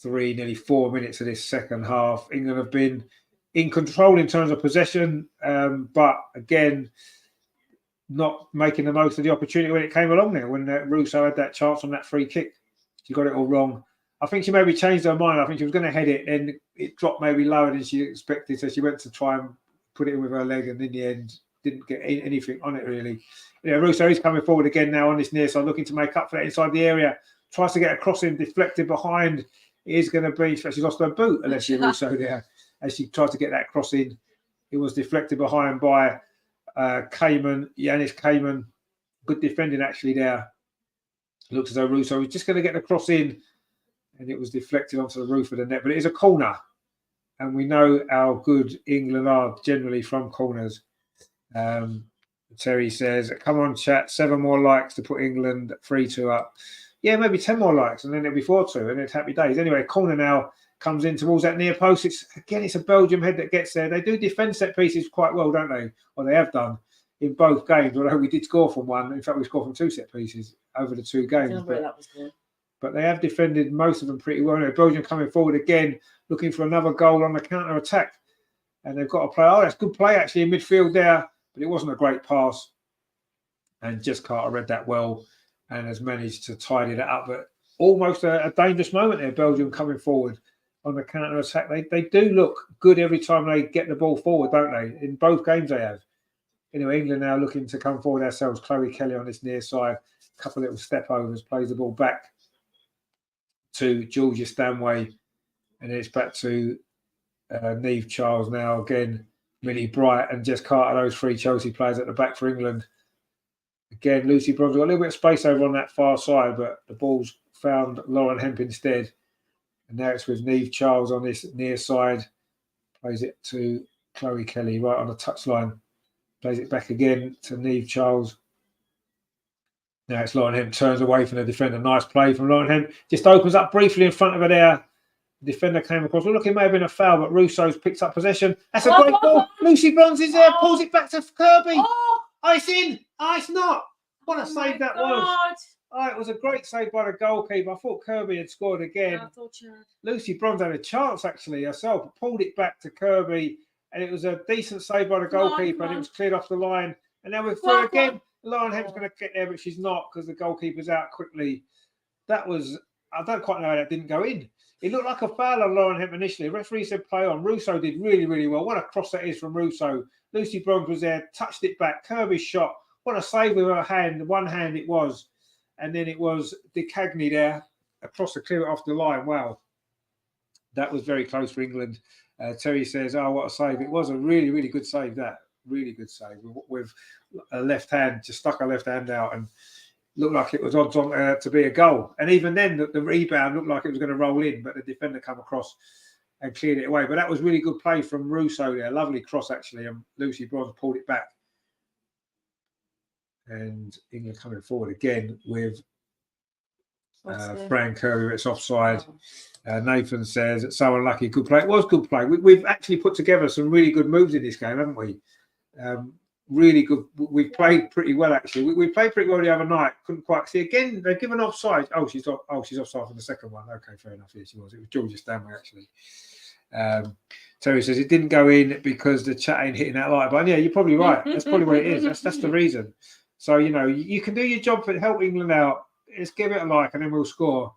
nearly 4 minutes of this second half. England have been in control in terms of possession, but again, not making the most of the opportunity when it came along there, when Russo had that chance on that free kick. She got it all wrong. I think she maybe changed her mind. I think she was going to head it, and it dropped maybe lower than she expected, so she went to try and put it in with her leg, and in the end, didn't get anything on it, really. Russo is coming forward again now on this near side, looking to make up for that inside the area. Tries to get a crossing, deflected behind. It is going to be, she's lost her boot, Alessia Russo there, as she tried to get that crossing. It was deflected behind by Yanis Cayman. Good defending actually there. Looks as though Russo was just going to get the cross in, and it was deflected onto the roof of the net. But it is a corner, and we know how good England are generally from corners. Terry says, come on chat, 7 more likes to put England 3-2 up. Yeah, maybe 10 more likes, and then it'll be 4-2, and it's happy days. Anyway, corner now comes in towards that near post. It's a Belgium head that gets there. They do defend set pieces quite well, don't they? Or they have done in both games, although we did score from one. In fact, we scored from 2 set pieces over the 2 games. But they have defended most of them pretty well. Belgium coming forward again, looking for another goal on the counter-attack. And they've got to play. Oh, that's good play actually in midfield there, but it wasn't a great pass. And Jess Carter read that well and has managed to tidy that up. But almost a dangerous moment there, Belgium coming forward on the counter-attack. They do look good every time they get the ball forward, don't they? In both games they have. Anyway, England now looking to come forward ourselves. Chloe Kelly on this near side. A couple of little step-overs, plays the ball back to Georgia Stanway. And then it's back to Niamh Charles now. Again, Millie Bright and Jess Carter, those 3 Chelsea players at the back for England. Again, Lucy Bronze got a little bit of space over on that far side, but the ball's found Lauren Hemp instead. And now it's with Niamh Charles on this near side. Plays it to Chloe Kelly right on the touchline. Plays it back again to Niamh Charles. Now it's Lauren Hemp, turns away from the defender. Nice play from Lauren Hemp. Just opens up briefly in front of her there. The defender came across. Look, it may have been a foul, but Russo's picked up possession. That's a great ball. Lucy Bronze is there. Pulls it back to Kirby. Oh, it's in. Oh, it's not. What a save that was. Oh, it was a great save by the goalkeeper. I thought Kirby had scored again. I thought you had. Lucy Bronze had a chance, actually, herself. Pulled it back to Kirby, and it was a decent save by the goalkeeper, and it was cleared off the line. And now we're through again. Lauren Hemp's going to get there, but she's not because the goalkeeper's out quickly. That was, I don't quite know how that didn't go in. It looked like a foul on Lauren Hemp initially. The referee said play on. Russo did really, really well. What a cross that is from Russo. Lucy Bronze was there, touched it back. Kirby's shot. What a save with her hand. One hand it was. And then it was De Cagney there across to clear it off the line. Wow. That was very close for England. Terry says, oh, what a save. It was a really, really good save, that. Really good save. With a left hand, just stuck her left hand out and looked like it was odds on to be a goal. And even then, the rebound looked like it was going to roll in, but the defender come across and cleared it away. But that was really good play from Russo there. Lovely cross, actually. And Lucy Bronze pulled it back. And England coming forward again with Fran Kirby. It's offside. Nathan says, so unlucky, good play. It was good play. We've actually put together some really good moves in this game, haven't we? Really good. We've played pretty well, actually. We played pretty well the other night. Couldn't quite see. Again, they've given offside. She's offside for the second one. Okay, fair enough. Here she was. It was Georgia Stanley, actually. Terry says it didn't go in because the chat ain't hitting that light. But yeah, you're probably right. That's probably what it is. That's the reason. So, you can do your job for help England out. Let's give it a like and then we'll score.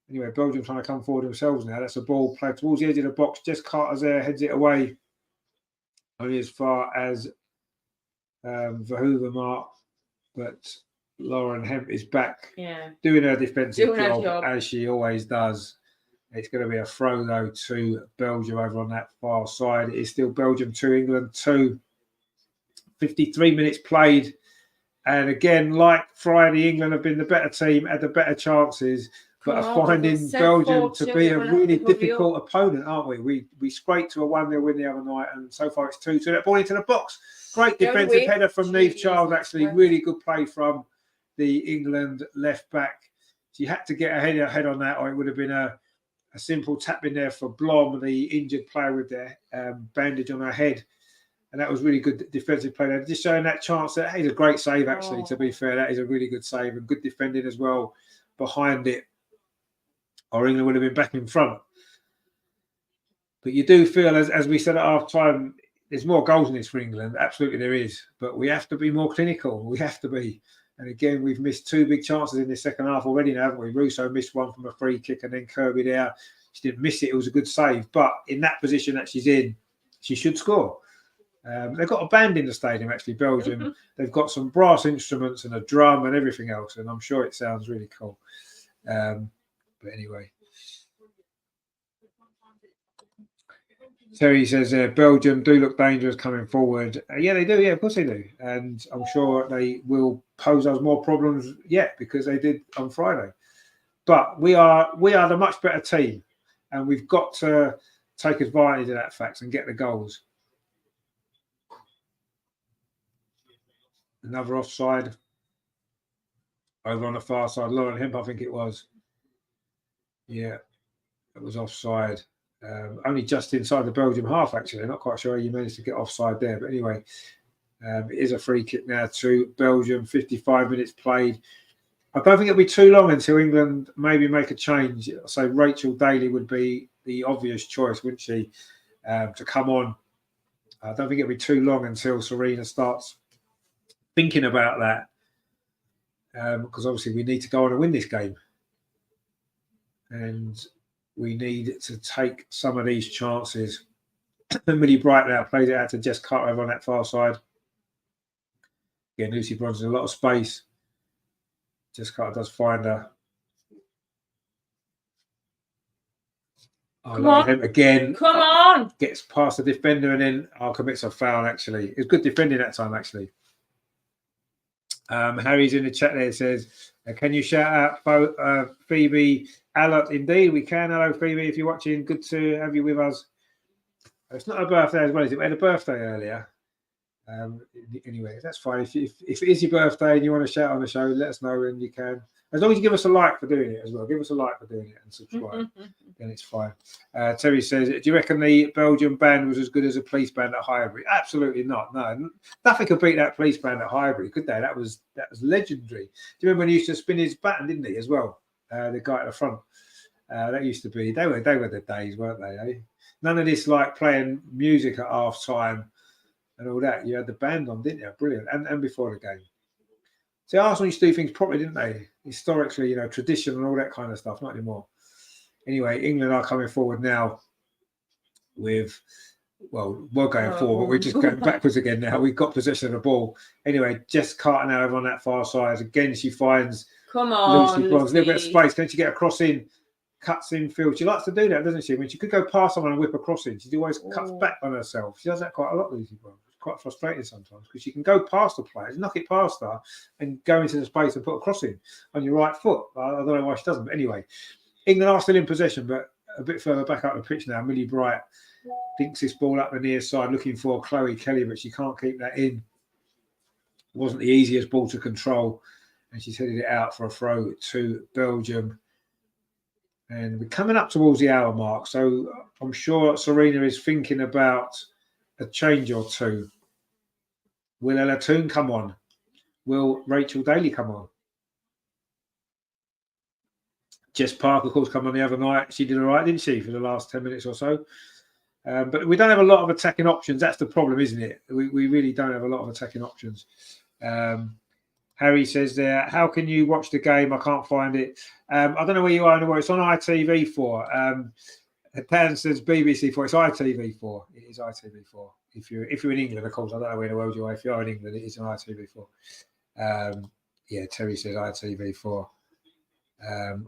Anyway, Belgium trying to come forward themselves now. That's a ball played towards the edge of the box. Jess Carter's there, heads it away. Only as far as Verhoeven mark. But Lauren Hemp is back. Yeah. Doing her defensive job as she always does. It's going to be a throw, though, to Belgium over on that far side. It is still Belgium 2, England 2. 53 minutes played. And again, like Friday, England have been the better team, had the better chances, but are finding Belgium to be a really difficult opponent, aren't we? We scraped to a 1-0 win the other night, and so far it's 2-2. That ball into the box. Great defensive header from Neve Charles, actually. Really good play from the England left back. She had to get her head on that, or it would have been a simple tap in there for Blom, the injured player with their bandage on her head. And that was really good defensive play there. Just showing that chance. That is a great save, actually, to be fair. That is a really good save and good defending as well behind it. Or England would have been back in front. But you do feel, as we said at half-time, there's more goals in this for England. Absolutely there is. But we have to be more clinical. We have to be. And again, we've missed 2 big chances in the second half already now, haven't we? Russo missed one from a free kick and then Kirby there. She didn't miss it. It was a good save. But in that position that she's in, she should score. They've got a band in the stadium, actually, Belgium. They've got some brass instruments and a drum and everything else. And I'm sure it sounds really cool. But anyway. Terry says Belgium do look dangerous coming forward. Yeah, they do. Yeah, of course they do. And I'm sure they will pose us more problems yet because they did on Friday. But we are the much better team. And we've got to take advantage of that fact and get the goals. Another offside over on the far side. Lauren Hemp, I think it was. Yeah, it was offside. Only just inside the Belgium half, actually. Not quite sure how you managed to get offside there. But anyway, it is a free kick now to Belgium. 55 minutes played. I don't think it'll be too long until England maybe make a change. So Rachel Daly would be the obvious choice, wouldn't she, to come on. I don't think it'll be too long until Sarina starts thinking about that, because obviously we need to go on and win this game, and we need to take some of these chances. Millie Bright now plays it out to Jess Carter over on that far side. Again, Lucy Bronze in a lot of space. Jess Carter does find her. Come on. Again. Come on. Gets past the defender and then commits a foul, actually. It was good defending that time, actually. Harry's in the chat there. Says, can you shout out Phoebe Allott? Indeed, we can. Hello, Phoebe, if you're watching. Good to have you with us. It's not her birthday as well, is it? We had a birthday earlier. Anyway, that's fine. If it is your birthday and you want to shout on the show, let us know and you can. As long as you give us a like for doing it as well. Give us a like for doing it and subscribe. Then it's fine. Terry says, do you reckon the Belgian band was as good as a police band at Highbury? Absolutely not. No, nothing could beat that police band at Highbury, could they? That was legendary. Do you remember when he used to spin his baton, didn't he, as well? The guy at the front. That used to be. They were the days, weren't they? Eh? None of this like playing music at half time and all that. You had the band on, didn't you? Brilliant. And before the game. See, Arsenal used to do things properly, didn't they? Historically, tradition and all that kind of stuff. Not anymore. Anyway, England are coming forward now with, well, we're going forward, but we're just going backwards again now. We've got possession of the ball. Anyway, Jess Carter now over on that far side. Again, she finds Lucy Bronze. A little bit of space. Can she get a cross in? Cuts in field. She likes to do that, doesn't she? When she could go past someone and whip a cross in, she always cuts back on herself. She does that quite a lot, Lucy Bronze. Quite frustrating sometimes because she can go past the players, knock it past her, and go into the space and put a cross in on your right foot. I don't know why she doesn't, but anyway, England are still in possession, but a bit further back up the pitch now. Millie Bright dinks this ball up the near side, looking for Chloe Kelly, but she can't keep that in. It wasn't the easiest ball to control, and she's headed it out for a throw to Belgium. And we're coming up towards the hour mark, so I'm sure Sarina is thinking about a change or two. Will Ella Toon come on? Will Rachel Daly come on? Jess Park, of course, come on the other night. She did all right, didn't she, for the last 10 minutes or so? But we don't have a lot of attacking options. That's the problem, isn't it? We really don't have a lot of attacking options. Harry says there, how can you watch the game? I can't find it. I don't know where you are anywhere. It's on ITV4. Dan says BBC4. It's ITV4. It is ITV4. If you're in England, of course, I don't know where in the world you are. If you are in England, it is on ITV4. Yeah, Terry says ITV4,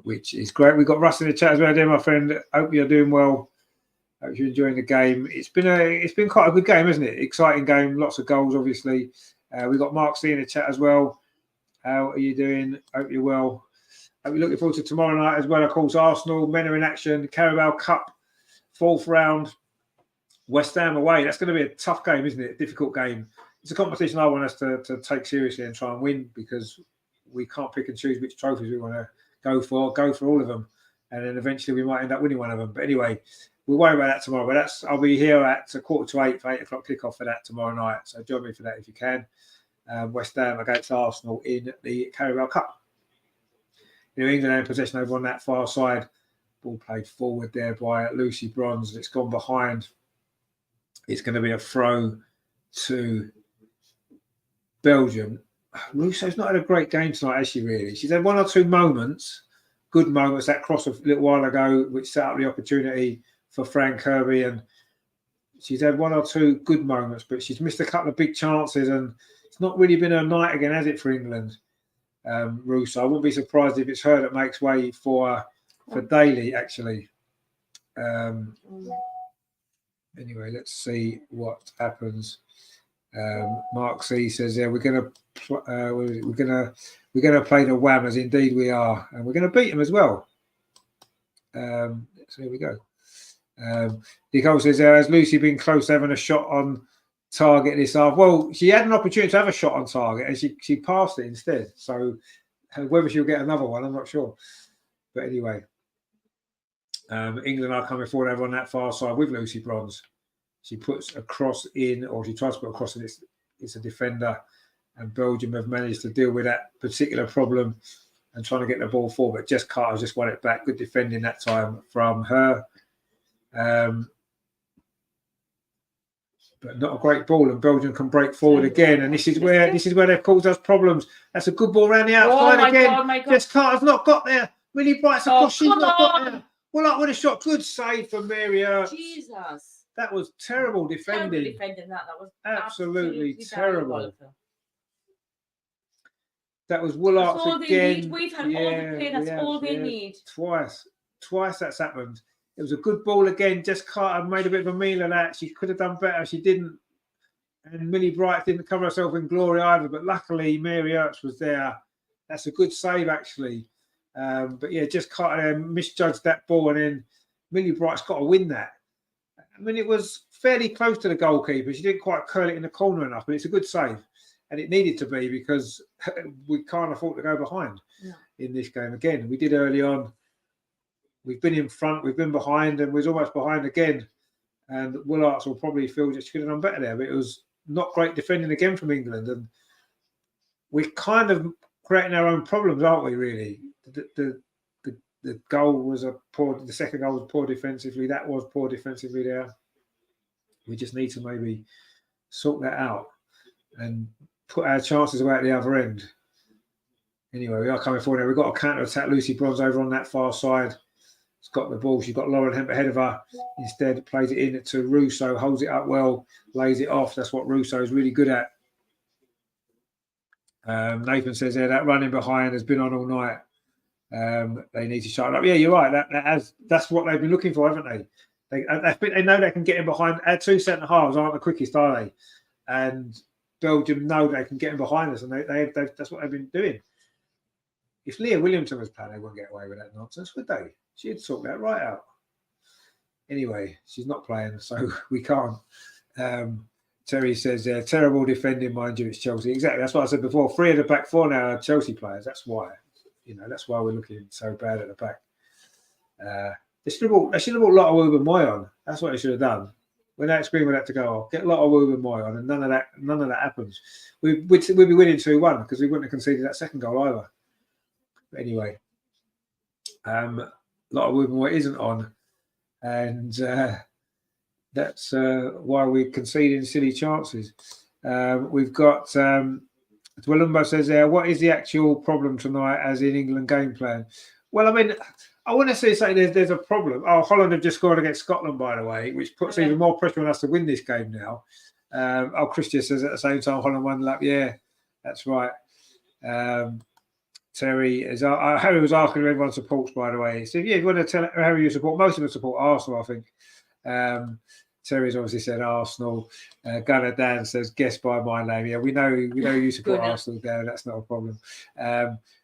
which is great. We've got Russ in the chat as well, dear my friend. Hope you're doing well. Hope you're enjoying the game. It's been quite a good game, isn't it? Exciting game, lots of goals, obviously. We've got Mark C in the chat as well. How are you doing? Hope you're well. Hope you're looking forward to tomorrow night as well. Of course, Arsenal, men are in action. Carabao Cup, 4th round. West Ham away. That's going to be a tough game, isn't it? A difficult game. It's a competition I want us to take seriously and try and win, because we can't pick and choose which trophies we want to go for all of them. And then eventually we might end up winning one of them. But anyway, we'll worry about that tomorrow. But I'll be here at 7:45 for 8 o'clock kickoff for that tomorrow night. So join me for that if you can. West Ham against Arsenal in the Carabao Cup. England in possession over on that far side. Ball played forward there by Lucy Bronze. It's gone behind. It's going to be a throw to Belgium. Russo's not had a great game tonight, has she, really? She's had one or two moments, good moments. That cross a little while ago, which set up the opportunity for Fran Kirby. And she's had one or two good moments, but she's missed a couple of big chances. And it's not really been her night again, has it, for England? Russo. I wouldn't be surprised if it's her that makes way for Daly, actually. Anyway, let's see what happens. Mark C says, "Yeah, we're gonna play the Whammers. Indeed, we are, and we're going to beat them as well." So here we go. Nicole says, "Has Lucy been close to having a shot on target this half?" Well, she had an opportunity to have a shot on target, and she passed it instead. So whether she'll get another one, I'm not sure. But anyway, England are coming forward over on that far side with Lucy Bronze. She puts a cross in, or she tries to put a cross in. It's a defender, and Belgium have managed to deal with that particular problem and trying to get the ball forward. But Jess Carter's just won it back. Good defending that time from her. But not a great ball, and Belgium can break forward again. And this is where they've caused us problems. That's a good ball around the outside again. Jess Carter's not got there. Millie Bright's across. She's not got there. Well, up with a shot. Good save from Mary Earps. Jesus. That was terrible defending. Terrible defending that was absolutely terrible. That was Woolarts again. We've had all the play. That's all we need. Twice that's happened. It was a good ball again. Jess Carter made a bit of a meal of that. She could have done better. She didn't. And Millie Bright didn't cover herself in glory either. But luckily, Mary Earps was there. That's a good save, actually. But yeah, Jess Carter misjudged that ball. And then Millie Bright's got to win that. I mean, it was fairly close to the goalkeeper. She didn't quite curl it in the corner enough. But it's a good save. And it needed to be, because we can't afford to go behind in this game again. We did early on. We've been in front, we've been behind, and we're almost behind again. And Woolarts will probably feel that she could have done better there. But it was not great defending again from England. And we're kind of creating our own problems, aren't we, really? The goal was the second goal was poor defensively. That was poor defensively there. We just need to maybe sort that out and put our chances away at the other end. Anyway, we are coming forward now. We've got a counter-attack. Lucy Bronze over on that far side. She's got the ball. She's got Lauren Hemp ahead of her. Instead, plays it in to Russo. Holds it up well. Lays it off. That's what Russo is really good at. Nathan says there, that running behind has been on all night. They need to shut it up. Yeah, you're right. That's what they've been looking for, haven't they? They know they can get in behind. Our two centre halves aren't the quickest, are they? And Belgium know they can get in behind us, and that's what they've been doing. If Leah Williamson was playing, they wouldn't get away with that nonsense, would they? She'd sort that right out. Anyway, she's not playing, so we can't. Terry says, terrible defending, mind you, it's Chelsea. Exactly, that's what I said before. 3 of the back 4 now are Chelsea players. That's why. That's why we're looking so bad at the back. They should have brought Lotte Woob and Moy on. That's what they should have done. When that screen would have to go off, get Lotte Woob and Moy on, and none of that happens. We'd be winning 2-1 because we wouldn't have conceded that second goal either. But anyway, Lotte Woob and Moy isn't on, and that's why we're conceding silly chances. We've got Dwellumbo says there, what is the actual problem tonight as in England game plan? Well, I mean, I wouldn't say there's a problem. Oh, Holland have just scored against Scotland, by the way, which puts even more pressure on us to win this game now. Christian says at the same time, Holland won lap. Yeah, that's right. Terry Harry was asking who everyone supports, by the way. So yeah, if you want to tell Harry you support, most of them support Arsenal, I think. Terry's obviously said Arsenal. Gunnar Dan says, guess by my name. Yeah, we know you support Arsenal, Dan. That's not a problem.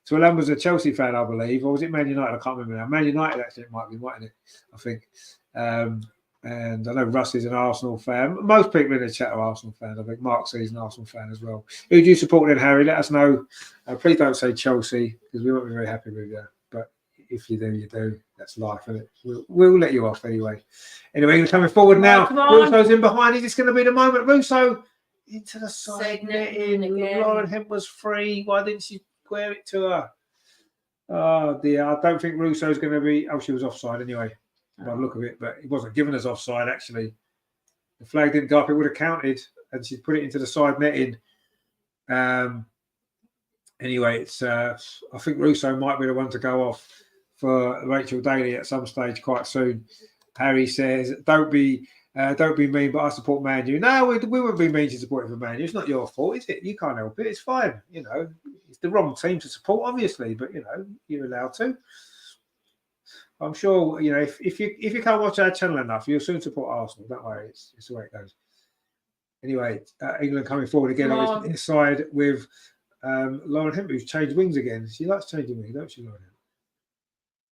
So Alan was a Chelsea fan, I believe, or was it Man United? I can't remember now. Man United, actually, it might be, mightn't it? I think. And I know Russ is an Arsenal fan. Most people in the chat are Arsenal fans. I think Mark says an Arsenal fan as well. Who do you support then, Harry? Let us know. Please don't say Chelsea because we won't be very happy with you. But if you do, you do. That's life, isn't it? We'll let you off anyway. Anyway, coming forward now. Russo's in behind. Is this going to be the moment? Russo into the side netting. Lauren Hemp was free. Why didn't she square it to her? Oh dear. I don't think Russo's going to be. Oh, she was offside anyway. By the look of it, but it wasn't given as offside actually. The flag didn't go up, it would have counted, and she put it into the side netting. Anyway, it's I think Russo might be the one to go off for Rachel Daly at some stage quite soon. Harry says, don't be mean, but I support Man U. No, we wouldn't be mean to support for Man U. It's not your fault, is it? You can't help it. It's fine. You know, it's the wrong team to support, obviously, but you know, you're allowed to. I'm sure, you know, if you can't watch our channel enough, you'll soon support Arsenal. Don't worry, it's the way it goes. Anyway, England coming forward again on his side with Lauren Hemp, who's changed wings again. She likes changing wings, don't she, Lauren Hemp?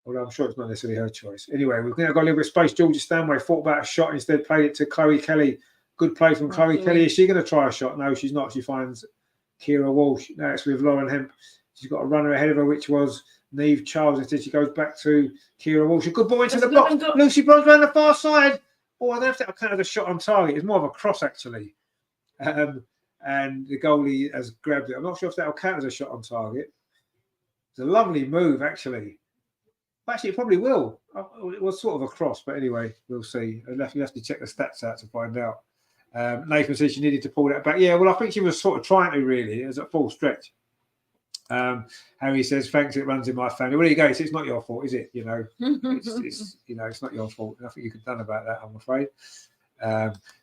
Although I'm sure it's not necessarily her choice. Anyway, we've now got a little bit of space. Georgia Stanway thought about a shot, instead played it to Chloe Kelly. Good play from Chloe Kelly. Is she going to try a shot? No, she's not. She finds Kira Walsh. Now it's with Lauren Hemp. She's got a runner ahead of her, which was Neve Charles. Instead, she goes back to Kira Walsh. A good ball into the box. Lucy Bronze round the far side. Oh, I don't know if that counted a shot on target. It's more of a cross, actually. And the goalie has grabbed it. I'm not sure if that will count as a shot on target. It's a lovely move, actually. Actually, it probably will. It was sort of a cross, but anyway, we'll see. You have to check the stats out to find out. Nathan said she needed to pull that back. Yeah, well, I think she was sort of trying to, really. It was at full stretch. Harry says, thanks, it runs in my family. Well, there you go. It's not your fault, is it? You know, it's not your fault. Nothing you could have done about that, I'm afraid.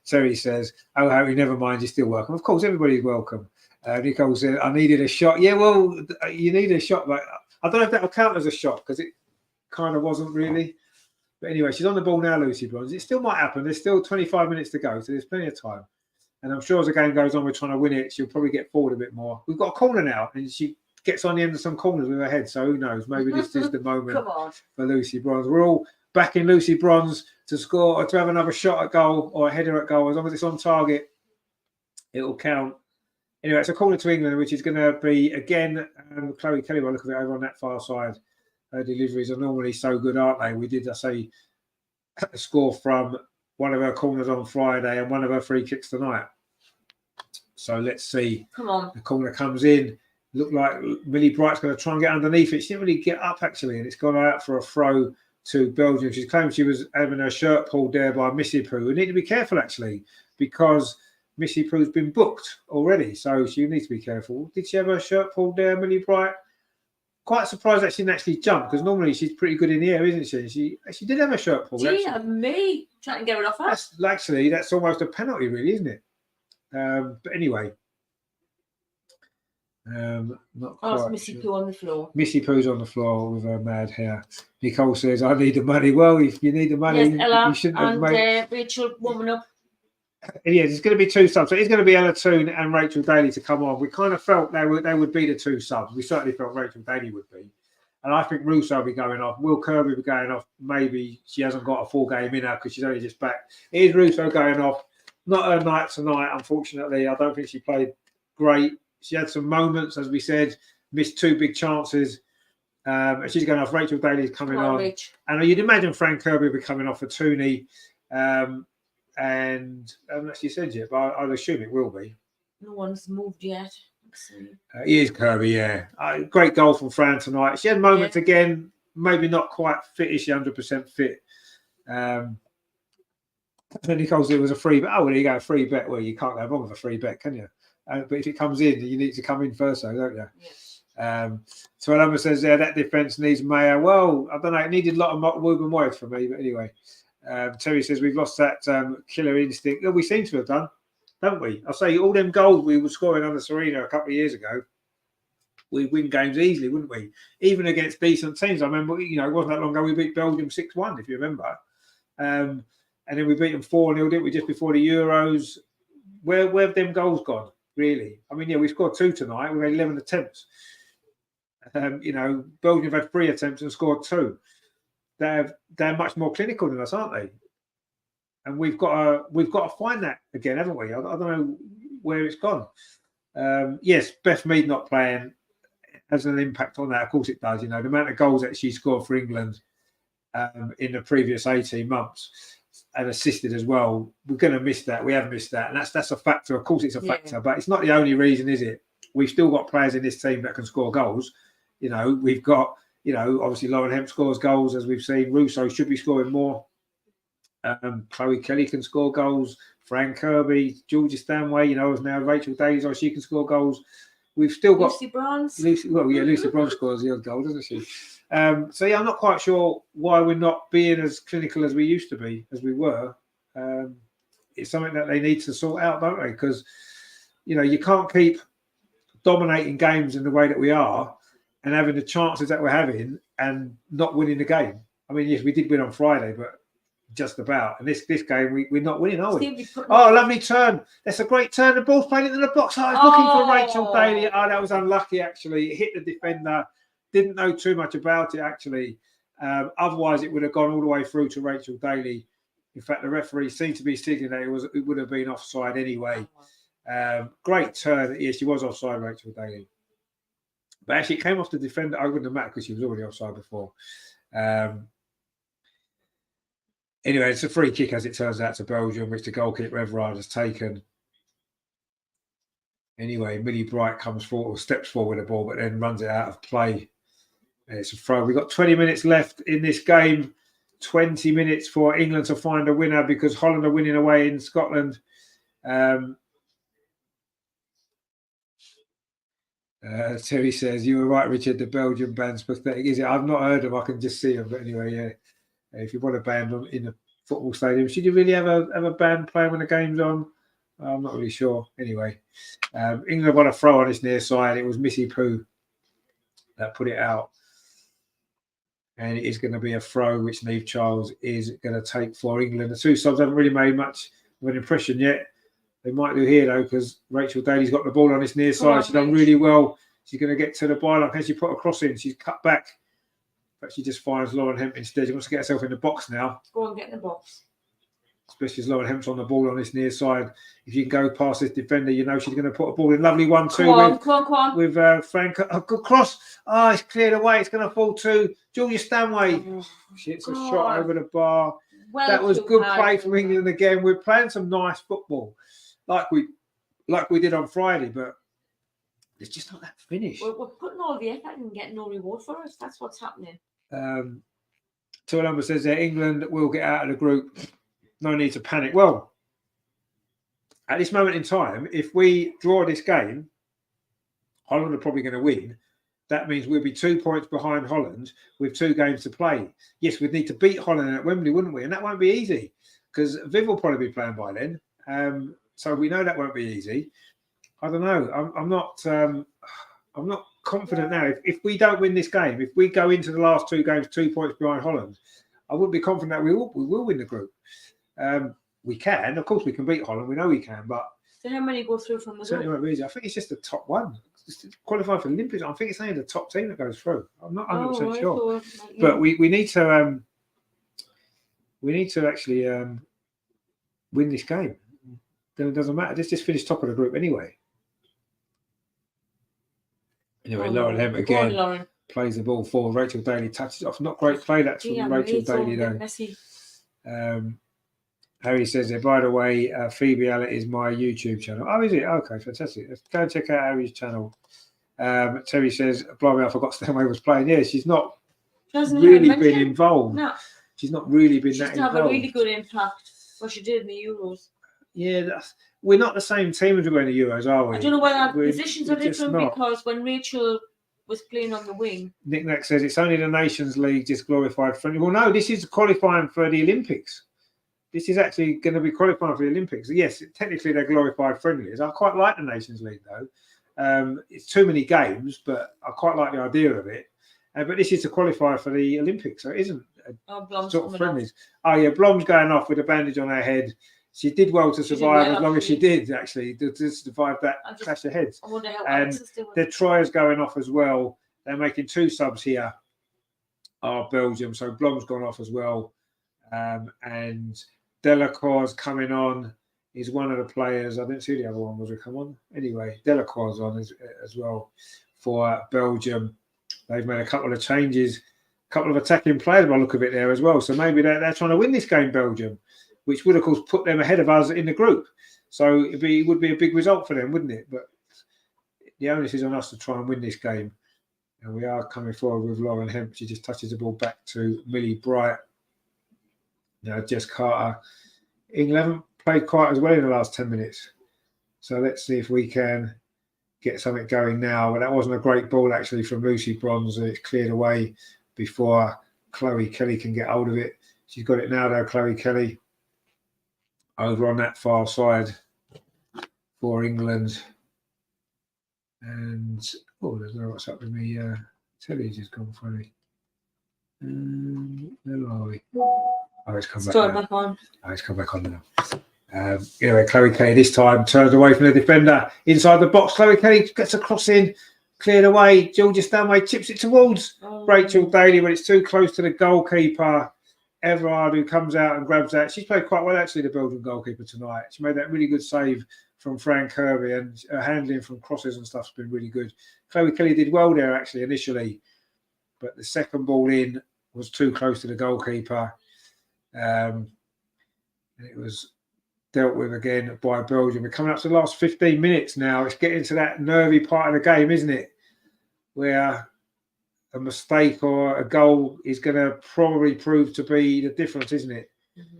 Terry says, oh, Harry, never mind, you're still welcome. Of course, everybody's welcome. Nicole said, I needed a shot. Yeah, well, you need a shot, but I don't know if that'll count as a shot because it kind of wasn't really. But anyway, she's on the ball now, Lucy Bronze. It still might happen. There's still 25 minutes to go, so there's plenty of time. And I'm sure as the game goes on, we're trying to win it. She'll probably get forward a bit more. We've got a corner now, and she gets on the end of some corners with her head. So who knows? Maybe this is the moment for Lucy Bronze. We're all backing Lucy Bronze to score or to have another shot at goal or a header at goal. As long as it's on target, it will count. Anyway, it's a corner to England, which is going to be, again, Chloe Kelly, by look at it over on that far side. Her deliveries are normally so good, aren't they? We did, I say, a score from one of her corners on Friday and one of her free kicks tonight. So let's see. Come on. The corner comes in. Looked like Millie Bright's going to try and get underneath it. She didn't really get up, actually, and it's gone out for a throw to Belgium. She's claimed she was having her shirt pulled there by Missy Pooh. We need to be careful, actually, because Missy Pooh's been booked already, so she needs to be careful. Did she have her shirt pulled there, Millie Bright? Quite surprised that she didn't actually jump, because normally she's pretty good in the air, isn't she? She did have her shirt pulled. Gee, me trying to get it off her. That's almost a penalty, really, isn't it? But anyway. Not quite. It's Missy Pooh on the floor. Missy Pooh's on the floor with her mad hair. Nicole says, I need the money. Well, if you need the money, yes, Ella you shouldn't have made... Rachel warming up. Yeah, there's going to be two subs. So it's going to be Ella Toon and Rachel Daly to come on. We kind of felt they would be the two subs. We certainly felt Rachel Daly would be. And I think Russo will be going off. Will Kirby will be going off. Maybe she hasn't got a full game in her because she's only just back. It is Russo going off. Not her night tonight, unfortunately. I don't think she played great. She had some moments, as we said, missed two big chances. And she's going off. Rachel Daly's coming on. Rich. And you'd imagine Frank Kirby will be coming off for Tooney. And I haven't actually said yet, but I'd assume it will be. No one's moved yet. He is Kirby, yeah. Great goal from Fran tonight. She had moments again, maybe not quite fit-ish, 100% fit. Then Nicole said it was a free bet. Oh, well, there you go, a free bet. Well, you can't go wrong with a free bet, can you? But if it comes in, you need to come in first, though, don't you? Yeah. So Alama says, that defence needs Mayer. Well, I don't know. It needed a lot of Wooben Moyes for me, but anyway. Terry says, we've lost that killer instinct. Well, we seem to have done, don't we? I'll say all them goals we were scoring under Sarina a couple of years ago, we'd win games easily, wouldn't we? Even against decent teams. I remember, it wasn't that long ago we beat Belgium 6-1, if you remember. And then we beat them 4-0, didn't we, just before the Euros? Where have them goals gone, really? I mean, we scored 2 tonight. We had 11 attempts. Belgium have had 3 attempts and scored 2. They're much more clinical than us, aren't they? And we've got to find that again, haven't we? I don't know where it's gone. Yes, Beth Mead not playing has an impact on that. Of course it does. The amount of goals that she scored for England in the previous 18 months and assisted as well. We're going to miss that. We have missed that, and that's a factor. Of course, it's a factor, but it's not the only reason, is it? We've still got players in this team that can score goals. We've got. Obviously Lauren Hemp scores goals, as we've seen. Russo should be scoring more. Chloe Kelly can score goals. Fran Kirby, Georgia Stanway, is now Rachel Daly, she can score goals. We've still got Lucy Bronze. Lucy Bronze scores the odd goal, doesn't she? I'm not quite sure why we're not being as clinical as we used to be, as we were. It's something that they need to sort out, don't they? Because you can't keep dominating games in the way that we are and having the chances that we're having and not winning the game. I mean, yes, we did win on Friday, but just about. And this game, we're not winning, are we? Oh, lovely turn. That's a great turn. The ball's playing into the box. I was looking for Rachel Daly. Oh, that was unlucky, actually. It hit the defender. Didn't know too much about it, actually. Otherwise, it would have gone all the way through to Rachel Daly. In fact, the referee seemed to be signaling that it would have been offside anyway. Great turn. Yes, she was offside, Rachel Daly. But actually, it came off the defender. I wouldn't have mattered because she was already offside before. Anyway, it's a free kick, as it turns out, to Belgium, which the goalkeeper Everard has taken. Anyway, Millie Bright comes forward, or steps forward with the ball, but then runs it out of play. And it's a throw. We've got 20 minutes left in this game. 20 minutes for England to find a winner because Holland are winning away in Scotland. Terry says, you were right, Richard. The Belgian band's pathetic. Is it? I've not heard them. I can just see them. But anyway, yeah. If you want a band in the football stadium, should you really have a band playing when the game's on? I'm not really sure. Anyway, England won a throw on this near side. It was Missy Pooh that put it out. And it is going to be a throw, which Neve Charles is going to take for England. The two subs haven't really made much of an impression yet. They might do here, though, because Rachel Daly's got the ball on this near side. She's done really well. She's going to get to the byline. Can she put a cross in? She's cut back. But she just finds Lauren Hemp instead. She wants to get herself in the box now. Go and get in the box. Especially as Lauren Hemp's on the ball on this near side. If you can go past this defender, she's going to put a ball in. Lovely 1-2 Come on. With Frank. A good cross. Oh, it's cleared away. It's going to fall to Julia Stanway. She hits a shot over the bar. Well, that was good play from England again. We're playing some nice football, like we did on Friday, but it's just not that finish. We're putting all the effort and getting no reward for us. That's what's happening. Tuolamba says that England will get out of the group. No need to panic. Well, at this moment in time, if we draw this game, Holland are probably going to win. That means we'll be 2 points behind Holland with 2 games to play. Yes, we'd need to beat Holland at Wembley, wouldn't we? And that won't be easy because Viv will probably be playing by then. So we know that won't be easy. I don't know. I'm not confident now. If we don't win this game, if we go into the last 2 games 2 points behind Holland, I wouldn't be confident that we will win the group. We can, of course, we can beat Holland. We know we can, but so how many go through from the certainly won't be easy. I think it's just the top one. Qualifying for Olympics, I think it's only the top team that goes through. I'm not 100% sure, but we need to actually win this game. Then it doesn't matter. Let's just finish top of the group anyway. Anyway, Lauren Hemp again. plays the ball forward. Rachel Daly touches off. Not great play that from Rachel Daly though. Harry says there, by the way, Phoebe Allett is my YouTube channel. Oh, is it? Okay, fantastic. Let's go and check out Harry's channel. Terry says, blimey, I forgot Stanway was playing. Yeah, she's not really been involved. No. She's not really been that involved. She's have a really good impact, what she did in the Euros. Yeah, we're not the same team as we were in the Euros, are we? I don't know whether our positions are different because when Rachel was playing on the wing. Nick Nack says it's only the Nations League, just glorified friendly. Well, no, this is qualifying for the Olympics. This is actually going to be qualifying for the Olympics. Yes, technically they're glorified friendlies. I quite like the Nations League though. It's too many games, but I quite like the idea of it. But this is to qualify for the Olympics, so it isn't sort of friendlies. Oh yeah, Blom's going off with a bandage on her head. She did well to survive as long as she did, actually, to survive that clash of heads. I wonder how and the Troyer's going off as well. They're making 2 subs here, are Belgium. So Blom's gone off as well. And Delacour's coming on. He's one of the players. I didn't see the other one. Was it come on? Anyway, Delacour's on as well for Belgium. They've made a couple of changes, a couple of attacking players by the look of it there as well. So maybe they're trying to win this game, Belgium, which would, of course, put them ahead of us in the group. So it would be a big result for them, wouldn't it? But the onus is on us to try and win this game. And we are coming forward with Lauren Hemp. She just touches the ball back to Millie Bright. Now, Jess Carter. England haven't played quite as well in the last 10 minutes. So let's see if we can get something going now. But that wasn't a great ball, actually, from Lucy Bronze. It's cleared away before Chloe Kelly can get hold of it. She's got it now, though, Chloe Kelly. Over on that far side for England. And, oh, there's no what's up with me. Telly's just gone funny. Where are we? Oh, it's come back on. Oh, it's come back on now. Anyway, Chloe Kelly this time turns away from the defender inside the box. Chloe Kelly gets a cross in, cleared away. Georgia Stanway chips it towards Rachel Daly, but it's too close to the goalkeeper. Everard, who comes out and grabs that. She's played quite well, actually, the Belgian goalkeeper tonight. She made that really good save from Fran Kirby, and her handling from crosses and stuff's been really good. Chloe Kelly did well there, actually, initially, but the second ball in was too close to the goalkeeper. And it was dealt with again by Belgium. We're coming up to the last 15 minutes now. It's getting to that nervy part of the game, isn't it? Where a mistake or a goal is going to probably prove to be the difference, isn't it? Mm-hmm.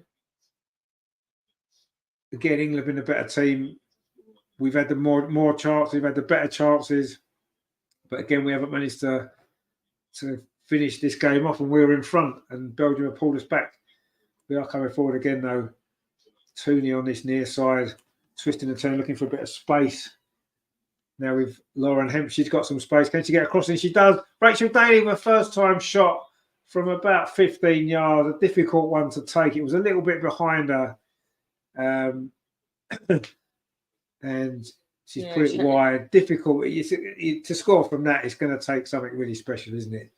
Again, England have been a better team. We've had the more chances, we've had the better chances. But again, we haven't managed to finish this game off, and we were in front, and Belgium have pulled us back. We are coming forward again, though. Tooney on this near side, twisting and turning, looking for a bit of space. Now with Lauren Hemp, she's got some space. Can she get across? And she does. Rachel Daly with a first-time shot from about 15 yards. A difficult one to take. It was a little bit behind her. And she's put it wide. Difficult. To score from that, it's going to take something really special, isn't it?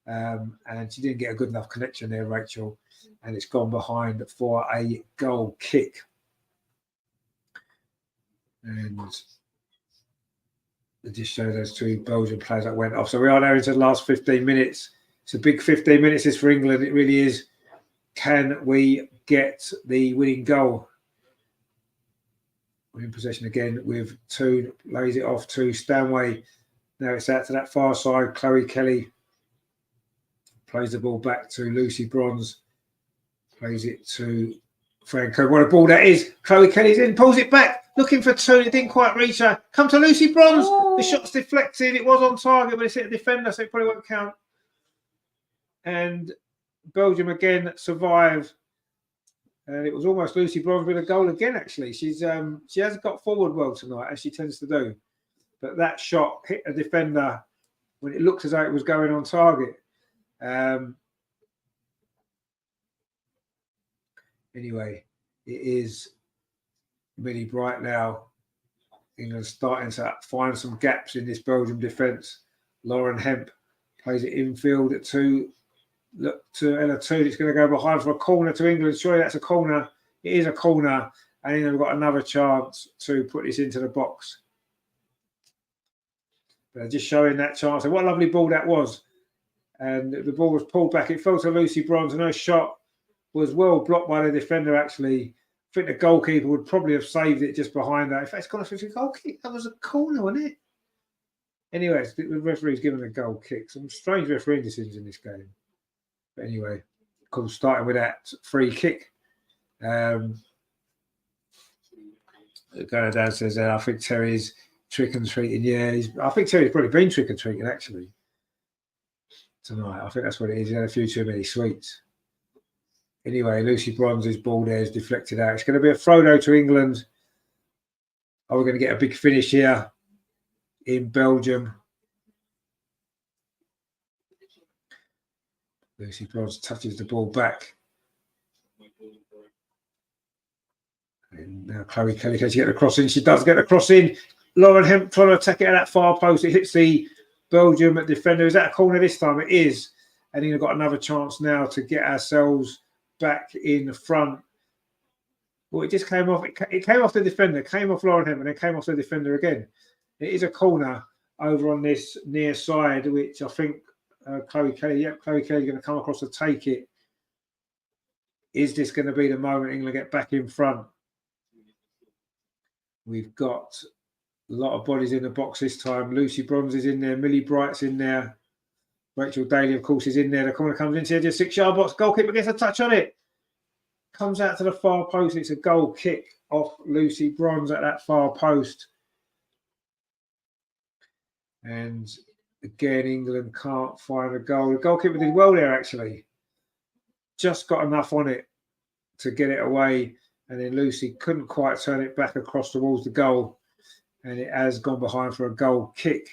And she didn't get a good enough connection there, Rachel. And it's gone behind for a goal kick. And it just shows those 2 Belgian players that went off. So we are now into the last 15 minutes. It's a big 15 minutes this for England. It really is. Can we get the winning goal? We're in possession again with Toon. Lays it off to Stanway. Now it's out to that far side. Chloe Kelly plays the ball back to Lucy Bronze. Plays it to Franco. What a ball that is. Chloe Kelly's in. Pulls it back. Looking for Toon. It didn't quite reach her. Come to Lucy Bronze. The shot's deflected. It was on target, but it's hit the defender, so it probably won't count. And Belgium again survive. And it was almost Lucy Bronze with a goal again, actually. She has got forward well tonight, as she tends to do. But that shot hit a defender when it looked as though it was going on target. Anyway, it is Millie Bright now. England starting to find some gaps in this Belgium defence. Lauren Hemp plays it infield to Ella Toon. It's going to go behind for a corner to England. Surely that's a corner. It is a corner. And England have got another chance to put this into the box. But just showing that chance. And what a lovely ball that was. and the ball was pulled back. It fell to Lucy Bronze, and her shot was well blocked by the defender, actually. I think the goalkeeper would probably have saved it just behind that. In fact, it's gone off a goal kick. That was a corner, wasn't it? Anyway, the referee's given a goal kick. Some strange refereeing decisions in this game. But anyway, of course, starting with that free kick. Going down says, I think Terry's trick and treating. Yeah, I think Terry's probably been trick and treating, actually, tonight. I think that's what it is. He had a few too many sweets. Anyway, Lucy Bronze's ball there is deflected out. It's going to be a throw though to England. Are we going to get a big finish here in Belgium? Lucy Bronze touches the ball back. And now Chloe Kelly, can she get the cross in? She does get the cross in. Lauren Hemp trying to attack it at that far post. It hits the Belgium defender. Is that a corner this time? It is. And England got another chance now to get ourselves back in front. Well, it just came off. It came off the defender, came off Lauren Hemp, and then came off the defender again. It is a corner over on this near side, which I think Chloe Kelly. Yep, Chloe Kelly's going to come across to take it. Is this going to be the moment England get back in front? We've got a lot of bodies in the box this time. Lucy Bronze is in there. Millie Bright's in there. Rachel Daly, of course, is in there. The corner comes into the 6-yard box. Goalkeeper gets a touch on it. Comes out to the far post. It's a goal kick off Lucy Bronze at that far post. And again, England can't find a goal. The goalkeeper did well there, actually. Just got enough on it to get it away. And then Lucy couldn't quite turn it back across towards the goal. And it has gone behind for a goal kick.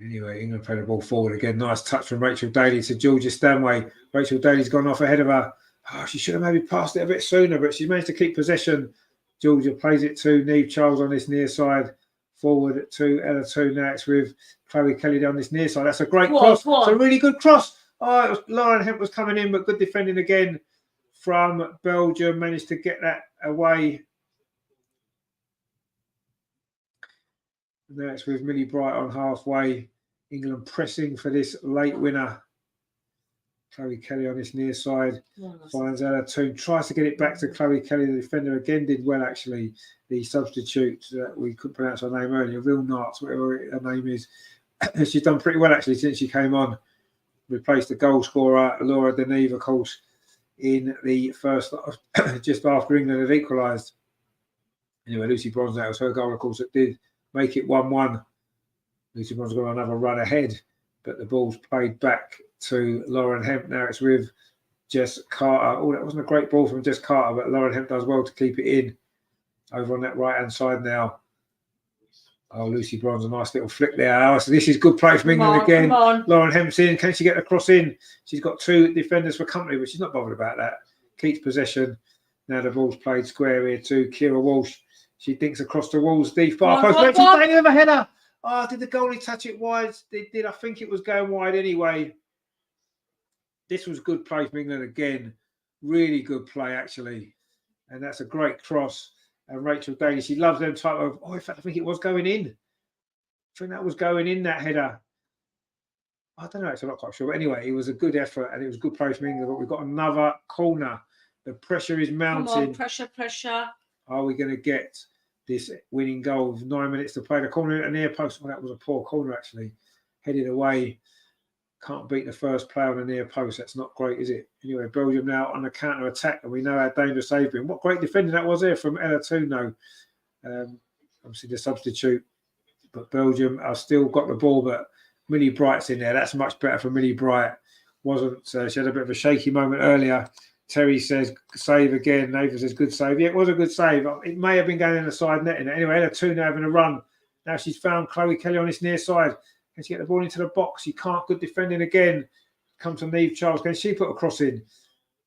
Anyway, England play the ball forward again. Nice touch from Rachel Daly to Georgia Stanway. Rachel Daly's gone off ahead of her. Oh, she should have maybe passed it a bit sooner, but she managed to keep possession. Georgia plays it to Neve Charles on this near side. Forward to Ella 2. Now it's with Chloe Kelly down this near side. That's a great cross. It's a really good cross. Oh, Lauren Hemp was coming in, but good defending again from Belgium. Managed to get that away. Now it's with Millie Bright on halfway. England pressing for this late winner. Chloe Kelly on this near side. Finds Ella 2. Tries to get it back to Chloe Kelly. The defender again did well, actually. The substitute, we couldn't pronounce her name earlier, Vilnarts, whatever her name is. She's done pretty well, actually, since she came on. Replaced the goal scorer, Laura Deneve, of course, in the first, just after England had equalised. Anyway, Lucy Bronze, that was her goal, of course, that did make it 1-1. Lucy Bronze got another run ahead, but the ball's played back to Lauren Hemp. Now it's with Jess Carter. Oh, that wasn't a great ball from Jess Carter, but Lauren Hemp does well to keep it in. Over on that right-hand side now. Oh, Lucy Bronze, a nice little flick there. Oh, so this is good play from England again. Lauren Hemp's in. Can she get the cross in? She's got 2 defenders for company, but she's not bothered about that. Keeps possession. Now the ball's played square here to Kira Walsh. She dinks across the walls. The far post. Rachel Daly with a header. Oh, did the goalie touch it wide? They did. I think it was going wide anyway. This was good play from England again. Really good play, actually. And that's a great cross. And Rachel Daly, she loves them type of, in fact, I think it was going in. I think that was going in, that header. I don't know, I'm not quite sure. But anyway, it was a good effort and it was a good play from England. But we've got another corner. The pressure is mounting. Come on, pressure. Are we going to get this winning goal with 9 minutes to play? The corner at the near post. Well, that was a poor corner, actually. Headed away. Can't beat the first player on the near post. That's not great, is it? Anyway, Belgium now on the counter attack, and we know how dangerous they've been. What great defending that was there from Ella 2. Obviously the substitute, but Belgium have still got the ball. But Millie Bright's in there. That's much better for Millie Bright. Wasn't she had a bit of a shaky moment earlier? Terry says save again. Nathan says good save. Yeah, it was a good save. It may have been going in the side netting. Anyway, Ella 2 now having a run. Now she's found Chloe Kelly on this near side. Can she get the ball into the box? She can't. Good defending again. Comes to Neve Charles. Can she put a cross in?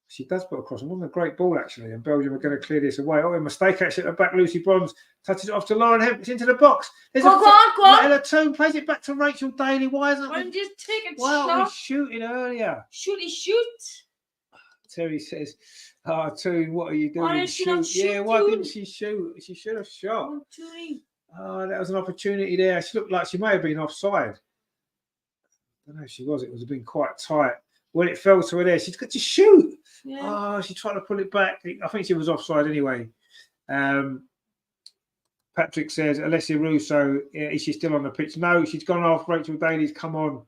She does put a cross in. Wasn't a great ball, actually. And Belgium are going to clear this away. Oh, a mistake, actually, at the back. Lucy Bronze touches it off to Lauren Hemp. It's into the box. Go on. Ella 2 plays it back to Rachel Daly. Why isn't it? Just take a Why shot. aren't we shooting earlier? Shoot. Terry says, Toon, what are you doing? Why didn't she not shoot? Yeah, why didn't she shoot? She should have shot. Oh, that was an opportunity there. She looked like she may have been offside. I don't know if she was. It was been quite tight. When it fell to her there, she's got to shoot. Yeah. Oh, she tried to pull it back. I think she was offside anyway. Patrick says, Alessia Russo, is she still on the pitch? No, she's gone off. Rachel Daly's come on.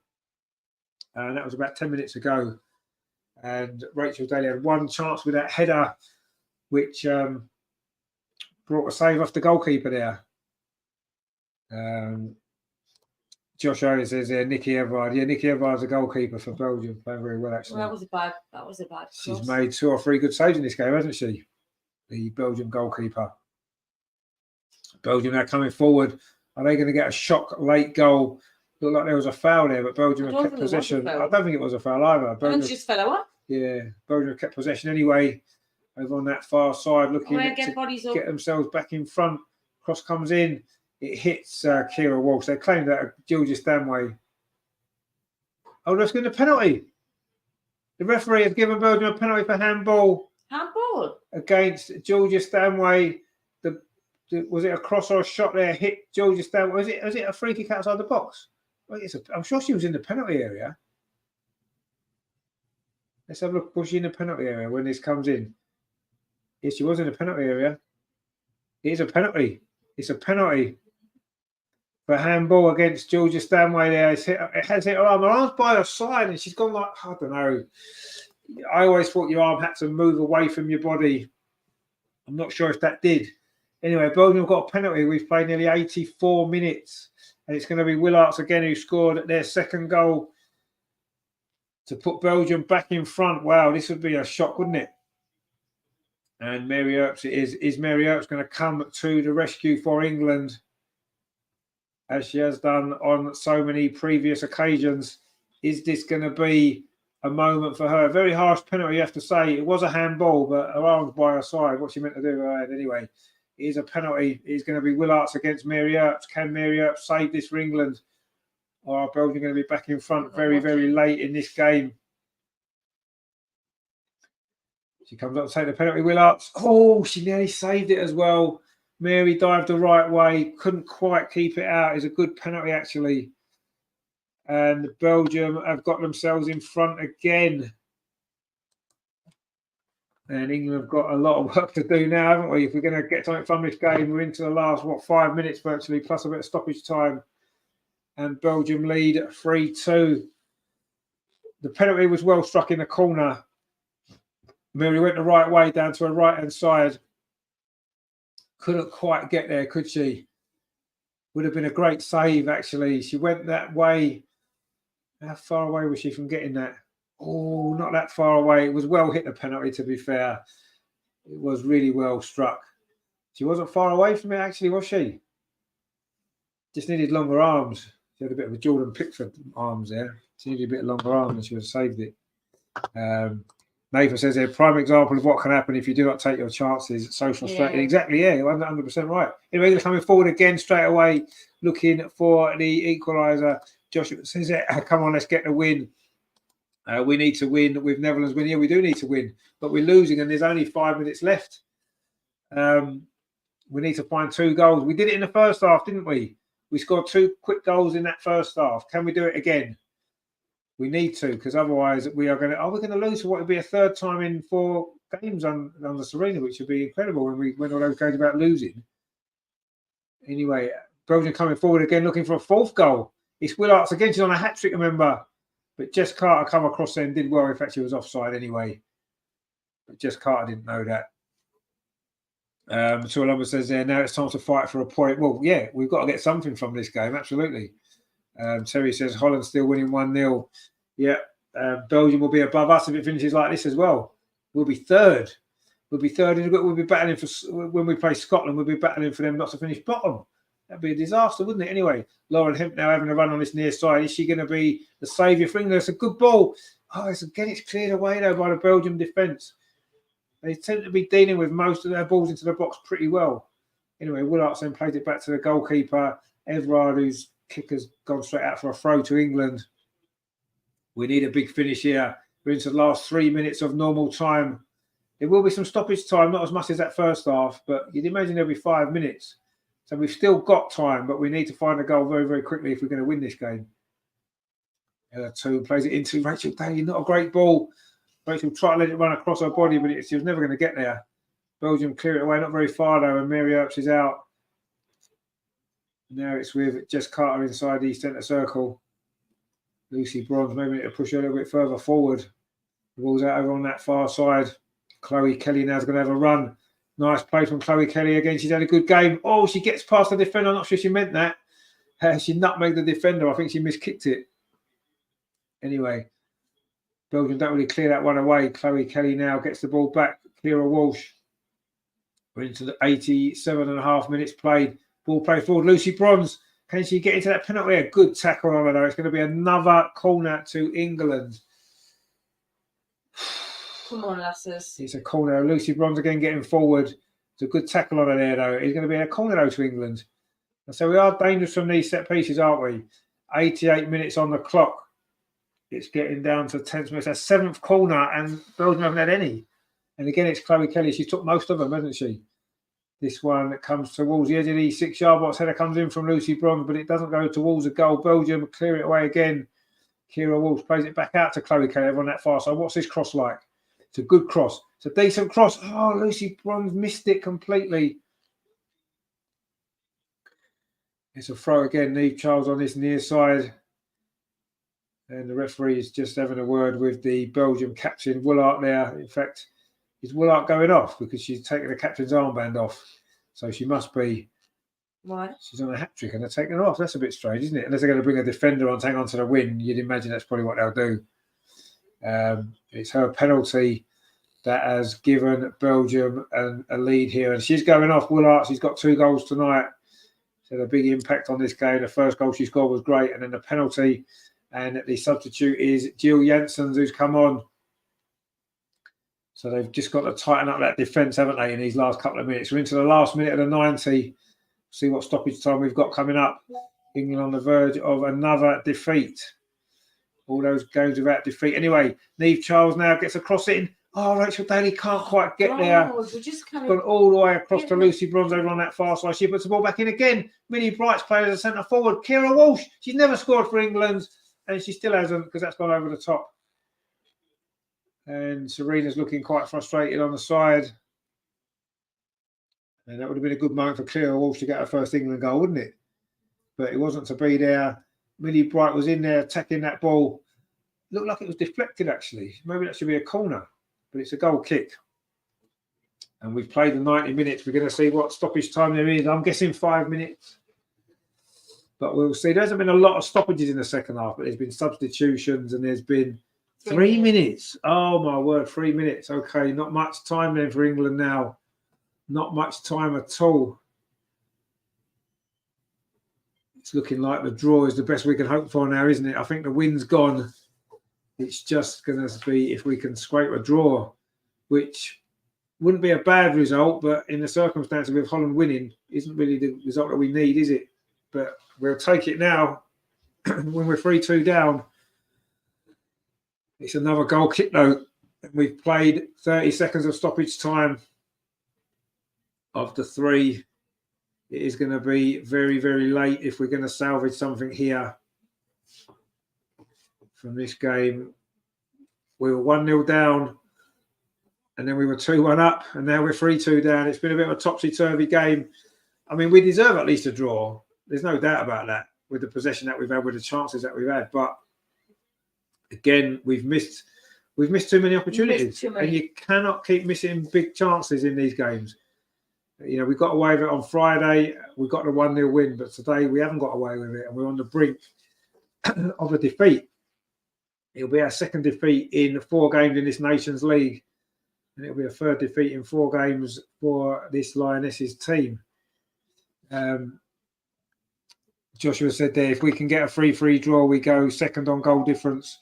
And that was about 10 minutes ago. And Rachel Daly had one chance with that header, which brought a save off the goalkeeper there. Josh Owen says there, Nikki Everard. Yeah, Nikki Everard's a goalkeeper for Belgium, playing very well actually. Well, that was a bad. She's made 2 or 3 good saves in this game, hasn't she? The Belgian goalkeeper. Belgium now coming forward. Are they going to get a shock late goal? Looked like there was a foul there, but Belgium have kept possession. I don't think it was a foul either. Belgium just fell over. Yeah, Belgium have kept possession anyway. Over on that far side, looking to get themselves back in front. Cross comes in. It hits Kira Walsh. They claim that Georgia Stanway. Oh, that's going to penalty. The referee has given Belgium a penalty for handball. Handball? Against Georgia Stanway. Was it a cross or a shot there? Hit Georgia Stanway. Was it a free kick outside the box? Well, I'm sure she was in the penalty area. Let's have a look. Was she in the penalty area when this comes in? Yes, she was in the penalty area. It is a penalty. It's a penalty for handball against Georgia Stanway there. It has hit her arm. Her arm's by her side and she's gone like, I don't know. I always thought your arm had to move away from your body. I'm not sure if that did. Anyway, Belgium have got a penalty. We've played nearly 84 minutes. And it's going to be Willards again who scored their second goal to put Belgium back in front. Wow, this would be a shock, wouldn't it? And Mary Earps it is. Is Mary Earps going to come to the rescue for England as she has done on so many previous occasions? Is this going to be a moment for her? A very harsh penalty, you have to say. It was a handball, but her arm's by her side. What's she meant to do? Anyway, it is a penalty. It's going to be Willards against Mary Earps. Can Mary Earps save this for England? Or are Belgium going to be back in front very, very late in this game? She comes up to take the penalty, Willards. Oh, she nearly saved it as well. Mary dived the right way. Couldn't quite keep it out. It's a good penalty, actually. And Belgium have got themselves in front again. And England have got a lot of work to do now, haven't we? If we're going to get something from this game, we're into the last, 5 minutes virtually, plus a bit of stoppage time. And Belgium lead 3-2. The penalty was well struck in the corner. Mary went the right way down to her right-hand side. Couldn't quite get there, could she? Would have been a great save, actually. She went that way. How far away was she from getting that? Oh, not that far away. It was well hit, the penalty, to be fair. It was really well struck. She wasn't far away from it, actually, was she? Just needed longer arms. She had a bit of a Jordan Pickford arms there. She needed a bit longer arms and she would have saved it. Nathan says a prime example of what can happen if you do not take your chances. Social strategy. Exactly, yeah, 100% right. Anyway, they're coming forward again straight away, looking for the equaliser. Joshua says, come on, let's get the win. We need to win with Netherlands winning. Yeah, we do need to win, but we're losing and there's only 5 minutes left. We need to find 2 goals. We did it in the first half, didn't we? We scored 2 quick goals in that first half. Can we do it again? We need to, because otherwise we're going to lose for what would be a 3rd time in 4 games under Sarina, which would be incredible when we went all those games about losing. Anyway, Belgium coming forward again, looking for a 4th goal. It's Willards again. She's on a hat-trick, remember. But Jess Carter come across there and did well. In fact, she was offside anyway. But Jess Carter didn't know that. So Lumber says there, now it's time to fight for a point. Well, yeah, we've got to get something from this game, absolutely. Terry says Holland still winning 1-0. Yeah, Belgium will be above us if it finishes like this as well. We'll be 3rd. We'll be 3rd in the group. We'll be battling for, when we play Scotland, we'll be battling for them not to finish bottom. That'd be a disaster, wouldn't it? Anyway, Lauren Hemp now having a run on this near side. Is she going to be the saviour for England? It's a good ball. Oh, it's cleared away though by the Belgium defence. They tend to be dealing with most of their balls into the box pretty well. Anyway, Willards then played it back to the goalkeeper, Everard, whose kick has gone straight out for a throw to England. We need a big finish here. We're into the last 3 minutes of normal time. There will be some stoppage time, not as much as that first half, but you'd imagine there'll be 5 minutes. So we've still got time, but we need to find a goal very, very quickly if we're going to win this game. Two plays it into Rachel Daly. Not a great ball. Rachel tried to let it run across her body, but she was never going to get there. Belgium clear it away, not very far though, and Mary Earps is out. Now it's with Jess Carter inside the centre circle. Lucy Bronze maybe need to push her a little bit further forward. The ball's out over on that far side. Chloe Kelly now's going to have a run. Nice play from Chloe Kelly again. She's had a good game. Oh, she gets past the defender. I'm not sure she meant that. She nutmegged the defender. I think she miskicked it. Anyway, Belgium don't really clear that one away. Chloe Kelly now gets the ball back. Kira Walsh. We're into the 87.5 minutes played. Ball played forward. Lucy Bronze. Can she get into that penalty? A good tackle on her though. It's going to be another corner to England. Come on, lasses. It's a corner. Lucy Bronze again getting forward. It's a good tackle on her there though. It's going to be a corner though to England. And so we are dangerous from these set pieces, aren't we? 88 minutes on the clock. It's getting down to 10 minutes. A seventh corner and Belgium haven't had any. And again, it's Chloe Kelly. She took most of them, hasn't she? This one comes towards the edge of the 6-yard box. Header comes in from Lucy Bronze, but it doesn't go towards the goal. Belgium clear it away again. Kira Walsh plays it back out to Chloe Kelly on that far side. What's this cross like? It's a good cross. It's a decent cross. Oh, Lucy Bronze missed it completely. It's a throw again. Neve Charles on this near side. And the referee is just having a word with the Belgium captain, Woolart, there. In fact, is Woolart going off because she's taking the captain's armband off? So she must be. Why? She's on a hat trick and they're taking her off. That's a bit strange, isn't it? Unless they're going to bring a defender on to hang on to the win, you'd imagine that's probably what they'll do. It's her penalty that has given Belgium a lead here. And she's going off. Woolart, she's got 2 goals tonight. She's had a big impact on this game. The first goal she scored was great. And then the penalty. And the substitute is Jill Janssens, who's come on. So they've just got to tighten up that defence, haven't they, in these last couple of minutes. We're into the last minute of the 90. See what stoppage time we've got coming up. England on the verge of another defeat. All those games without defeat. Anyway, Neve Charles now gets across it in. Oh, Rachel Daly can't quite get there. Gone all the way across to Lucy Bronze over on that far side. She puts the ball back in again. Minnie Bright's played as a centre forward. Kira Walsh, she's never scored for England. And she still hasn't because that's gone over the top. And Sarina's looking quite frustrated on the side. And that would have been a good moment for Clara Walsh to get her first England goal, wouldn't it? But it wasn't to be there. Millie Bright was in there attacking that ball. Looked like it was deflected, actually. Maybe that should be a corner. But it's a goal kick. And we've played the 90 minutes. We're going to see what stoppage time there is. I'm guessing 5 minutes. But we'll see. There hasn't been a lot of stoppages in the second half, but there's been substitutions and there's been 3 minutes. Oh, my word, 3 minutes. Okay, not much time then for England now. Not much time at all. It's looking like the draw is the best we can hope for now, isn't it? I think the win's gone. It's just going to be if we can scrape a draw, which wouldn't be a bad result, but in the circumstances with Holland winning, isn't really the result that we need, is it? But we'll take it now when we're 3-2 down. It's another goal kick, though. We've played 30 seconds of stoppage time of the 3. It is going to be very, very late if we're going to salvage something here from this game. We were 1-0 down and then we were 2-1 up and now we're 3-2 down. It's been a bit of a topsy-turvy game. I mean, we deserve at least a draw. There's no doubt about that with the possession that we've had, with the chances that we've had. But again, we've missed too many opportunities. And you cannot keep missing big chances in these games. You know, we got away with it on Friday. We got the 1-0 win, but today we haven't got away with it, and we're on the brink of a defeat. It'll be our second defeat in 4 games in this Nations League, and it'll be a third defeat in 4 games for this Lionesses team. Joshua said there, if we can get a 3-3 draw, we go second on goal difference.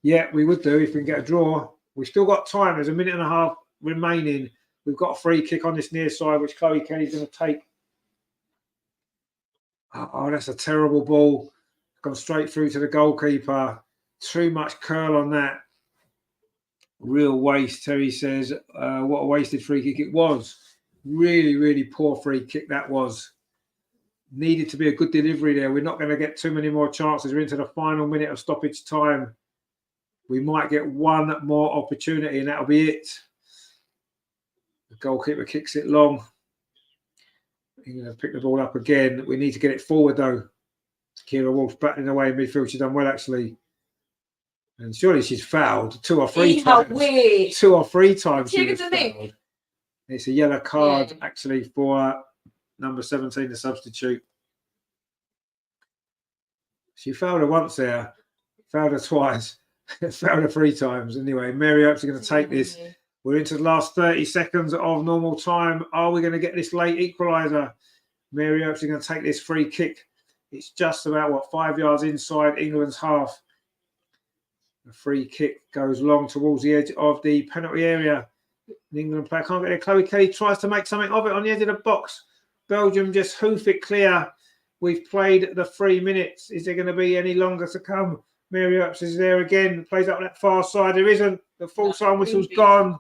Yeah, we would do if we can get a draw. We've still got time. There's a minute and a half remaining. We've got a free kick on this near side, which Chloe Kelly's going to take. Oh, that's a terrible ball. Gone straight through to the goalkeeper. Too much curl on that. Real waste, Terry says. What a wasted free kick it was. Really, really poor free kick that was. Needed to be a good delivery there. We're not going to get too many more chances. We're into the final minute of stoppage time. We might get one more opportunity, and that'll be it. The goalkeeper kicks it long. England have picked the ball up again. We need to get it forward, though. Kira Wolf's battling away in midfield. She's done well, actually. And surely she's fouled 2 or 3 times. 2 or 3 times she was fouled. It's a yellow card, actually, for number 17, the substitute. She fouled her once there, fouled her twice, fouled her 3 times. Anyway, Mary Oaks are going to take this. We're into the last 30 seconds of normal time. Are we going to get this late equaliser? Mary Oaks are going to take this free kick. It's just about, 5 yards inside England's half. The free kick goes long towards the edge of the penalty area. The England player can't get there. Chloe Kelly tries to make something of it on the edge of the box. Belgium just hoof it clear. We've played the 3 minutes. Is there going to be any longer to come? Mary Oaks is there again. Plays up that far side. There isn't. The full time whistle's gone.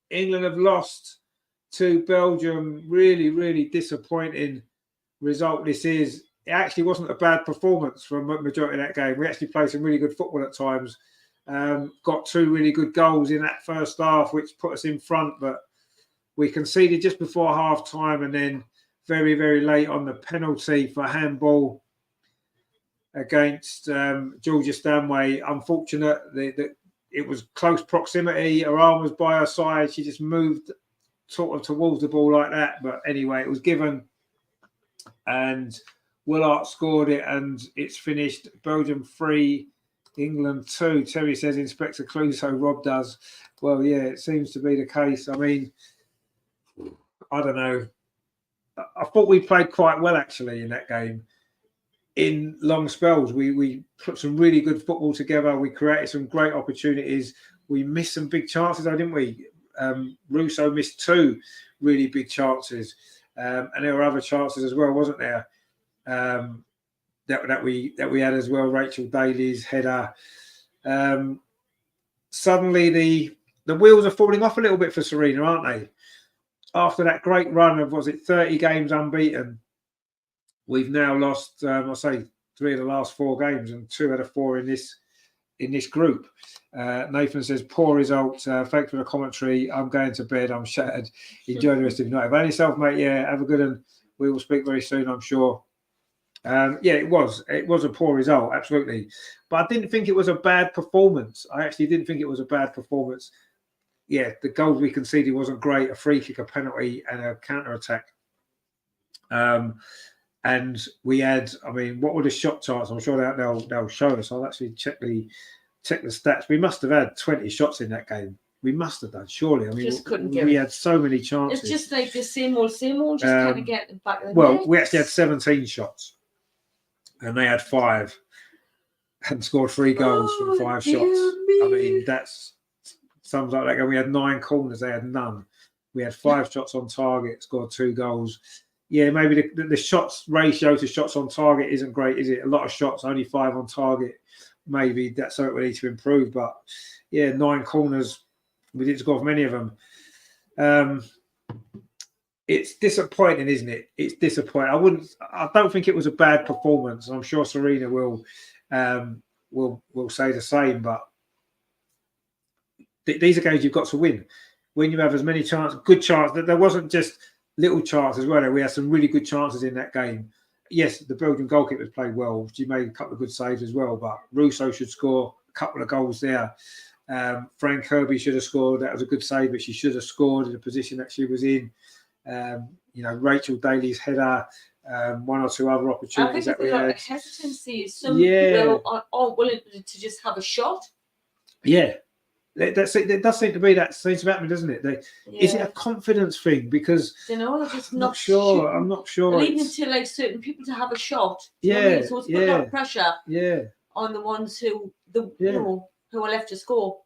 England have lost to Belgium. Really, really disappointing result this is. It actually wasn't a bad performance for a majority of that game. We actually played some really good football at times. Got 2 really good goals in that first half, which put us in front, but we conceded just before half time, and then very, very late on the penalty for handball against Georgia Stanway. Unfortunate that it was close proximity. Her arm was by her side. She just moved sort of towards the ball like that. But anyway, it was given, and Willart scored it, and it's finished. Belgium 3, England 2. Terry says Inspector Clouseau, Rob does. Well, yeah, it seems to be the case. I mean, I don't know. I thought we played quite well, actually, in that game. In long spells, we put some really good football together. We created some great opportunities. We missed some big chances, though, didn't we? Russo missed 2 really big chances. And there were other chances as well, wasn't there? That we had as well. Rachel Daly's header. Suddenly the wheels are falling off a little bit for Sarina, aren't they? After that great run of 30 games unbeaten, we've now lost I'll say 3 of the last 4 games and 2 out of 4 in this group. Nathan says poor result. Thanks for the commentary. I'm going to bed. I'm shattered. Enjoy the rest of the night. About yourself, mate. Yeah, have a good one. We will speak very soon, I'm sure. Yeah, it was a poor result, absolutely. But I didn't think it was a bad performance. I actually didn't think it was a bad performance. Yeah, the goals we conceded wasn't great. A free kick, a penalty, and a counter-attack. And we had, I mean, what were the shot charts? I'm sure they'll show us. I'll actually check the stats. We must have had 20 shots in that game. We must have done, surely. I mean, we had so many chances. It's just like the same old, just kind of get the back of the Well, net. we actually had 17 shots. And they had 5 and scored 3 goals from 5 shots. I mean, that's sums up that game. We had 9 corners, they had none. We had 5 shots on target, scored 2 goals. Yeah, maybe the shots ratio to shots on target isn't great, is it? A lot of shots, only 5 on target. Maybe that's something we need to improve. But yeah, 9 corners, we didn't score many of them. It's disappointing, isn't it? It's disappointing. I don't think it was a bad performance. I'm sure Sarina will say the same. But these are games you've got to win. When you have as many chances, good chances. There wasn't just little chances as well. We had some really good chances in that game. Yes, the Belgian goalkeepers played well. She made a couple of good saves as well. But Russo should score a couple of goals there. Fran Kirby should have scored. That was a good save, but she should have scored in the position that she was in. Rachel Daly's header, 1 or 2 other opportunities that we had. Of hesitancy. Some people aren't willing to just have a shot. Yeah, it does seem to be that seems to happen, doesn't it? Is it a confidence thing? Because they're just not sure. I'm not sure. Leading to like certain people to have a shot. Yeah, so it's put that pressure. Yeah, on the ones who who are left to score.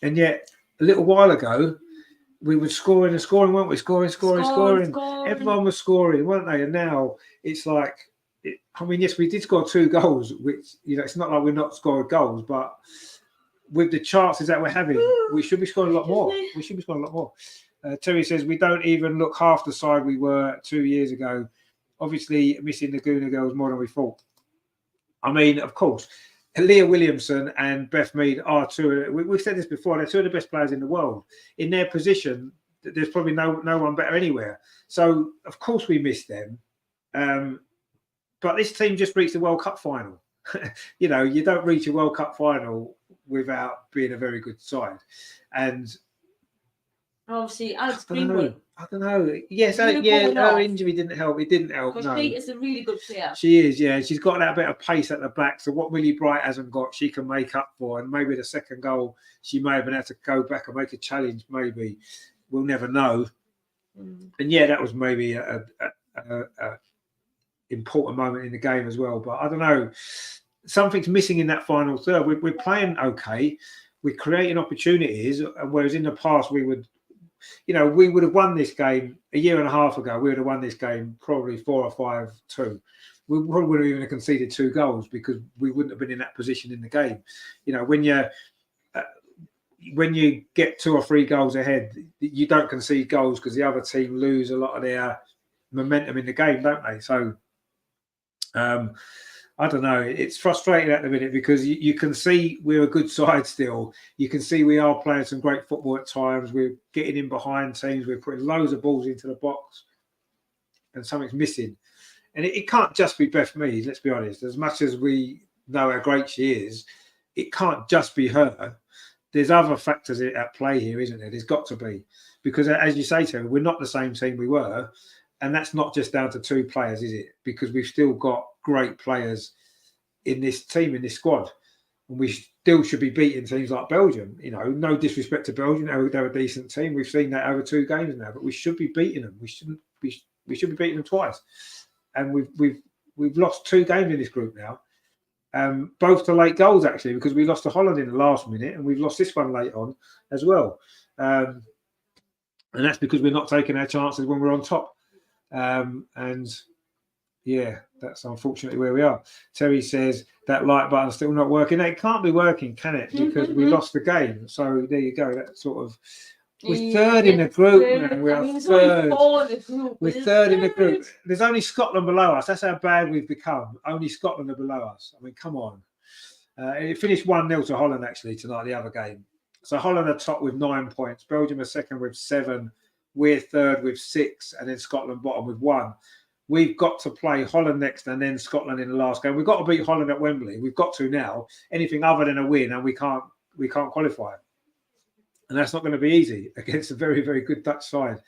And yet, a little while ago, we were scoring, weren't we? Scoring. Everyone was scoring, weren't they? And now it's like, yes, we did score 2 goals, which, it's not like we're not scoring goals, but with the chances that we're having, we should be scoring a lot more. Terry says, we don't even look half the side we were 2 years ago. obviously missing the Gooner girls more than we thought. I mean, of course, Leah Williamson and Beth Mead are two. We've said this before. They're two of the best players in the world. In their position, there's probably no one better anywhere. So, of course, we miss them. But this team just reached the World Cup final. You know, you don't reach a World Cup final without being a very good side. And obviously, Alex Greenwood. I don't know. Yes, her injury didn't help. It didn't help. Because she is a really good player. She is, yeah. She's got that bit of pace at the back. So what Millie Bright hasn't got, she can make up for. And maybe the second goal, she may have been able to go back and make a challenge. Maybe we'll never know. And yeah, that was maybe a important moment in the game as well. But I don't know. Something's missing in that final third. We're playing okay. We're creating opportunities, and whereas in the past we would have won this game a year and a half ago. We would have won this game probably 4 or 5-2. We probably would have even conceded 2 goals because we wouldn't have been in that position in the game. You know, when you get 2 or 3 goals ahead, you don't concede goals because the other team lose a lot of their momentum in the game, don't they? So, I don't know. It's frustrating at the minute because you can see we're a good side still. You can see we are playing some great football at times. We're getting in behind teams. We're putting loads of balls into the box and something's missing. And it can't just be Beth Mead, let's be honest. As much as we know how great she is, it can't just be her. There's other factors at play here, isn't there? There's got to be. Because as you say, Terry, we're not the same team we were. And that's not just down to 2 players, is it? Because we've still got great players in this team, in this squad. And we still should be beating teams like Belgium. You know, no disrespect to Belgium. They're a decent team. We've seen that over 2 games now, but we should be beating them. We should be beating them twice. And we've lost 2 games in this group now. Both to late goals, actually, because we lost to Holland in the last minute and we've lost this one late on as well. And that's because we're not taking our chances when we're on top. And yeah, that's unfortunately where we are. Terry says that like button's still not working. It can't be working, can it? Because we lost the game. So there you go. That sort of we're third in the group, man. We are third. We're third in the group. There's only Scotland below us. That's how bad we've become. Only Scotland are below us. I mean, come on. It finished 1-0 to Holland actually tonight, the other game. So Holland are top with 9 points. Belgium are second with 7. We're third with 6, and then Scotland bottom with 1. We've got to play Holland next and then Scotland in the last game. We've got to beat Holland at Wembley. We've got to now. Anything other than a win, and we can't qualify. And that's not going to be easy against a very, very good Dutch side.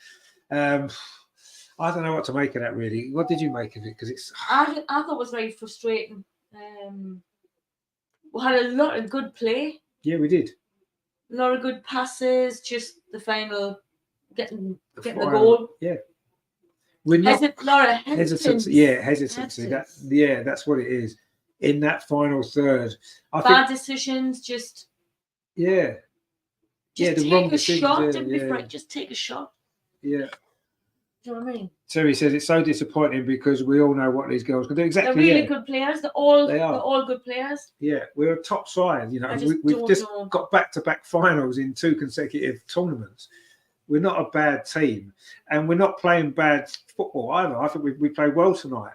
I don't know what to make of that, really. What did you make of it? Because I thought it was very frustrating. We had a lot of good play. Yeah, we did. A lot of good passes. Just the final. Getting the goal. Yeah. We're not hesitancy. Yeah, hesitancy. That's what it is. In that final third. Bad decisions, just the wrong decisions. Just take a shot. Yeah. Do you know what I mean? Terry says it's so disappointing because we all know what these girls can do. Exactly. They're really good players. They're all good players. Yeah, we're a top side. You know, we've just got back-to-back finals in 2 consecutive tournaments. We're not a bad team, and we're not playing bad football either. I think we played well tonight.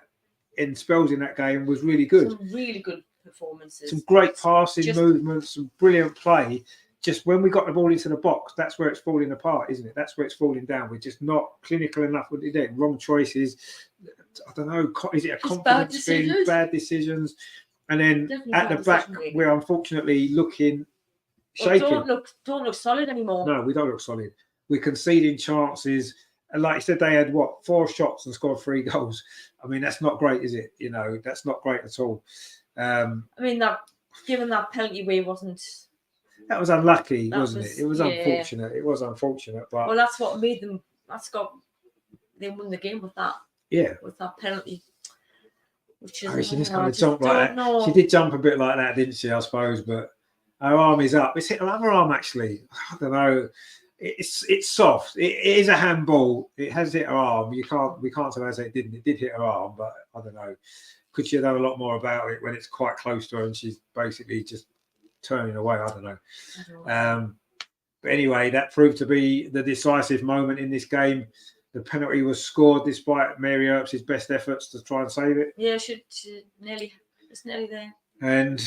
In spells in that game was really good. Some really good performances. Some great passing movements, some brilliant play. Just when we got the ball into the box, that's where it's falling apart, isn't it? That's where it's falling down. We're just not clinical enough with it. Wrong choices. I don't know. Is it a confidence thing? Bad decisions. And then definitely at the back, we're unfortunately looking shaky. Don't look solid anymore. No, we don't look solid. We're conceding chances. And like you said, they had 4 shots and scored 3 goals. I mean, that's not great, is it? You know, that's not great at all. I mean, given that penalty away wasn't. That was unlucky, wasn't it? It was unfortunate. It was unfortunate, but well, that's what made them. They won the game with that. Yeah, with that penalty. Which is she just kind of jumped like that. She did jump a bit like that, didn't she? I suppose, but her arm is up. It's hit her other arm actually. I don't know. It's soft. It is a handball. It has hit her arm. We can't say it didn't. It did hit her arm, but I don't know. Could she have done a lot more about it when it's quite close to her and she's basically just turning away? I don't know. But anyway, that proved to be the decisive moment in this game. The penalty was scored despite Mary Earps' best efforts to try and save it. Yeah, it's nearly there. And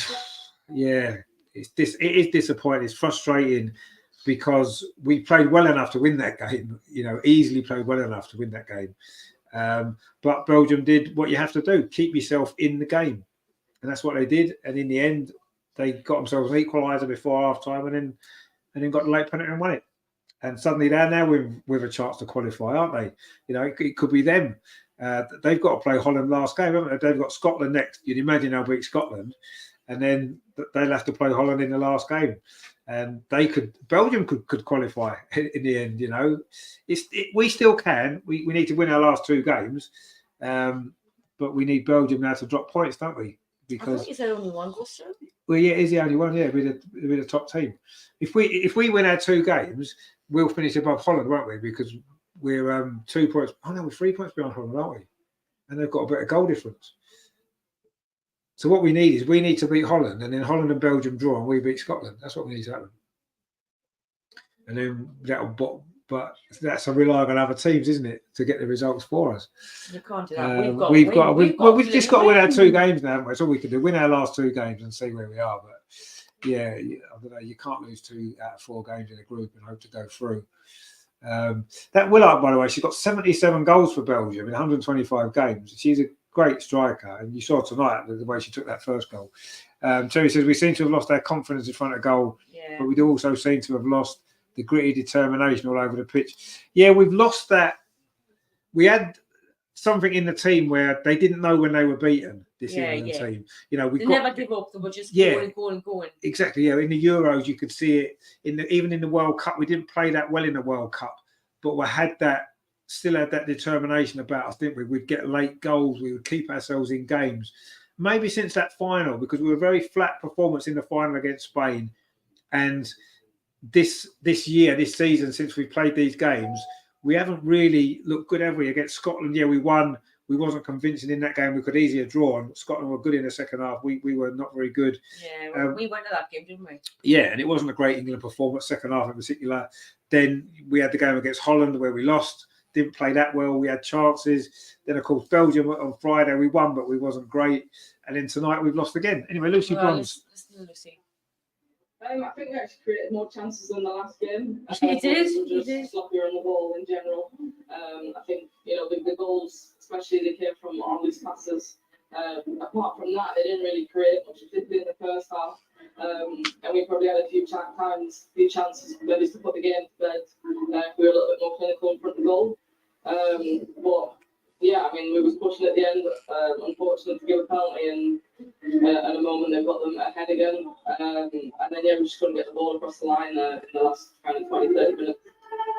yeah, it is disappointing. It's frustrating because we played well enough to win that game. Easily played well enough to win that game. But Belgium did what you have to do: keep yourself in the game, and that's what they did. And in the end, they got themselves an equaliser before half time, and then got the late penalty and won it. And suddenly they're now with a chance to qualify, aren't they? It could be them. They've got to play Holland last game, haven't they? They've got Scotland next. You'd imagine they'll beat Scotland, and then they'll have to play Holland in the last game. And Belgium could qualify in the end. We still can. We need to win our last 2 games, but we need Belgium now to drop points, don't we? Because I think it's only one goes through. Well, yeah, it is the only one. Yeah, we're the top team. If we win our 2 games, we'll finish above Holland, won't we? Because we're 2 points. Oh no, we're 3 points behind Holland, aren't we? And they've got a better goal difference. So what we need is to beat Holland, and then Holland and Belgium draw, and we beat Scotland. That's what we need to happen. And then but that's a relying on other teams, isn't it, to get the results for us? You can't do that. We've just got to win our 2 games now, haven't we? That's all we can do. Win our last 2 games and see where we are. But yeah, I don't know. You can't lose 2 out of 4 games in a group and hope to go through. That Willard, by the way, she's got 77 goals for Belgium in 125 games. She's a great striker, and you saw tonight the way she took that first goal. Terry says we seem to have lost our confidence in front of goal, but we do also seem to have lost the gritty determination all over the pitch. Yeah, we've lost that. We had something in the team where they didn't know when they were beaten. This England team, they never give up. They were just going. Exactly. Yeah, in the Euros, you could see it. Even in the World Cup, we didn't play that well in the World Cup, but we still had that determination about us, didn't we? We'd get late goals. We would keep ourselves in games. Maybe since that final, because we were a very flat performance in the final against Spain, and this season, since we played these games, we haven't really looked good, have we? Against Scotland, we won. We wasn't convincing in that game. We could easily have drawn. Scotland were good in the second half. We were not very good. Yeah, we went to that game, didn't we? Yeah, and it wasn't a great England performance, second half in particular. Then we had the game against Holland where we lost. Didn't play that well. We had chances. Then, of course, Belgium on Friday, we won, but we wasn't great. And then tonight we've lost again. Anyway, Lucy Bronze. Listen to Lucy. I think we actually created more chances than the last game. He did. Just sloppier on the ball in general. I think the goals, especially they came from all these passes. Apart from that, they didn't really create much, particularly in the first half. And we probably had a few chances maybe to put the game to bed. We were a little bit more clinical in front of the goal. But yeah, I mean, we was pushing at the end. Unfortunate to give a penalty, and at a moment they've got them ahead again. And then we just couldn't get the ball across the line in the last kind of 20, 30 minutes.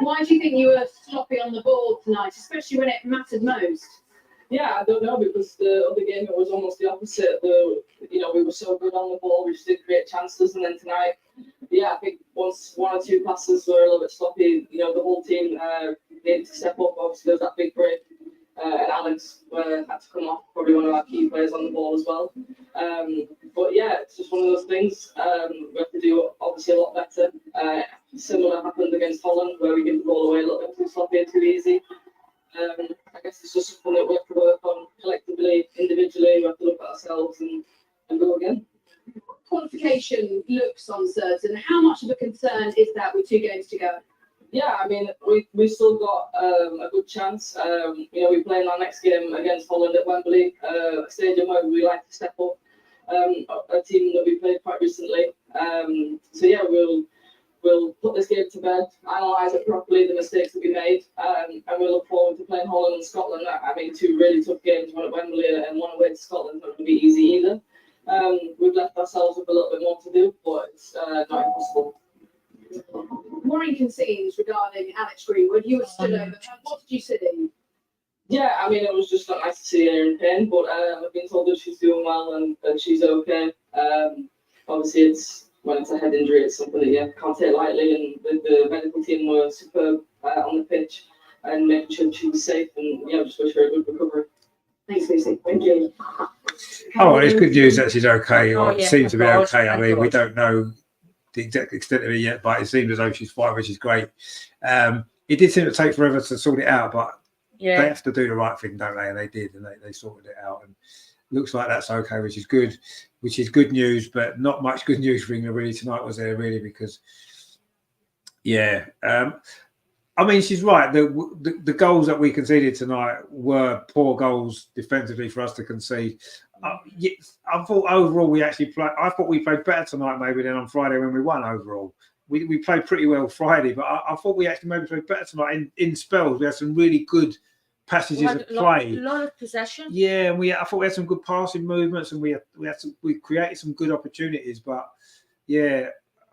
Why do you think you were sloppy on the ball tonight, especially when it mattered most? Yeah, I don't know, because the other game it was almost the opposite. We were so good on the ball, we just did create chances, and then tonight, I think once 1 or 2 passes were a little bit sloppy, the whole team needed to step up. Obviously, there was that big break, and Alex had to come off, probably one of our key players on the ball as well. But yeah, it's just one of those things. We have to do obviously a lot better. Similar happened against Holland, where we give the ball away a little bit too sloppy and too easy. I guess it's just something that we have to work on collectively, individually. We have to look at ourselves and go again. Qualification looks uncertain. How much of a concern is that with 2 games to go? Yeah, I mean, we still got a good chance. We play in our next game against Holland at Wembley, a stadium where we like to step up. A team that we played quite recently. So yeah, we'll put this game to bed, analyse it properly, the mistakes that we made, and we'll look forward to playing Holland and Scotland. I mean, 2 really tough games, one at Wembley and one away to Scotland. Not going to be easy either. We've left ourselves with a little bit more to do, but it's not impossible. Worrying concerns regarding Alex Greenwood. You were still over. What did you see? Yeah, I mean, it was just not nice to see her in pain, but I've been told that she's doing well and she's okay. Obviously, when it's a head injury, it's something that you can't take lightly, and the medical team were superb on the pitch and making sure she was safe, and just wish her a good recovery. Thanks, Lucy. Thank you. Oh, it's good news that she's okay, or yeah, seems to be course, okay. I mean, we don't know the exact extent of it yet, but it seems as though she's fine, which is great. it did seem to take forever to sort it out, but they Yeah. have to do the right thing, don't they? And they did, and they sorted it out. And looks like that's okay, which is good. Which is good news, but not much good news for England really tonight, was there really? Because yeah, I mean, she's right. The goals that we conceded tonight were poor goals defensively for us to concede. I thought overall we actually played. I thought we played better tonight maybe than on Friday when we won overall. We played pretty well Friday, but I thought we actually maybe played better tonight in spells. We had some really good passages of play. A lot of possession. Yeah, and I thought we had some good passing movements, and we created some good opportunities. But yeah,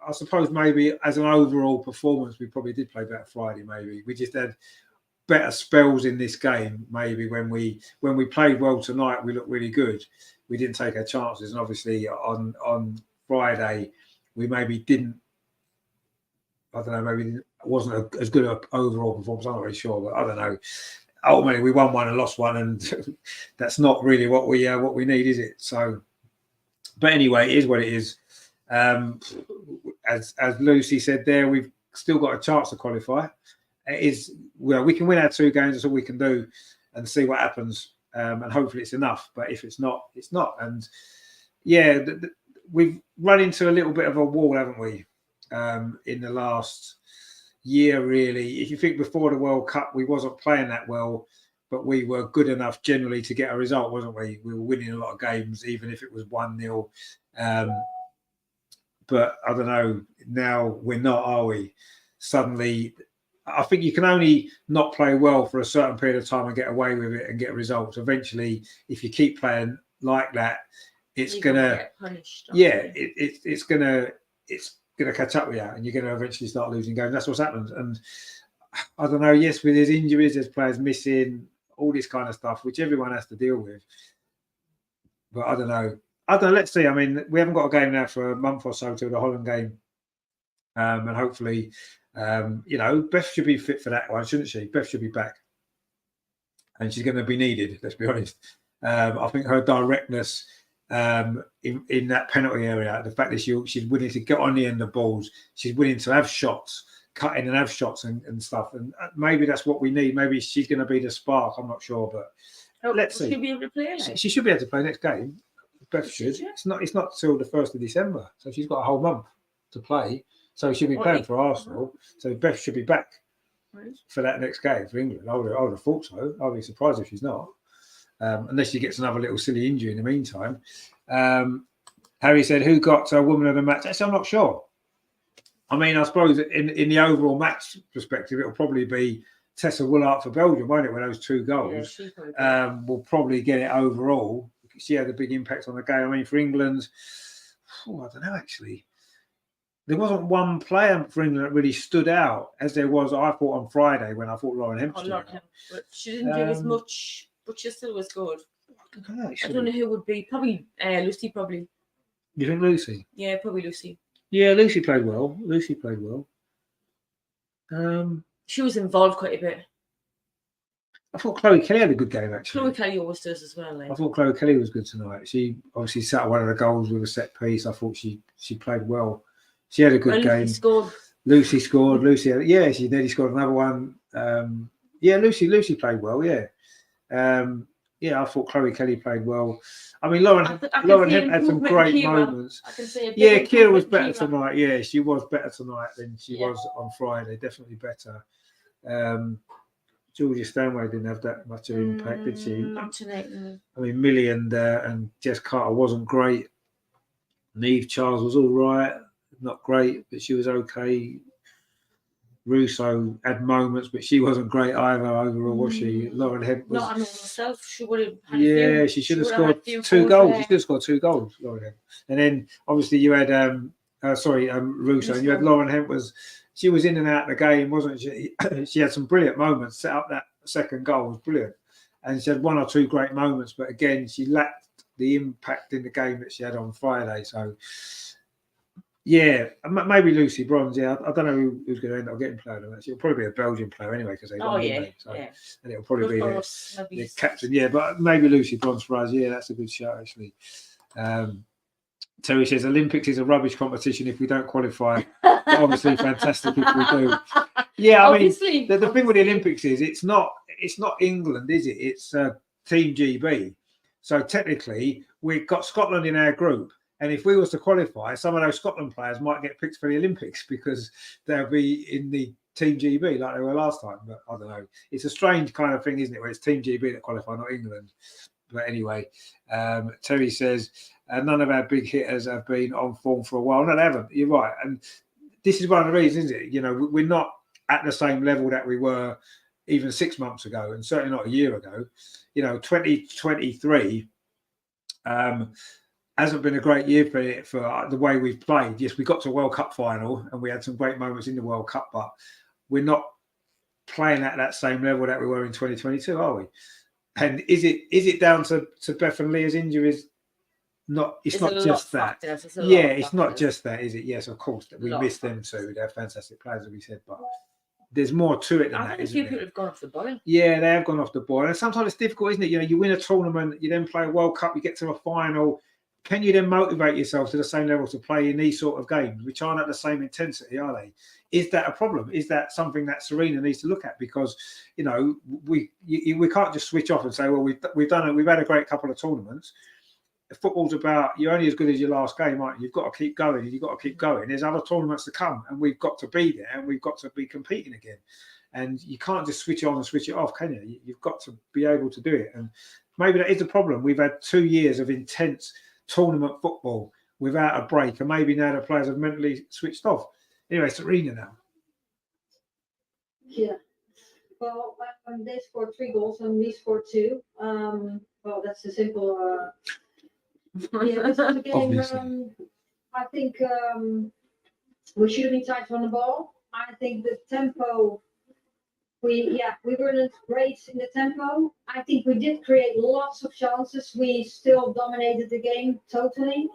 I suppose maybe as an overall performance, we probably did play better Friday. Maybe we just had better spells in this game. Maybe when we played well tonight, we looked really good. We didn't take our chances, and obviously on Friday, we maybe didn't. I don't know. Maybe it wasn't as good an overall performance. I'm not really sure, but I don't know. Ultimately, we won one and lost one, and that's not really what we need, is it? So, but anyway, it is what it is. As Lucy said there, we've still got a chance to qualify. It is, well, we can win our 2 games. That's all we can do, and see what happens. And hopefully, it's enough. But if it's not, it's not. And yeah, we've run into a little bit of a wall, haven't we? In the last year, really. If you think before the World Cup, we wasn't playing that well, but we were good enough generally to get a result, wasn't we? We were winning a lot of games, even if it was 1-0. But I don't know, now we're not, are we? Suddenly, I think you can only not play well for a certain period of time and get away with it and get results. Eventually, if you keep playing like that, it's gonna get punished. Yeah, it's gonna catch up with you, and you're gonna eventually start losing games. That's what's happened. And I don't know. Yes, with there's injuries, there's players missing, all this kind of stuff, which everyone has to deal with. But I don't know. Let's see. I mean, we haven't got a game now for a month or so till the Holland game, and hopefully, Beth should be fit for that one, shouldn't she? Beth should be back, and she's going to be needed. Let's be honest. I think her directness in that penalty area, the fact that she's willing to get on the end of balls, she's willing to have shots, cut in and have shots and stuff, and maybe that's what we need. Maybe she's going to be the spark. I'm not sure, but let's see. She'll be able to play. She should be able to play next game. Beth should. It's not till the 1st of December, so she's got a whole month to play. So she'll be playing for Arsenal. So Beth should be back for that next game for England. I would have thought so. I'll be surprised if she's not, unless she gets another little silly injury in the meantime. Harry said, "Who got a woman of the match?" Actually, I'm not sure. I mean, I suppose in the overall match perspective, it'll probably be Tessa Woolhart for Belgium, won't it? With those 2 goals, we'll probably get it overall. She had a big impact on the game. I mean, for England, I don't know, actually. There wasn't one player for England that really stood out as there was, I thought, on Friday when I thought Lauren Hemp stood out. But she didn't do as much, but she still was good. I don't know who would be. Probably Lucy, probably. You think Lucy? Yeah, probably Lucy. Yeah, Lucy played well. She was involved quite a bit. I thought Chloe Kelly had a good game, actually. Chloe Kelly always does as well. I thought Chloe Kelly was good tonight. She obviously set one of the goals with a set piece. I thought she played well. She had a good game. Lucy scored. She nearly scored another one. Lucy played well. I thought Chloe Kelly played well. I mean, Lauren Hemp had some great moments. Kira was better tonight. Yeah, she was better tonight than she was on Friday. Definitely better. Georgia Stanway didn't have that much of an impact, did she? Not tonight, no. I mean, Millie and Jess Carter wasn't great. Neve Charles was all right, not great, but she was okay. Russo had moments, but she wasn't great either overall, was she? Lauren Hemp was. Not on herself. She would have. Yeah, she should have scored 2 goals. She should have scored 2 goals, Lauren Hemp. And then obviously you had Russo, and you had Lauren Hemp She was in and out of the game, wasn't she? She had some brilliant moments. Set up that second goal was brilliant, and she had 1 or 2 great moments. But again, she lacked the impact in the game that she had on Friday. So, yeah, maybe Lucy Bronze. Yeah, I don't know who's going to end up getting played on that. It'll probably be a Belgian player anyway because they won, didn't they? So, and it'll probably be the captain. Yeah, but maybe Lucy Bronze for us. Yeah, that's a good shout actually. Terry says Olympics is a rubbish competition if we don't qualify. But obviously, fantastic if we do. Yeah, I mean, the thing with the Olympics is it's not England, is it? It's Team GB. So technically, we've got Scotland in our group, and if we was to qualify, some of those Scotland players might get picked for the Olympics because they'll be in the Team GB like they were last time. But I don't know. It's a strange kind of thing, isn't it? Where it's Team GB that qualify, not England. But anyway, Terry says none of our big hitters have been on form for a while. No, they haven't. You're right, and this is one of the reasons, isn't it? You know, we're not at the same level that we were even 6 months ago, and certainly not a year ago. You know, 2023 hasn't been a great year for the way we've played. Yes, we got to a World Cup final and we had some great moments in the World Cup, but we're not playing at that same level that we were in 2022, are we? And is it down to Beth and Leah's injuries? It's not just that. Yeah, it's not just that, is it? Yes, of course. We miss them too. They're fantastic players, as we said, but there's more to it than that, isn't there? People have gone off the ball. Yeah, they have gone off the ball. And sometimes it's difficult, isn't it? You know, you win a tournament, you then play a World Cup, you get to a final. Can you then motivate yourself to the same level to play in these sort of games, which aren't at the same intensity, are they? Is that a problem? Is that something that Sarina needs to look at? Because, you know, we can't just switch off and say, well, we've had a great couple of tournaments. Football's about you're only as good as your last game, aren't you? You've got to keep going and you've got to keep going. There's other tournaments to come and we've got to be there and we've got to be competing again. And you can't just switch it on and switch it off, can you? You've got to be able to do it. And maybe that is the problem. We've had 2 years of intense tournament football without a break, and maybe now the players have mentally switched off. Anyway, Sarina now. Yeah. Well, they scored 3 goals and we scored 2. Well, that's a simple. Yeah, this is a game. I think we should have been tighter on the ball. I think the tempo. We weren't great in the tempo. I think we did create lots of chances. We still dominated the game totally.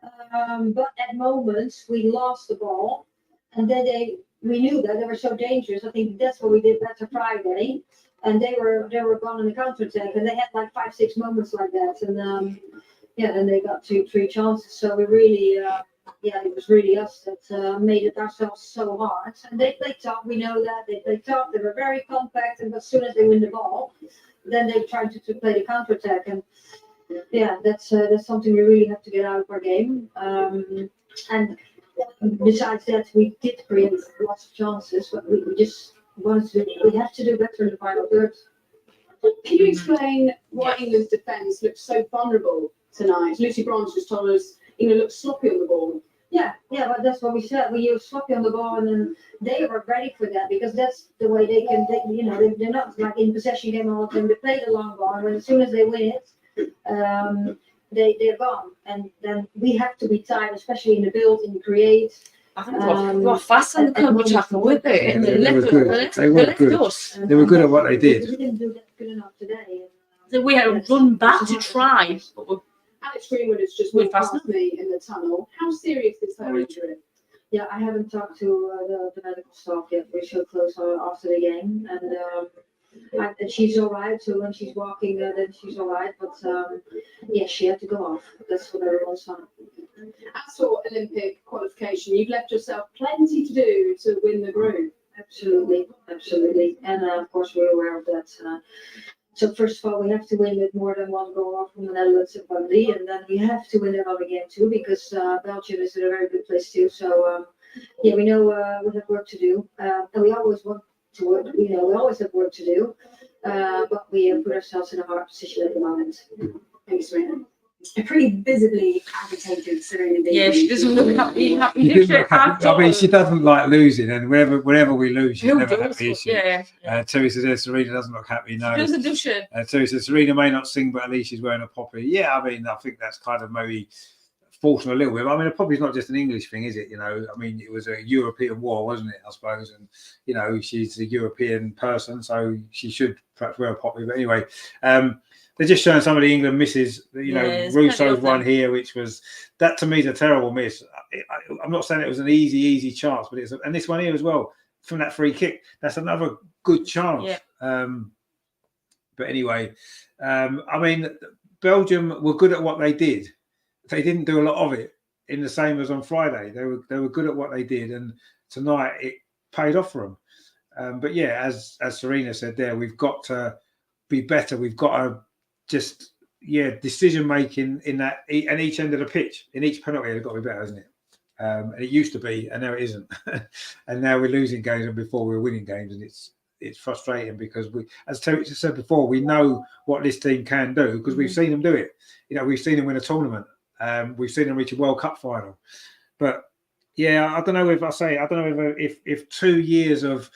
But at moments we lost the ball, and then we knew that they were so dangerous. I think that's what we did better Friday, and they were gone in the counterattack, and they had like 5-6 moments like that, and then they got 2-3 chances. So we really. It was really us that made it ourselves so hard. And they played tough. We know that they played tough. They were very compact, and as soon as they win the ball, then they tried to play the counterattack. And that's something we really have to get out of our game. And besides that, we did create lots of chances, but we just wanted to. We have to do better in the final third. Can you explain why England's defence looks so vulnerable tonight? Lucy Bronze just told us England looks sloppy on the ball. Yeah, but that's what we said. We use sloppy on the ball, and then they were ready for that because that's the way they can. They're not like in possession game all the time. They play the long ball, and as soon as they win it, they're gone. And then we have to be tight, especially in the build, in create. I think they were fast on the counter-attack, weren't they? Yeah, they were good. They were good. They were good at what they did. We didn't do that good enough today. So we had to run back to try. But Alex Greenwood has just walked past me in the tunnel. How serious is her injury? Yeah, I haven't talked to the medical staff yet. We're so close after the game, and she's all right. So when she's walking, then she's all right. But she had to go off. That's what everyone's saying. As for Olympic qualification, you've left yourself plenty to do to win the group. Absolutely, and of course we're aware of that. So first of all, we have to win with more than 1 goal off from the Netherlands and Bundy, and then we have to win another game too because Belgium is in a very good place too. So we know we have work to do, and we always want to work. We always have work to do, but we have put ourselves in a hard position at the moment. Thanks, Serena. A pretty visibly agitated Sarina. yeah, she doesn't look happy. She didn't look happy. I mean, she doesn't like losing, and whenever we lose, she's never happy. Is she? Yeah. Terry says, Sarina doesn't look happy. No. Doesn't do shit. Terry says, Sarina may not sing, but at least she's wearing a poppy. Yeah, I mean, I think that's kind of maybe forcing a little bit. I mean, a poppy's not just an English thing, is it? I mean, it was a European war, wasn't it? I suppose, and she's a European person, so she should perhaps wear a poppy. But anyway, they're just showing some of the England misses. Russo's one here, which was that to me is a terrible miss. I'm not saying it was an easy chance, but and this one here as well from that free kick. That's another good chance. Yeah. But anyway, I mean, Belgium were good at what they did. They didn't do a lot of it. in the same as on Friday. They were good at what they did, and tonight it paid off for them. But yeah, as Sarina said there, we've got to be better. We've got to just decision making in that and each end of the pitch, in each penalty, it's got to be better, isn't it? And it used to be, and now it isn't. And now we're losing games, and before we were winning games, and it's frustrating because we, as Terry said before, we know what this team can do because we've seen them do it. You know, we've seen them win a tournament. We've seen them reach a World Cup final. But yeah, I don't know if 2 years of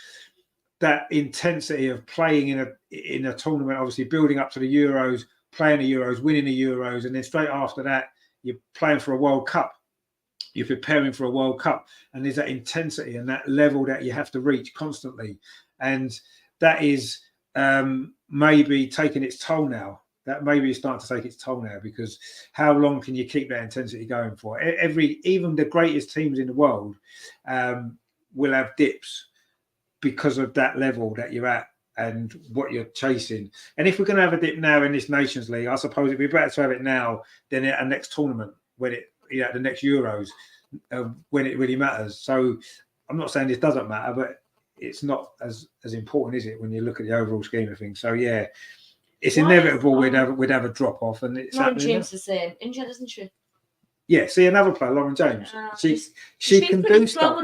that intensity of playing in a tournament, obviously building up to the Euros, playing the Euros, winning the Euros, and then straight after that, you're playing for a World Cup. You're preparing for a World Cup, and there's that intensity and that level that you have to reach constantly, and that is maybe taking its toll now. That maybe is starting to take its toll now, because how long can you keep that intensity going for? Even the greatest teams in the world will have dips because of that level that you're at and what you're chasing. And if we're going to have a dip now in this Nations League, I suppose it'd be better to have it now than at a next tournament when the next Euros, when it really matters. So I'm not saying this doesn't matter, but it's not as important, is it, when you look at the overall scheme of things? So yeah, it's inevitable we'd have a drop off, and it's Lauren James is saying injured, isn't she? Yeah, see another player, Lauren James. She can do stuff.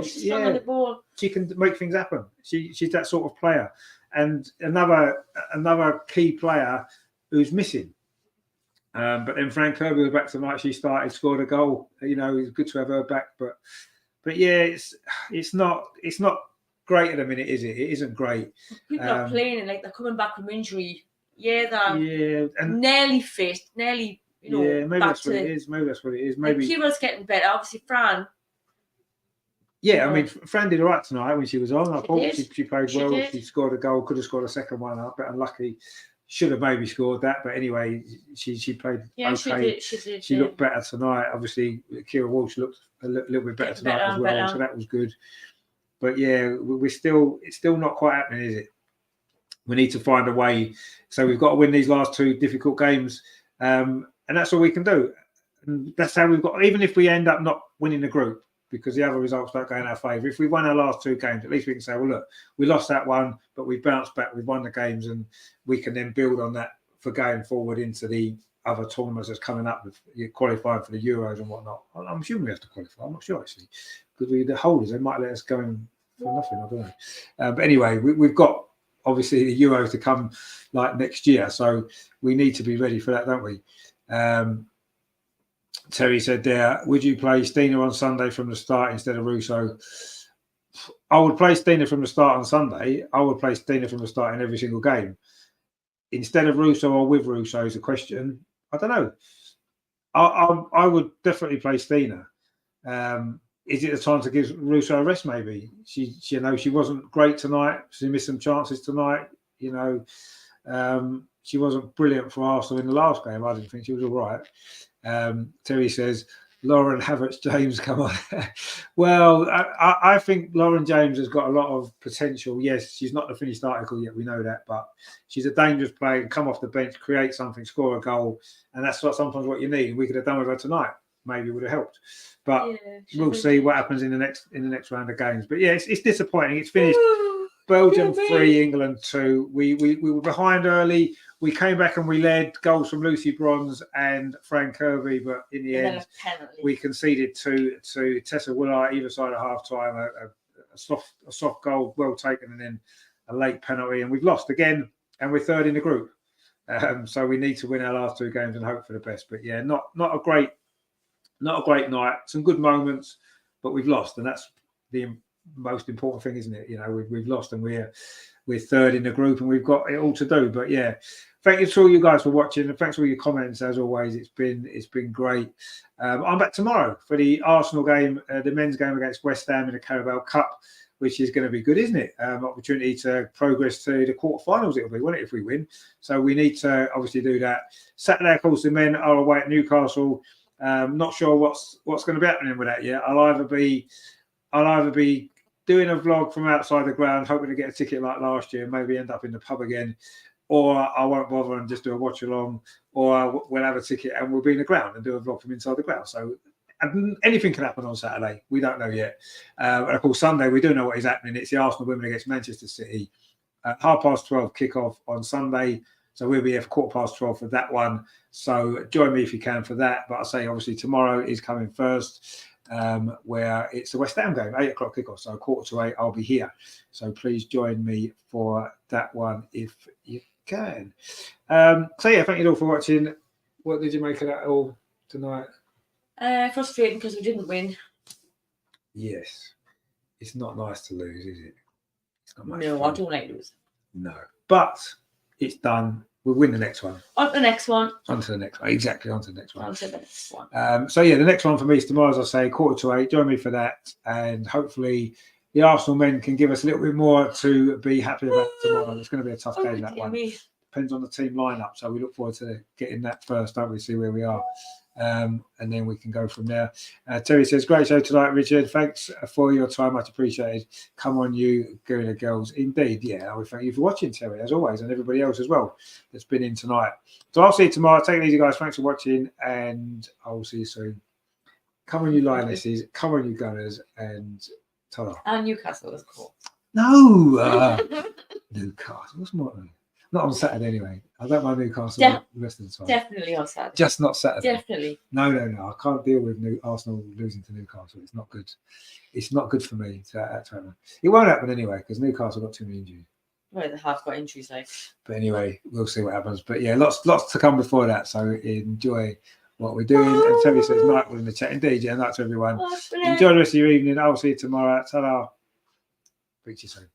She's strong on the ball. She can make things happen. She's that sort of player. And another key player who's missing. But then Fran Kirby was back tonight. She scored a goal. You know, it's good to have her back. But yeah, it's not great at the minute, is it? It isn't great. People are playing and they're coming back from injury. Yeah, and nearly fit, nearly. Maybe that's what it is. Maybe Kira's getting better. Obviously, Fran. Yeah, I mean, Fran did all right tonight when she was on. I thought she played well. She scored a goal. Could have scored a second one. A bit unlucky. Should have maybe scored that, but anyway, she played okay. She looked better tonight. Obviously, Kira Walsh looked a little bit better tonight as well, so that was good. But yeah, it's still not quite happening, is it? We need to find a way. So we've got to win these last two difficult games, and that's all we can do. And that's how we've got. Even if we end up not winning the group, because the other results don't go in our favour. If we won our last two games, at least we can say, well, look, we lost that one, but we bounced back. We've won the games, and we can then build on that for going forward into the other tournaments that's coming up, with qualifying for the Euros and whatnot. I'm assuming we have to qualify. I'm not sure, actually, because the holders, they might let us go in for nothing. I don't know. But anyway, we've got, obviously, the Euros to come like next year, so we need to be ready for that, don't we? Terry said there, would you play Stina on Sunday from the start instead of Russo? I would play Stina from the start on Sunday. I would play Stina from the start in every single game. Instead of Russo or with Russo is a question. I don't know. I would definitely play Stina. Is it the time to give Russo a rest? Maybe she wasn't great tonight. She missed some chances tonight. She wasn't brilliant for Arsenal in the last game. I didn't think she was all right. Terry says, Lauren Havertz-James, come on. Well, I think Lauren James has got a lot of potential. Yes, she's not the finished article yet, we know that, but she's a dangerous player, come off the bench, create something, score a goal, and that's sometimes what you need. We could have done with her tonight. Maybe it would have helped. But we'll see what happens in the next round of games. But yeah, it's disappointing. It's finished. Belgium 3, England 2. We were behind early. We came back and we led, goals from Lucy Bronze and Fran Kirby, but in the end, we conceded to Tessa Willard either side of half time, a soft goal, well taken, and then a late penalty, and we've lost again, and we're third in the group. So we need to win our last two games and hope for the best. But yeah, not a great night. Some good moments, but we've lost, and that's the most important thing, isn't it? We've lost, and we're third in the group, and we've got it all to do. But yeah, thank you to all you guys for watching, and thanks for all your comments as always. It's been great. I'm back tomorrow for the Arsenal game, the men's game against West Ham in the Carabao Cup, which is going to be good, isn't it? Opportunity to progress to the quarterfinals. It'll be, won't it, if we win? So we need to obviously do that. Saturday, of course, the men are away at Newcastle. Not sure what's going to be happening with that yet. I'll either be doing a vlog from outside the ground, hoping to get a ticket like last year, maybe end up in the pub again, or I won't bother and just do a watch along, or we'll have a ticket and we'll be in the ground and do a vlog from inside the ground. So and anything can happen on Saturday. We don't know yet. And of course, Sunday we do know what is happening. It's the Arsenal women against Manchester City. 12:30 kickoff on Sunday. So we'll be here for 12:15 for that one. So join me if you can for that. But I say obviously tomorrow is coming first, where it's the West Ham game, 8:00 kickoff. So 7:45 I'll be here. So please join me for that one if you can. So yeah, thank you all for watching. What did you make of that all tonight? Frustrating because we didn't win. Yes, it's not nice to lose, is it? It's not much No, fun. I don't like losing. No, but it's done. We'll win the next one. On to the next one. On to the next one. Exactly, on to the next one. On to the next one. So yeah, the next one for me is tomorrow, as I say, 7:45. Join me for that, and hopefully the Arsenal men can give us a little bit more to be happy about tomorrow. It's going to be a tough game, that one. Depends on the team lineup, so we look forward to getting that first, don't we? See where we are. And then we can go from there. Terry says, great show tonight, Richard. Thanks for your time, much appreciated. Come on, you Gorilla Girls. Indeed, yeah. I would thank you for watching, Terry, as always, and everybody else as well that's been in tonight. So I'll see you tomorrow. Take it easy, guys. Thanks for watching, and I will see you soon. Come on, you Lionesses. Come on, you Gunners, and ta-ra. And Newcastle, of course. No! Newcastle. What's more? Not on Saturday anyway. I don't mind Newcastle the rest of the time. Definitely on Saturday. Just not Saturday. Definitely. No. I can't deal with Arsenal losing to Newcastle. It's not good. It's not good for me to happen. It won't happen anyway because Newcastle got too many injuries. Well, they have got injuries, like. But anyway, we'll see what happens. But yeah, lots to come before that. So enjoy what we're doing. And Terry says night in the chat. Indeed, yeah, night to everyone. Enjoy the rest of your evening. I'll see you tomorrow. Ta-ra. Speak to you soon.